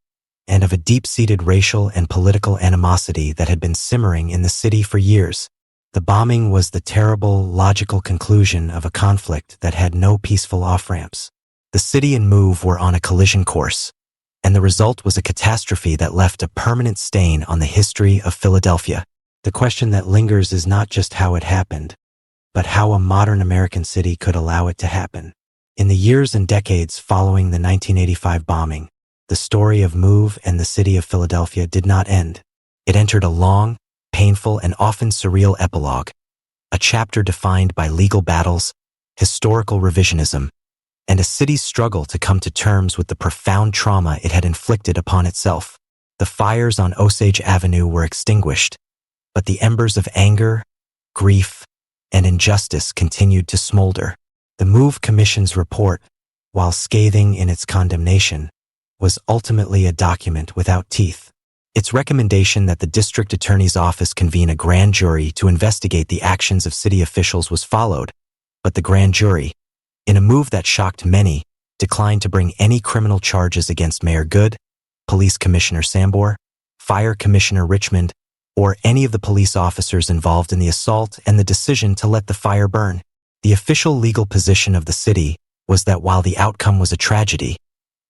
and of a deep-seated racial and political animosity that had been simmering in the city for years. The bombing was the terrible, logical conclusion of a conflict that had no peaceful off-ramps. The city and MOVE were on a collision course, and the result was a catastrophe that left a permanent stain on the history of Philadelphia. The question that lingers is not just how it happened, but how a modern American city could allow it to happen. In the years and decades following the 1985 bombing, the story of MOVE and the city of Philadelphia did not end. It entered a long, painful, and often surreal epilogue, a chapter defined by legal battles, historical revisionism, and a city's struggle to come to terms with the profound trauma it had inflicted upon itself. The fires on Osage Avenue were extinguished, but the embers of anger, grief, and injustice continued to smolder. The MOVE Commission's report, while scathing in its condemnation, was ultimately a document without teeth. Its recommendation that the district attorney's office convene a grand jury to investigate the actions of city officials was followed, but the grand jury, in a move that shocked many, declined to bring any criminal charges against Mayor Good, Police Commissioner Sambor, Fire Commissioner Richmond, or any of the police officers involved in the assault and the decision to let the fire burn. The official legal position of the city was that while the outcome was a tragedy,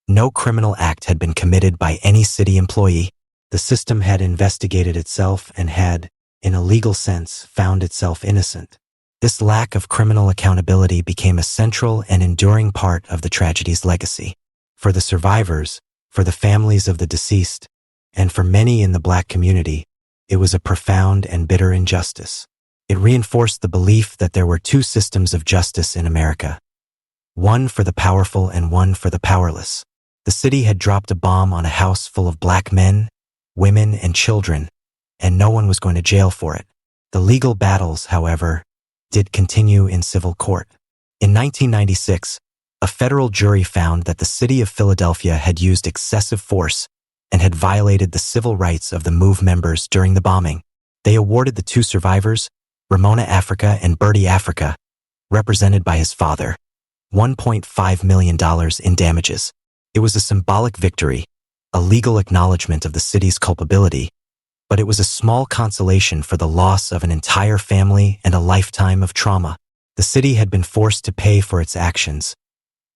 no criminal act had been committed by any city employee. The system had investigated itself and had, in a legal sense, found itself innocent. This lack of criminal accountability became a central and enduring part of the tragedy's legacy. For the survivors, for the families of the deceased, and for many in the Black community, it was a profound and bitter injustice. It reinforced the belief that there were two systems of justice in America, one for the powerful and one for the powerless. The city had dropped a bomb on a house full of Black men, women, and children, and no one was going to jail for it. The legal battles, however, did continue in civil court. In 1996, a federal jury found that the city of Philadelphia had used excessive force and had violated the civil rights of the MOVE members during the bombing. They awarded the two survivors, Ramona Africa and Bertie Africa, represented by his father, $1.5 million in damages. It was a symbolic victory, a legal acknowledgement of the city's culpability, but it was a small consolation for the loss of an entire family and a lifetime of trauma. The city had been forced to pay for its actions,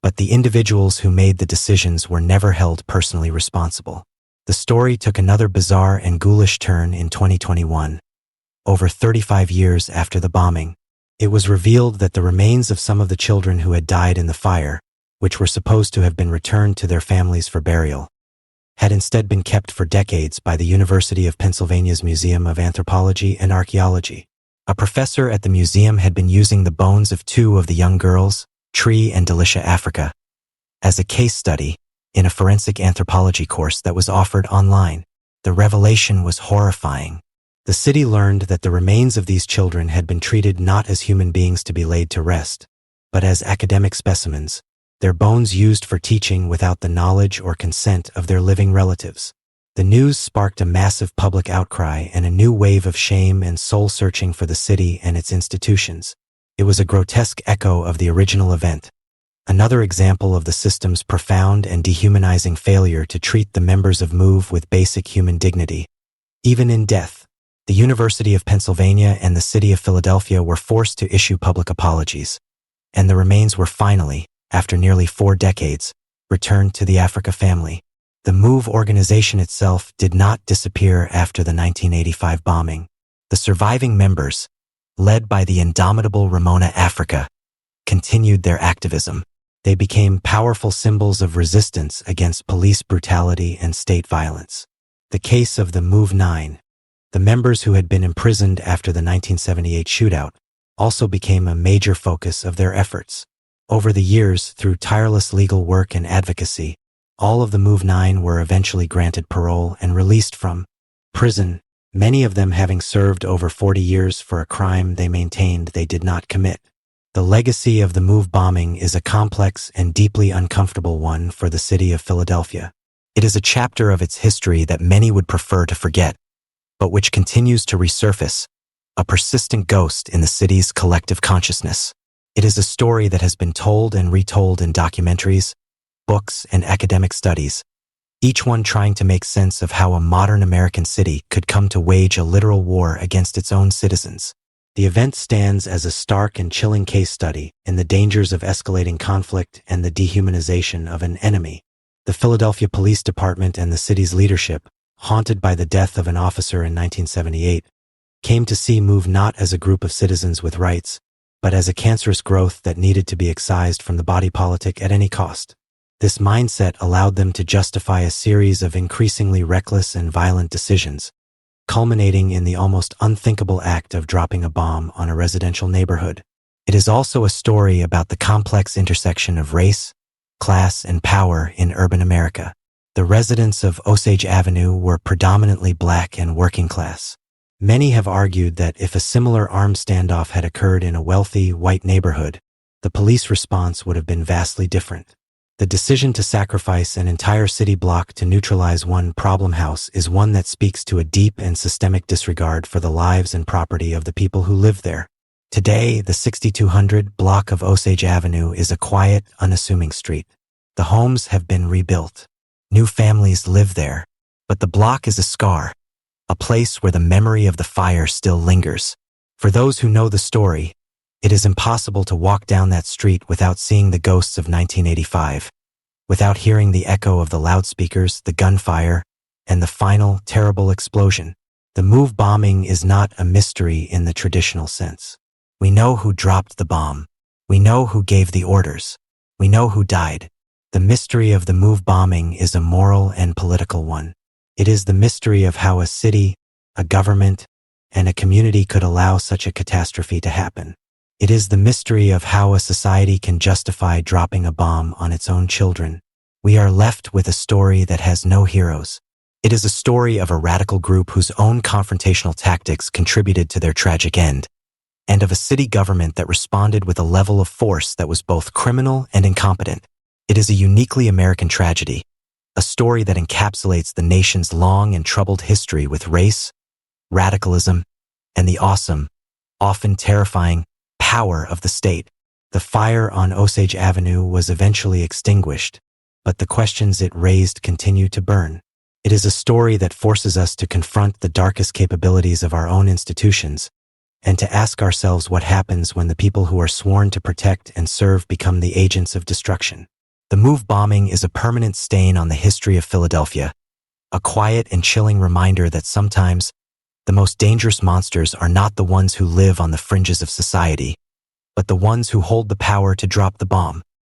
but the individuals who made the decisions were never held personally responsible. The story took another bizarre and ghoulish turn in 2021. Over 35 years after the bombing, it was revealed that the remains of some of the children who had died in the fire, which were supposed to have been returned to their families for burial, had instead been kept for decades by the University of Pennsylvania's Museum of Anthropology and Archaeology. A professor at the museum had been using the bones of two of the young girls, Tree and Delicia Africa, as a case study in a forensic anthropology course that was offered online. The revelation was horrifying. The city learned that the remains of these children had been treated not as human beings to be laid to rest, but as academic specimens, their bones used for teaching without the knowledge or consent of their living relatives. The news sparked a massive public outcry and a new wave of shame and soul-searching for the city and its institutions. It was a grotesque echo of the original event, another example of the system's profound and dehumanizing failure to treat the members of MOVE with basic human dignity. Even in death, the University of Pennsylvania and the city of Philadelphia were forced to issue public apologies, and the remains were finally, after nearly 4 decades, returned to the Africa family. The MOVE organization itself did not disappear after the 1985 bombing. The surviving members, led by the indomitable Ramona Africa, continued their activism. They became powerful symbols of resistance against police brutality and state violence. The case of the MOVE 9, the members who had been imprisoned after the 1978 shootout, also became a major focus of their efforts. Over the years, through tireless legal work and advocacy, all of the MOVE 9 were eventually granted parole and released from prison, many of them having served over 40 years for a crime they maintained they did not commit. The legacy of the MOVE bombing is a complex and deeply uncomfortable one for the city of Philadelphia. It is a chapter of its history that many would prefer to forget, but which continues to resurface, a persistent ghost in the city's collective consciousness. It is a story that has been told and retold in documentaries, books, and academic studies, each one trying to make sense of how a modern American city could come to wage a literal war against its own citizens. The event stands as a stark and chilling case study in the dangers of escalating conflict and the dehumanization of an enemy. The Philadelphia Police Department and the city's leadership, haunted by the death of an officer in 1978, came to see MOVE not as a group of citizens with rights, but as a cancerous growth that needed to be excised from the body politic at any cost. This mindset allowed them to justify a series of increasingly reckless and violent decisions, culminating in the almost unthinkable act of dropping a bomb on a residential neighborhood. It is also a story about the complex intersection of race, class, and power in urban America. The residents of Osage Avenue were predominantly black and working class. Many have argued that if a similar armed standoff had occurred in a wealthy, white neighborhood, the police response would have been vastly different. The decision to sacrifice an entire city block to neutralize one problem house is one that speaks to a deep and systemic disregard for the lives and property of the people who live there. Today, the 6200 block of Osage Avenue is a quiet, unassuming street. The homes have been rebuilt. New families live there, but the block is a scar, a place where the memory of the fire still lingers. For those who know the story, it is impossible to walk down that street without seeing the ghosts of 1985, without hearing the echo of the loudspeakers, the gunfire, and the final, terrible explosion. The MOVE bombing is not a mystery in the traditional sense. We know who dropped the bomb. We know who gave the orders. We know who died. The mystery of the MOVE bombing is a moral and political one. It is the mystery of how a city, a government, and a community could allow such a catastrophe to happen. It is the mystery of how a society can justify dropping a bomb on its own children. We are left with a story that has no heroes. It is a story of a radical group whose own confrontational tactics contributed to their tragic end, and of a city government that responded with a level of force that was both criminal and incompetent. It is a uniquely American tragedy, a story that encapsulates the nation's long and troubled history with race, radicalism, and the awesome, often terrifying, power of the state. The fire on Osage Avenue was eventually extinguished, but the questions it raised continue to burn. It is a story that forces us to confront the darkest capabilities of our own institutions and to ask ourselves what happens when the people who are sworn to protect and serve become the agents of destruction. The MOVE bombing is a permanent stain on the history of Philadelphia, a quiet and chilling reminder that sometimes the most dangerous monsters are not the ones who live on the fringes of society, but the ones who hold the power to drop the bomb.